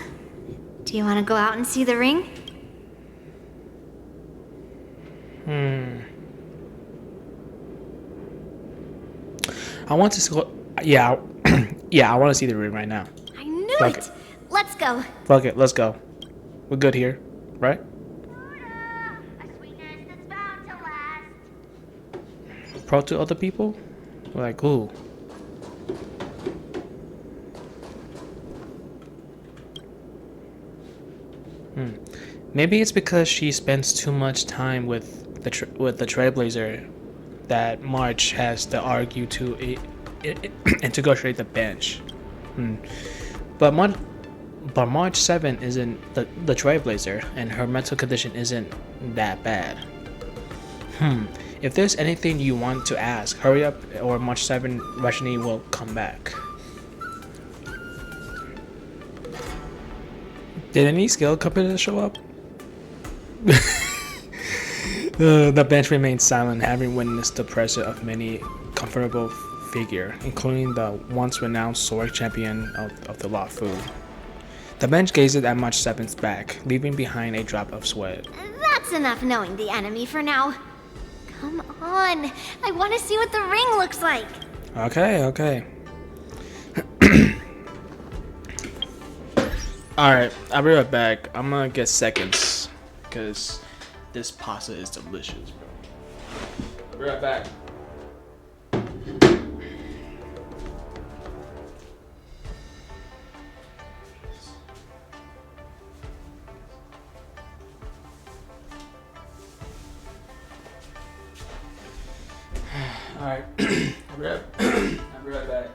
do you want to go out and see the ring? I want to go. Yeah, yeah, I want to see the ring right now. I knew Fuck it! Let's go. Fuck it, let's go. We're good here, right? Pro to other people? Like who? Maybe it's because she spends too much time with the Trailblazer that March has to argue to integrate the bench. But March 7 isn't the Trailblazer, and her mental condition isn't that bad. If there's anything you want to ask, hurry up, or March 7 Rajni will come back. Did any skill competitors show up? The bench remained silent, having witnessed the pressure of many comfortable figure, including the once renowned sword champion of the Lot Fu. The bench gazed at March 7's back, leaving behind a drop of sweat. That's enough knowing the enemy for now. Come on, I want to see what the ring looks like. Okay, okay. Alright, I'll be right back. I'm gonna get seconds. Because this pasta is delicious, bro. I'll be right back. Alright. I'll be right back.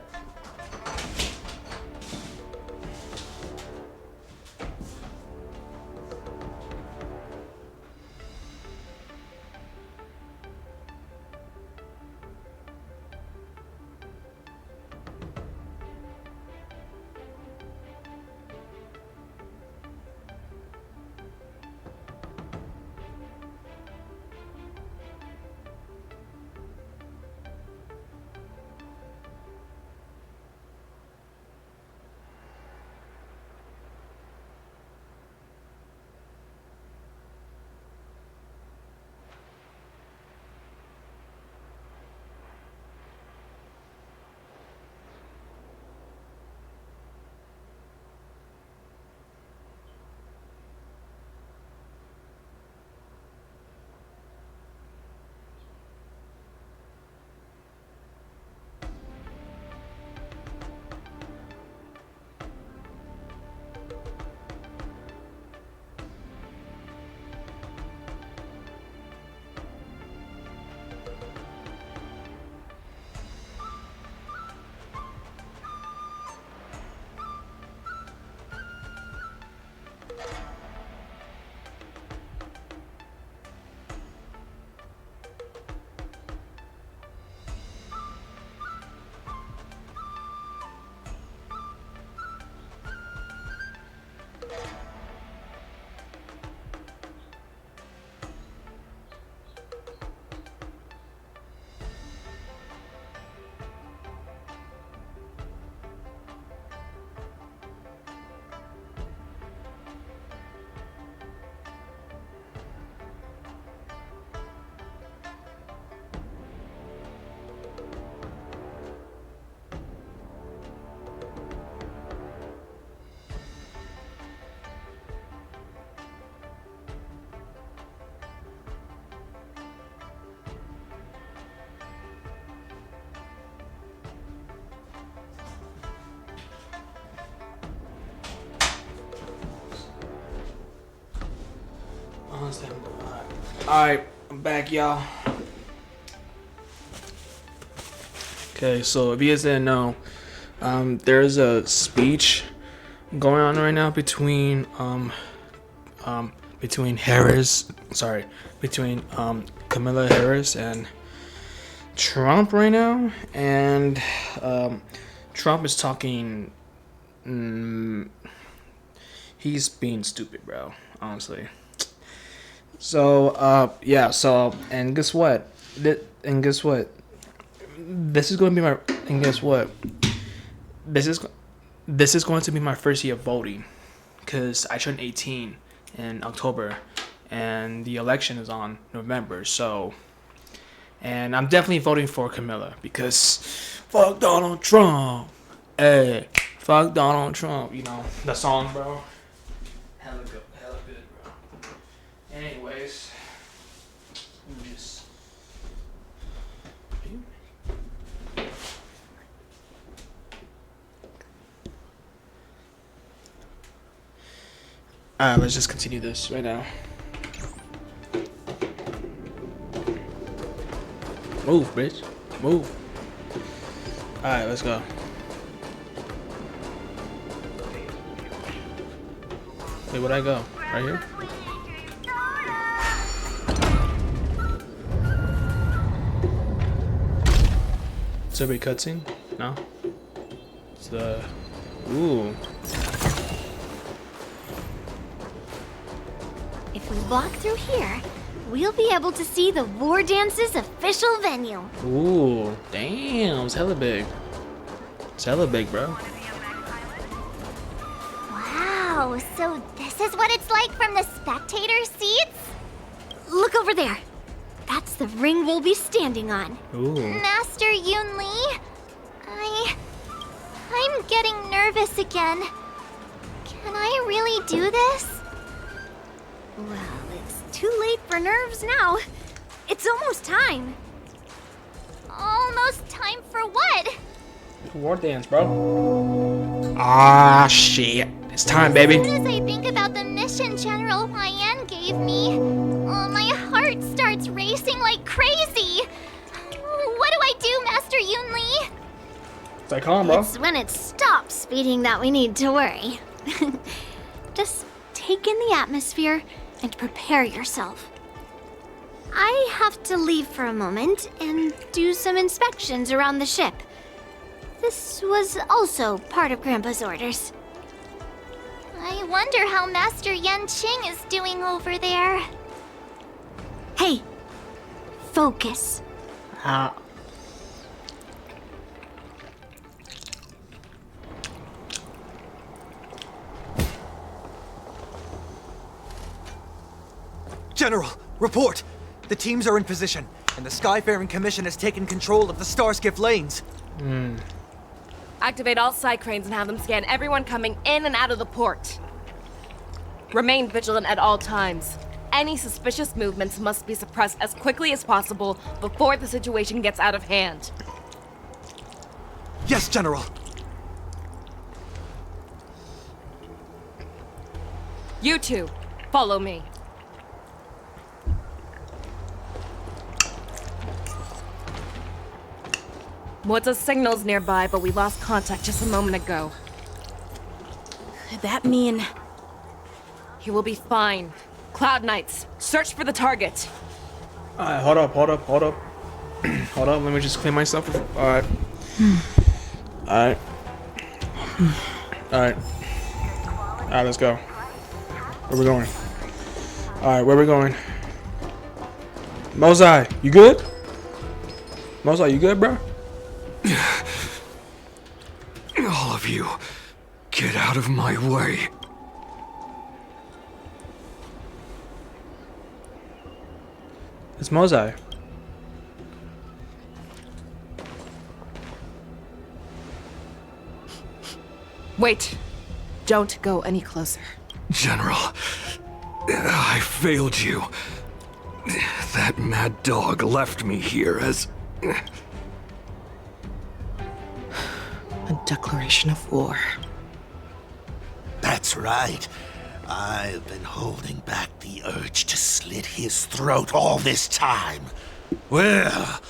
Alright, I'm back, y'all. Okay, so if you guys didn't know, there's a speech going on right now between Camilla Harris and Trump right now, and Trump is talking. He's being stupid, bro. Honestly. So yeah. So and guess what? This is going to be my. And guess what? This is going to be my first year voting, because I turned 18 in October, and the election is on November. So, and I'm definitely voting for Camilla because fuck Donald Trump. Hey, fuck Donald Trump. You know the song, bro. Hella good, bro. Anyways, let me just. Alright, let's just continue this right now. Move, bitch. Move. Alright, let's go. Wait, where'd I go? Right here? Is there a big cutscene? No? It's the... Ooh. If we walk through here, we'll be able to see the War Dance's official venue. Ooh, damn, it's hella big. It's hella big, bro. Wow, so this is what it's like from the spectator seats? Look over there. That's the ring we'll be standing on. Ooh. Master Yoon Lee, I'm getting nervous again. Can I really do this? Well, it's too late for nerves now. It's almost time. Almost time for what? War dance, bro. Ah, shit. It's time, baby. As soon as I think about the mission General Huayan gave me, my heart starts racing like crazy. What do I do, Master Yunli? Stay calm, bro. It's when it stops beating that we need to worry. Just take in the atmosphere and prepare yourself. I have to leave for a moment and do some inspections around the ship. This was also part of Grandpa's orders. I wonder how Master Yanqing is doing over there. Hey, focus. General, report! The teams are in position, and the Skyfaring Commission has taken control of the Starskiff lanes. Activate all side cranes and have them scan everyone coming in and out of the port. Remain vigilant at all times. Any suspicious movements must be suppressed as quickly as possible before the situation gets out of hand. Yes, General. You two, follow me. What's signals nearby, but we lost contact just a moment ago. Could that mean... He will be fine. Cloud Knights, search for the target. Alright, hold up. Hold up, let me just clean myself. Alright. Alright, let's go. Where we going? Alright, where we going? Mozai, you good? Mozai, you good, bro? All of you, get out of my way. It's Mozai. Wait. Don't go any closer. General, I failed you. That mad dog left me here as... A declaration of war. That's right. I've been holding back the urge to slit his throat all this time. Well,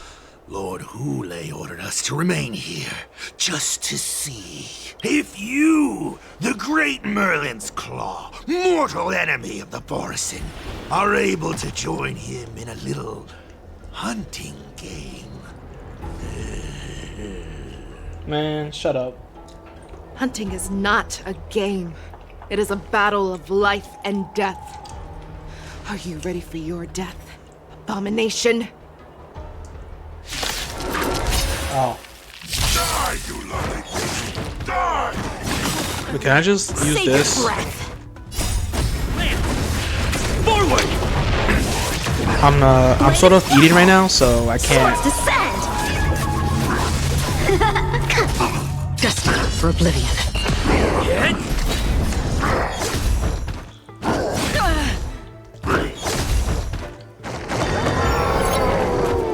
Lord Hule ordered us to remain here, just to see if you, the great Merlin's Claw, mortal enemy of the Borisin, are able to join him in a little hunting game. Man, shut up. Hunting is not a game. It is a battle of life and death. Are you ready for your death, abomination? Oh. Die, you lovely thing! Die! But can I just use Save this? your breath. Forward! I'm sort of eating right now, so I can't. Swords descend! Destined for oblivion.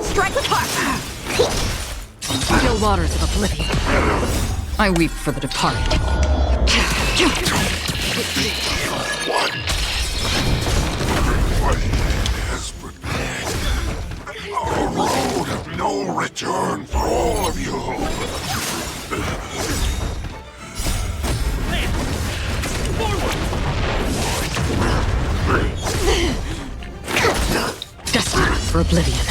Strike with heart! Still waters of oblivion. I weep for the departed. Is prepared. A road of no return for all of you. Destined for oblivion.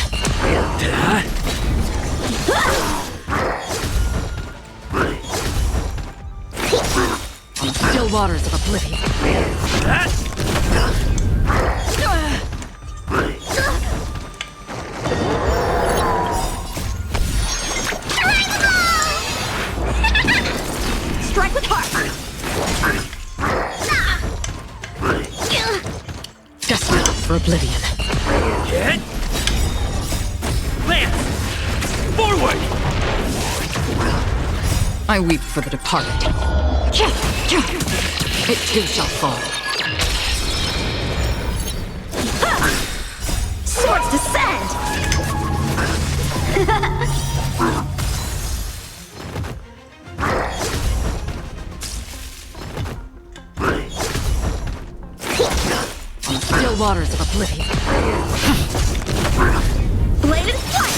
Still waters of oblivion. Strike with heart! Destined for oblivion. Lance! Forward! I weep for the departed. It too shall fall. Swords descend! Still waters of oblivion. Blade and flight!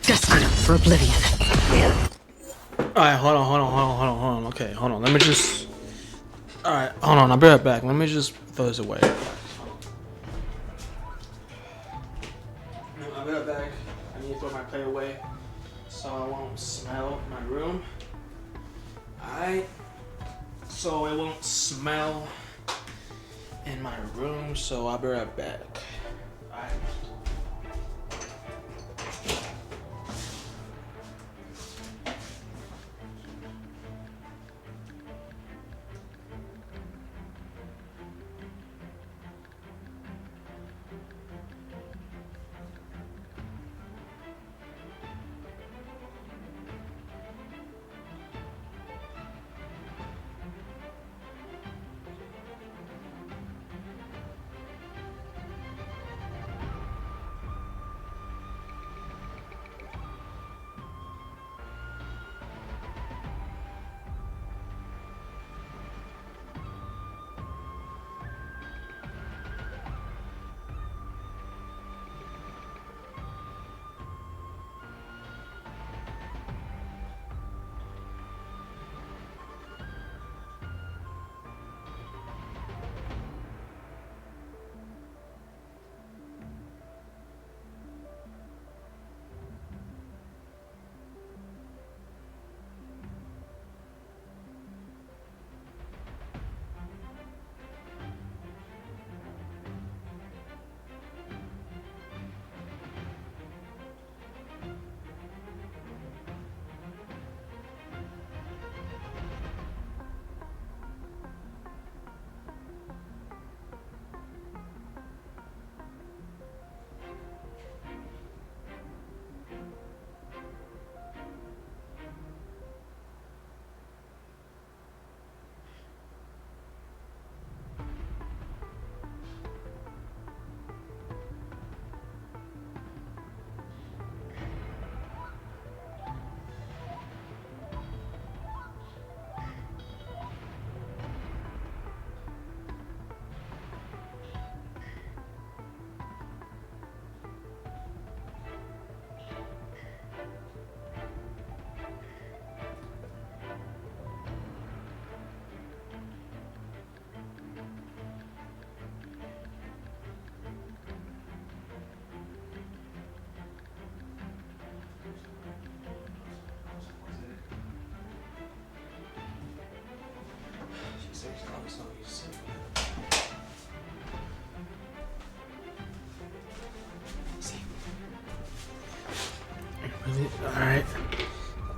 Destined for oblivion. Alright, hold on. Okay, hold on. Let me just... Alright, hold on. I'll be right back. Let me just throw this away. I'll be right back. I need to throw my plate away so I won't smell my room. Alright. So it won't smell in my room, so I'll be right back. Alright.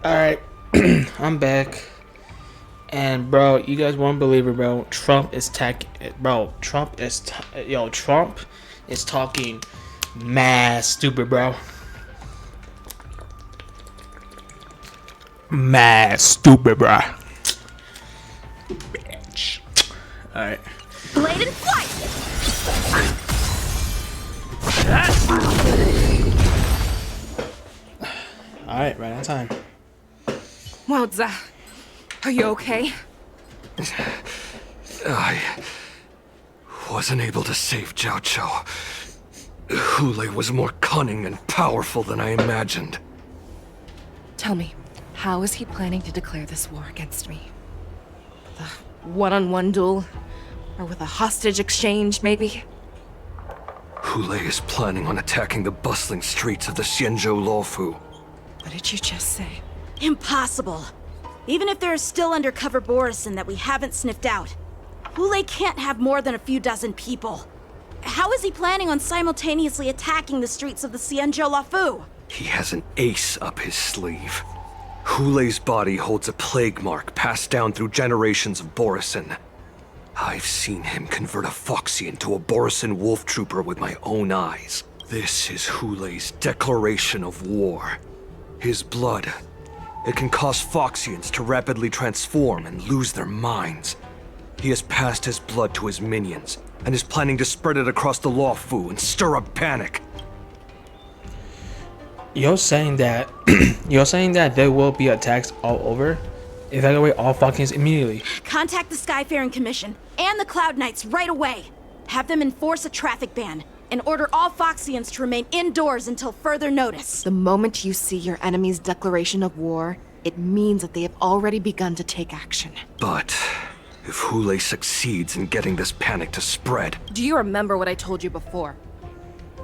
Alright. I'm back. And bro, you guys won't believe it, bro. Trump is talking mad stupid, bro. Mad stupid, bro. Bitch. Alright. Blade and flight! Alright, right on time. Wowza. Are you okay? I wasn't able to save Jiao Chou. Hule was more cunning and powerful than I imagined. Tell me, how is he planning to declare this war against me? With a one-on-one duel? Or with a hostage exchange, maybe? Hule is planning on attacking the bustling streets of the Xianzhou Luofu. What did you just say? Impossible. Even if there is still undercover Borisin that we haven't sniffed out, Hule can't have more than a few dozen people. How is he planning on simultaneously attacking the streets of the Xianzhou Luofu? He has an ace up his sleeve. Hule's body holds a plague mark passed down through generations of Borisin. I've seen him convert a Foxy into a Borisin wolf trooper with my own eyes. This is Hulei's declaration of war. His blood. It can cause Foxians to rapidly transform and lose their minds. He has passed his blood to his minions, and is planning to spread it across the Luofu and stir up panic. You're saying that there will be attacks all over? Evacuate all Foxians immediately. Contact the Skyfaring Commission and the Cloud Knights right away. Have them enforce a traffic ban and order all Foxians to remain indoors until further notice. The moment you see your enemy's declaration of war, it means that they have already begun to take action. But if Hulei succeeds in getting this panic to spread... Do you remember what I told you before?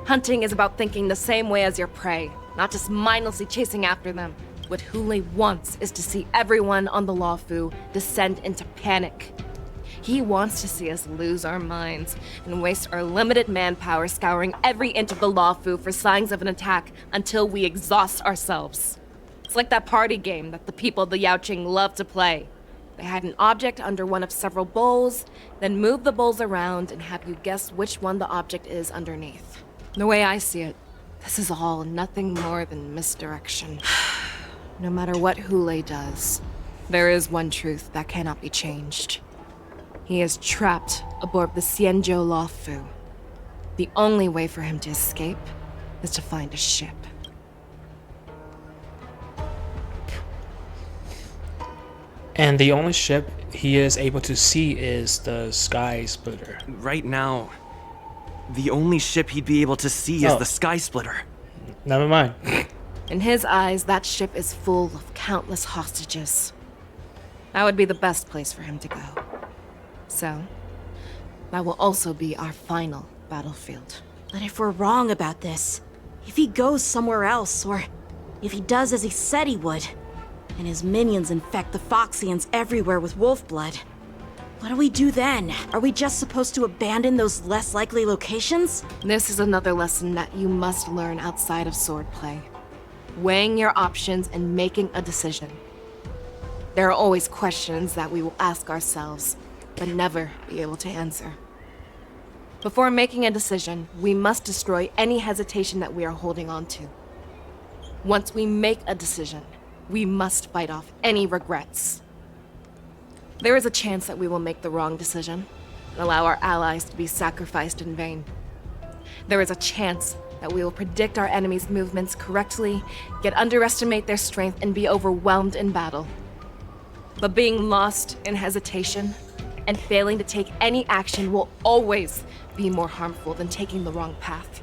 Hunting is about thinking the same way as your prey, not just mindlessly chasing after them. What Hulei wants is to see everyone on the Luofu descend into panic. He wants to see us lose our minds and waste our limited manpower scouring every inch of the Luofu for signs of an attack until we exhaust ourselves. It's like that party game that the people of the Yaoqing love to play. They hide an object under one of several bowls, then move the bowls around and have you guess which one the object is underneath. The way I see it, this is all nothing more than misdirection. No matter what Hulei does, there is one truth that cannot be changed. He is trapped aboard the Xianzhou Luofu. The only way for him to escape is to find a ship. And the only ship he is able to see is the Sky Splitter. Right now, the only ship he'd be able to see is the Sky Splitter. Never mind. In his eyes, that ship is full of countless hostages. That would be the best place for him to go. So, that will also be our final battlefield. But if we're wrong about this, if he goes somewhere else, or if he does as he said he would, and his minions infect the Foxians everywhere with wolf blood, what do we do then? Are we just supposed to abandon those less likely locations? This is another lesson that you must learn outside of swordplay. Weighing your options and making a decision. There are always questions that we will ask ourselves, but never be able to answer. Before making a decision, we must destroy any hesitation that we are holding on to. Once we make a decision, we must fight off any regrets. There is a chance that we will make the wrong decision and allow our allies to be sacrificed in vain. There is a chance that we will predict our enemy's movements correctly, yet underestimate their strength and be overwhelmed in battle. But being lost in hesitation and failing to take any action will always be more harmful than taking the wrong path.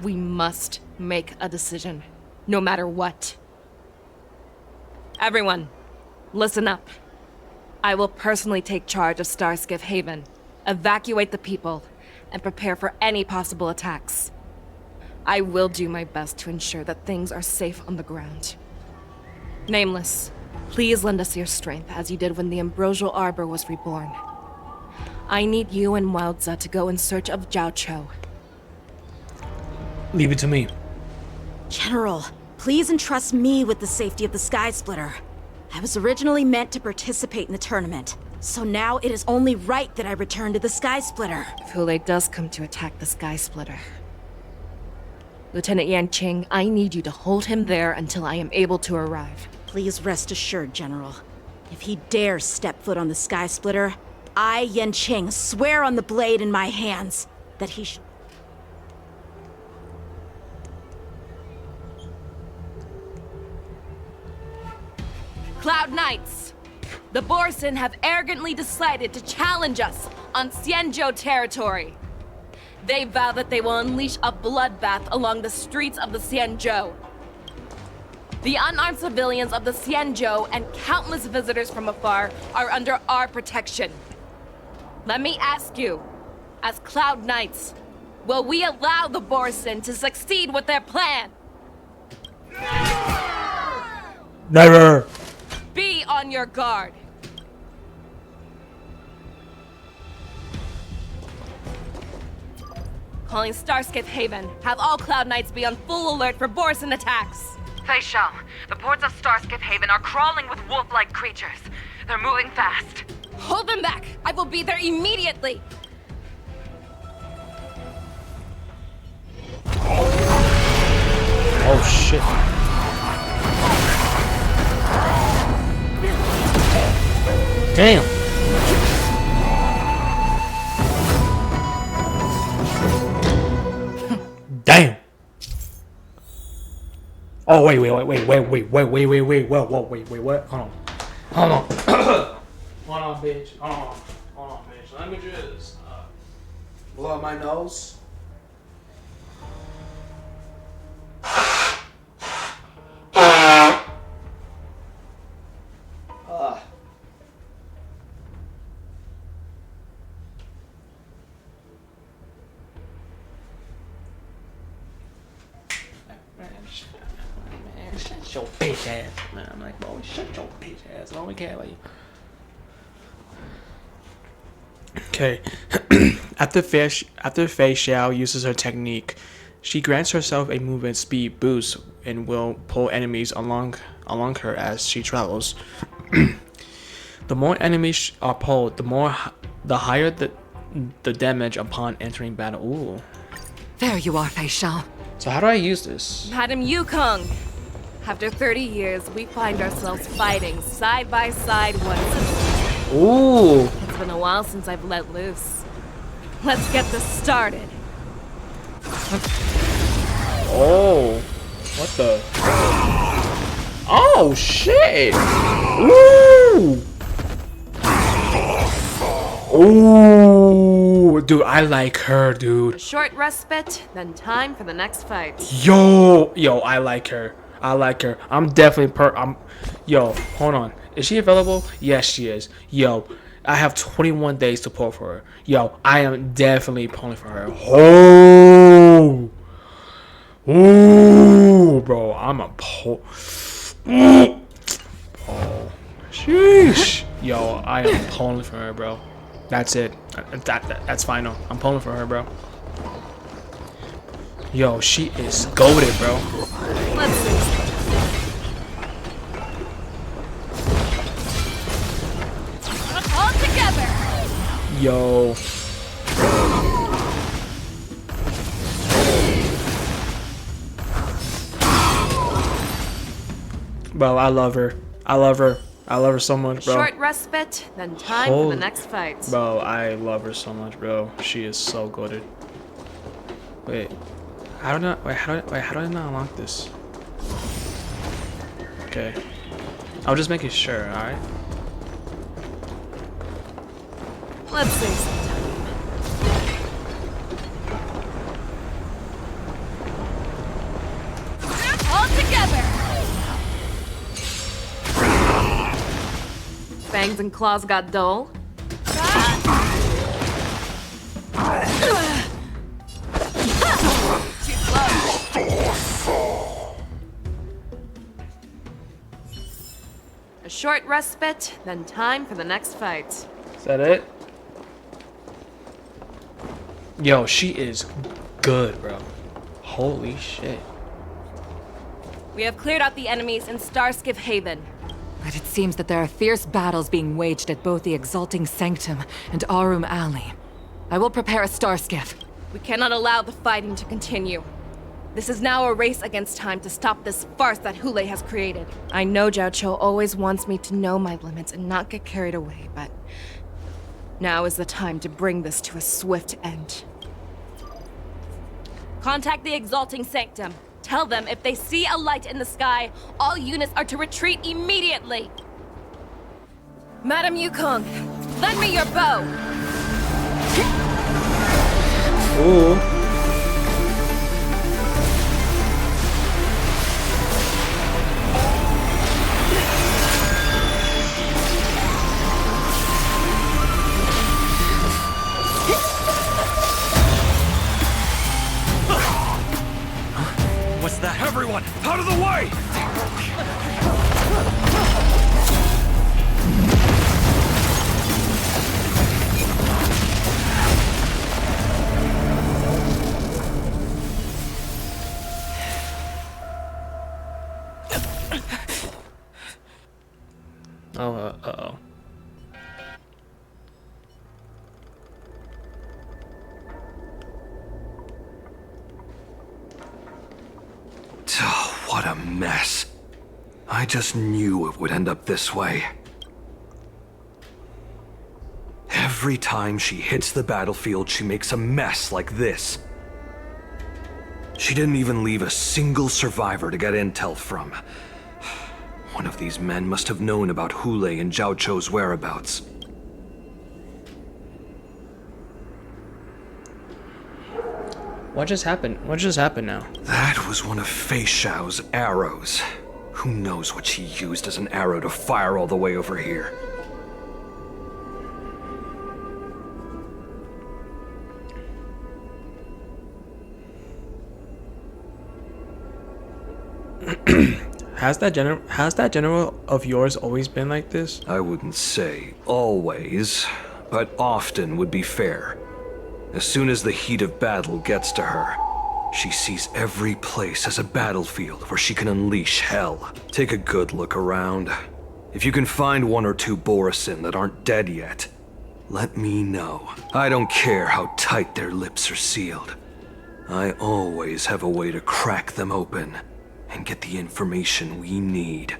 We must make a decision, no matter what. Everyone, listen up. I will personally take charge of Starskiff Haven, evacuate the people, and prepare for any possible attacks. I will do my best to ensure that things are safe on the ground. Nameless, please lend us your strength as you did when the Ambrosial Arbor was reborn. I need you and Wildza to go in search of Jiao Cho. Leave it to me. General, please entrust me with the safety of the Sky Splitter. I was originally meant to participate in the tournament, so now it is only right that I return to the Sky Splitter. If Hulei does come to attack the Sky Splitter, Lieutenant Yanqing, I need you to hold him there until I am able to arrive. Please rest assured, General. If he dares step foot on the Sky Splitter, I, Yanqing, swear on the blade in my hands that he should... Cloud Knights! The Borsin have arrogantly decided to challenge us on Xianzhou territory. They vow that they will unleash a bloodbath along the streets of the Xianzhou. The unarmed civilians of the Xianzhou and countless visitors from afar are under our protection. Let me ask you, as Cloud Knights, will we allow the Borsin to succeed with their plan? Never! Be on your guard. Calling Starskiff Haven. Have all Cloud Knights be on full alert for Borsin attacks. Fei Shao, the ports of Starskiff Haven are crawling with wolf-like creatures. They're moving fast. Hold them back! I will be there immediately! Oh shit. Damn. Damn. Oh wait, whoa, what? Hold on. Hold on, bitch. Hold on, bitch. Let me just blow up my nose. Man, shut your bitch ass, man. I'm like, boy, shut your bitch ass. I don't care about you. Okay. after Fei Xiao uses her technique, she grants herself a movement speed boost and will pull enemies along her as she travels. The more enemies are pulled, the higher the damage upon entering battle. Ooh. There you are, Fei Xiao. So how do I use this? Madam Yukong. After 30 years, we find ourselves fighting side by side once again. Ooh. It's been a while since I've let loose. Let's get this started. Oh. What the? Oh shit. Ooh. Ooh, dude, I like her, dude. A short respite, then time for the next fight. Yo, I like her. I'm definitely yo, hold on. Is she available? Yes, she is. Yo, I have 21 days to pull for her. Yo, I am definitely pulling for her. Oh, ooh, bro, I'm a pull. Oh, sheesh. Yo, I am pulling for her, bro. That's it. That's final. I'm pulling for her, bro. Yo, she is goated, bro. Let's see. All together. Yo. Bro, I love her. I love her so much, bro. Short respite, then time for the next fight. Bro, I love her so much, bro. She is so goated. Wait. How do I not unlock this? Okay. I'll just make it sure, alright? Let's save some time. All together! Fangs and claws got dull. A short respite, then time for the next fight. Is that it? Yo, she is good, bro. Holy shit. We have cleared out the enemies in Starskiff Haven. But it seems that there are fierce battles being waged at both the Exalting Sanctum and Arum Alley. I will prepare a star skiff. We cannot allow the fighting to continue. This is now a race against time to stop this farce that Hule has created. I know Jiao Cho always wants me to know my limits and not get carried away, but now is the time to bring this to a swift end. Contact the Exalting Sanctum. Tell them if they see a light in the sky, all units are to retreat immediately. Madam Yukong, lend me your bow. Ooh. What's that? Everyone, out of the way! Oh, uh-oh. mess. I just knew it would end up this way. Every time she hits the battlefield, she makes a mess like this. She didn't even leave a single survivor to get intel from. One of these men must have known about Hule and Zhao Chou's whereabouts. What just happened? What just happened now? That was one of Fei Xiao's arrows. Who knows what she used as an arrow to fire all the way over here? Has that general of yours always been like this? I wouldn't say always, but often would be fair. As soon as the heat of battle gets to her, she sees every place as a battlefield where she can unleash hell. Take a good look around. If you can find one or two Borisin that aren't dead yet, let me know. I don't care how tight their lips are sealed. I always have a way to crack them open and get the information we need.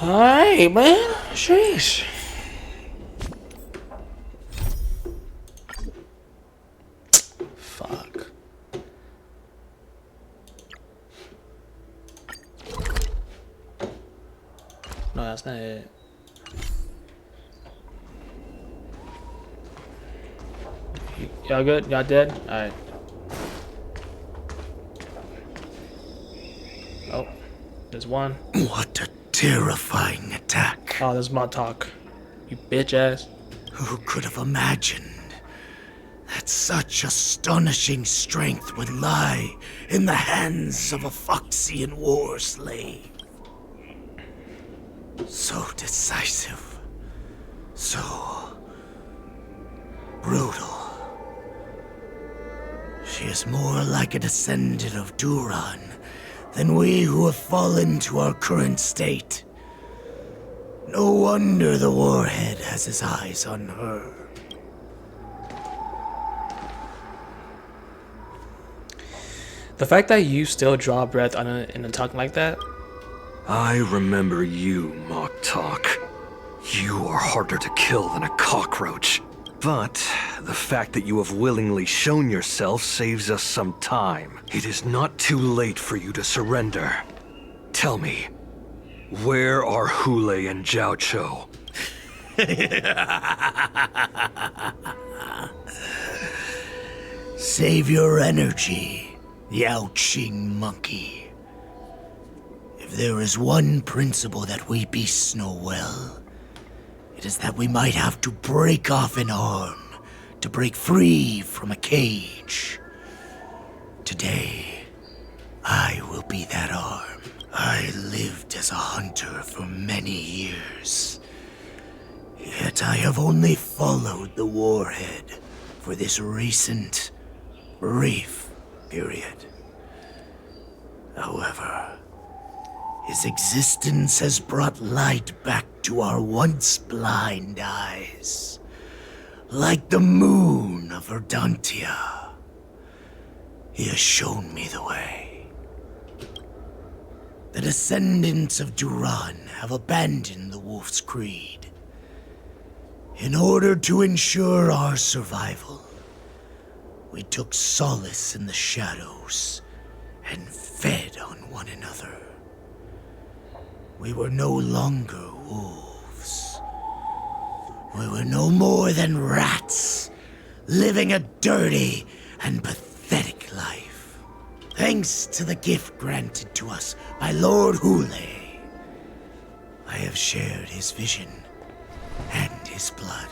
Alright, man. Sheesh. Fuck. No, that's not it. Y'all good? Y'all dead? Alright. Oh, there's one. What a terrifying attack. Oh, there's my talk. You bitch ass. Who could have imagined that such astonishing strength would lie in the hands of a Foxian war slave? So decisive. So brutal. She is more like a descendant of Duran than we who have fallen to our current state. No wonder the warhead has his eyes on her. The fact that you still draw breath in a talk like that. I remember you, Mock Talk. You are harder to kill than a cockroach. But the fact that you have willingly shown yourself saves us some time. It is not too late for you to surrender. Tell me, where are Hule and Zhao Chou? Save your energy, Yao Qing monkey. If there is one principle that we beasts know well, it is that we might have to break off an arm to break free from a cage. Today, I will be that arm. I lived as a hunter for many years. Yet I have only followed the warhead for this recent, brief period. However, his existence has brought light back to our once blind eyes, like the moon of Verdantia. He has shown me the way. The descendants of Duran have abandoned the Wolf's Creed. In order to ensure our survival, we took solace in the shadows and fed on one another. We were no longer wolves. We were no more than rats, living a dirty and pathetic life. Thanks to the gift granted to us by Lord Hule, I have shared his vision and his blood.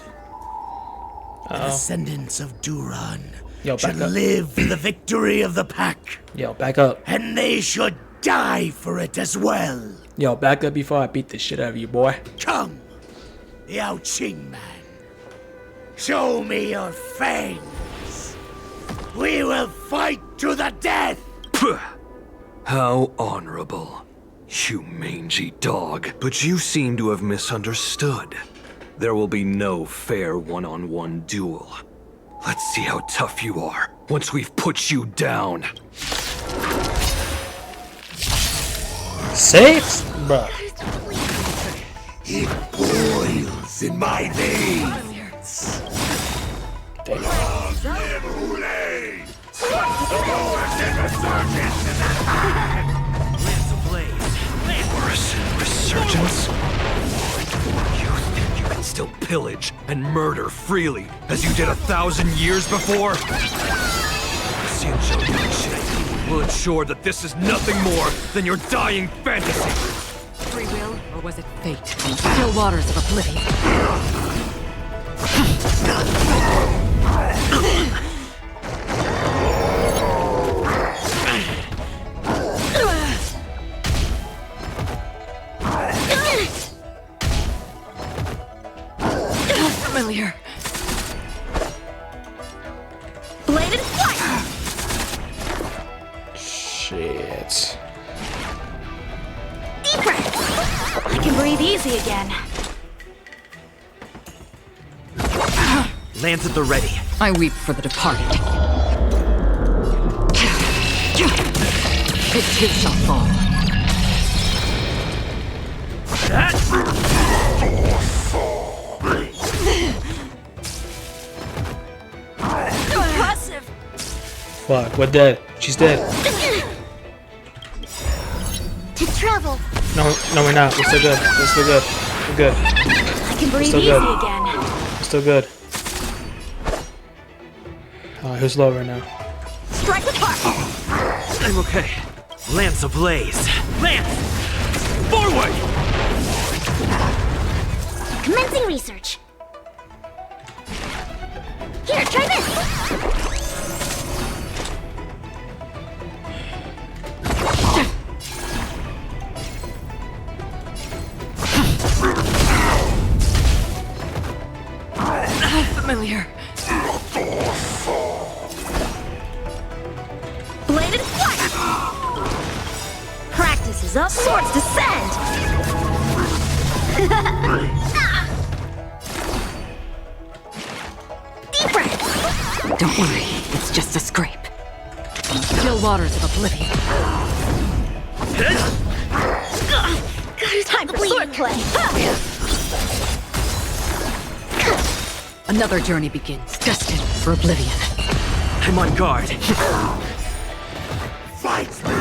The descendants of Duran should live for the victory of the pack. Yo, back up. And they should die for it as well. Yo, back up before I beat the shit out of you, boy. Come, Yao Qing man. Show me your fangs. We will fight to the death. How honorable, you mangy dog. But you seem to have misunderstood. There will be no fair one-on-one duel. Let's see how tough you are once we've put you down. Safe? Bruh. It boils in my veins. Morrison Resurgence? You think you can still pillage and murder freely as you did 1,000 years before? Xianzhou Yuanqing will ensure that this is nothing more than your dying fantasy. Free will, or was it fate? Still waters of oblivion. Familiar. Bladed fire! Shit. Deep breath! I can breathe easy again. Lands at the ready. I weep for the departed. It too shall fall. Impressive! Fuck, we're dead. She's dead. To travel. No, we're not. We're still good. We're still good. We're good. I can breathe Still easy good. again. We're still good. Who's low right now? Strike apart! I'm okay. Lance ablaze. Lance! Forward! Commencing research. Here, try this. Familiar. Bladed fire! Practice is up, swords descend! Deep breath! Don't worry, it's just a scrape. Still waters of oblivion. Time for swordplay! Another journey begins, destined for oblivion. I'm on guard. Fight me!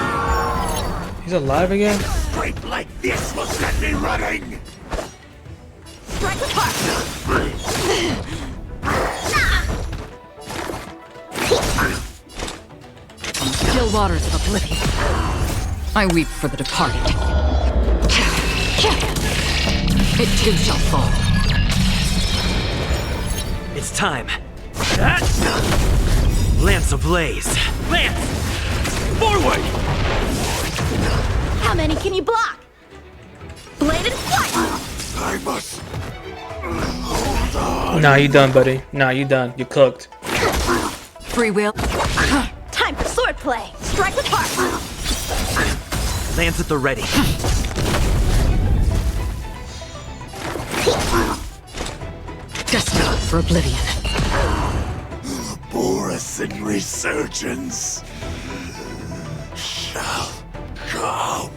He's alive again? Scrape like this will set me running! Strike apart! Still waters of oblivion. I weep for the departed. It too shall fall. It's time. Lance ablaze. Lance! Forward! How many can you block? Bladed fire! I must... hold on. Nah, you done, buddy. Nah, you done. You cooked. Free will. Time for swordplay! Strike apart! Lance at the ready. Destined for oblivion. Borison Resurgence shall come.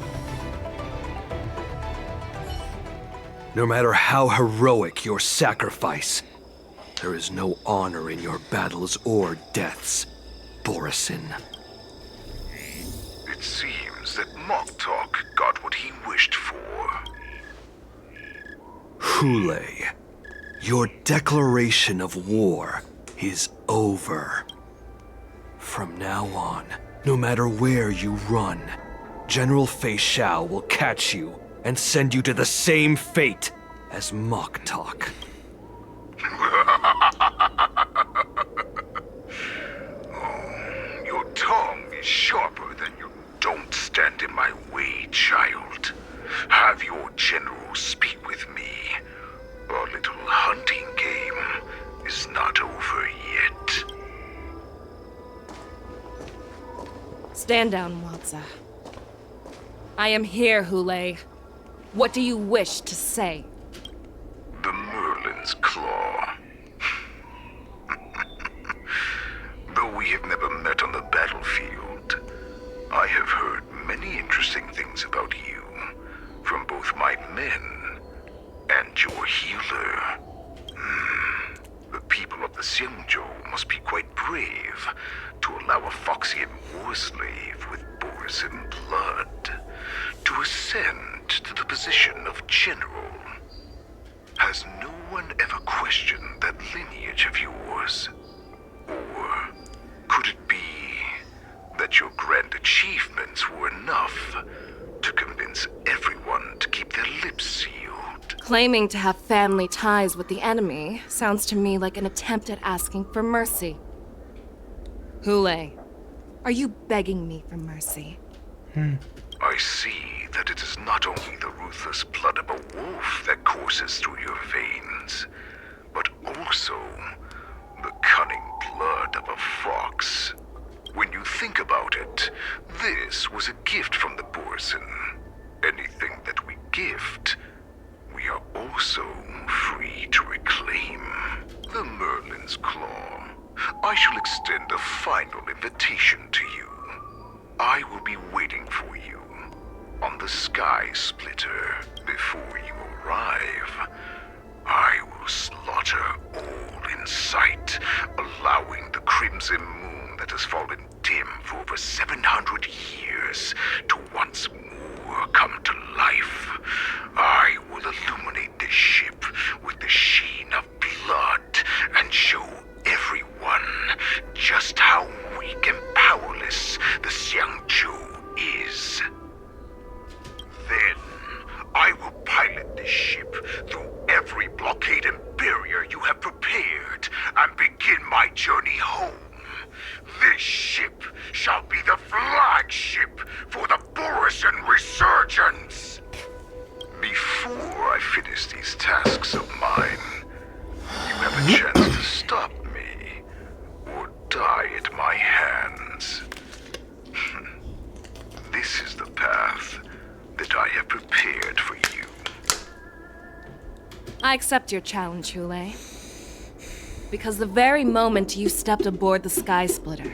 No matter how heroic your sacrifice, there is no honor in your battles or deaths, Borison. It seems that Moktok got what he wished for. Hule, your declaration of war is over. From now on, no matter where you run, General Fei Shao will catch you and send you to the same fate as Moktok. Your tongue is sharper than you. Don't stand in my way, child. Have your general speak with me. Our little hunting game is not over yet. Stand down, Watsa. I am here, Hule. What do you wish to say? The Merlin's Claw. men. And your healer. The people of the Xianzhou must be quite brave to allow a Foxian war slave with Borisin blood to ascend to the position of general. Has no one ever questioned that lineage of yours? Or could it be that your grand achievements were enough to convince everyone to keep their lips sealed? Claiming to have family ties with the enemy sounds to me like an attempt at asking for mercy. Hule, are you begging me for mercy? I see that it is not only the ruthless blood of a wolf that courses through your veins, but also the cunning blood of a fox. When you think about it, this was a gift from the Borson. Anything that we gift, we are also free to reclaim. The Merlin's Claw. I shall extend a final invitation to you. I will be waiting for you on the Sky Splitter. Before you arrive, I will slaughter all in sight, allowing the crimson moon that has fallen dim for over 700 years to once more come to life. I will illuminate this ship with the sheen of blood and show everyone just how weak and powerless the Xiangzhou is. Then, I will pilot this ship through every blockade and barrier you have prepared and begin my journey home. This ship shall be the flagship for the Borisin Resurgence. Before I finish these tasks of mine, you have a chance to stop me or die at my hands. This is the path that I have prepared for you. I accept your challenge, Hule. Because the very moment you stepped aboard the Sky Splitter,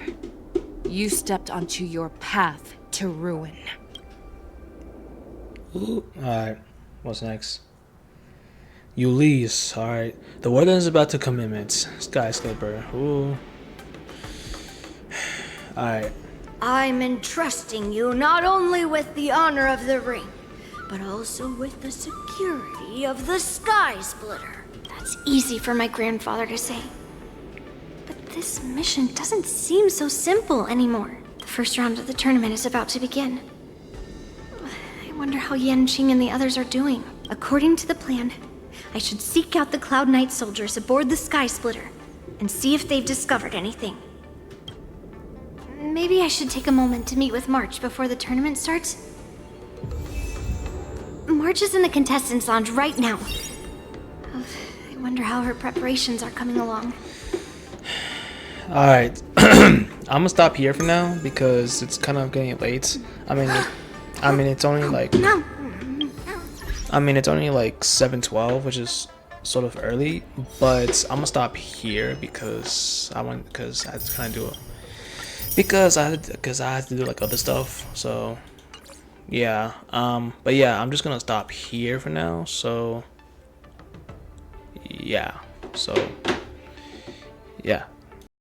you stepped onto your path to ruin. Alright, what's next? Ulysse, alright. The warden is about to commitment. Skyscraper. Ooh. Alright. I'm entrusting you not only with the honor of the ring, but also with the security of the Sky Splitter. That's easy for my grandfather to say. But this mission doesn't seem so simple anymore. The first round of the tournament is about to begin. I wonder how Yanqing and the others are doing. According to the plan, I should seek out the Cloud Knight soldiers aboard the Sky Splitter and see if they've discovered anything. Maybe I should take a moment to meet with March before the tournament starts. March is in the contestants' lounge right now. I wonder how her preparations are coming along. Alright. I'm gonna stop here for now because it's kind of getting late. I mean it's only like it's only like 7:12, which is sort of early, but I'm gonna stop here because I have to kind of do it. Because I had to do like other stuff, so yeah. But yeah, I'm just gonna stop here for now. So yeah.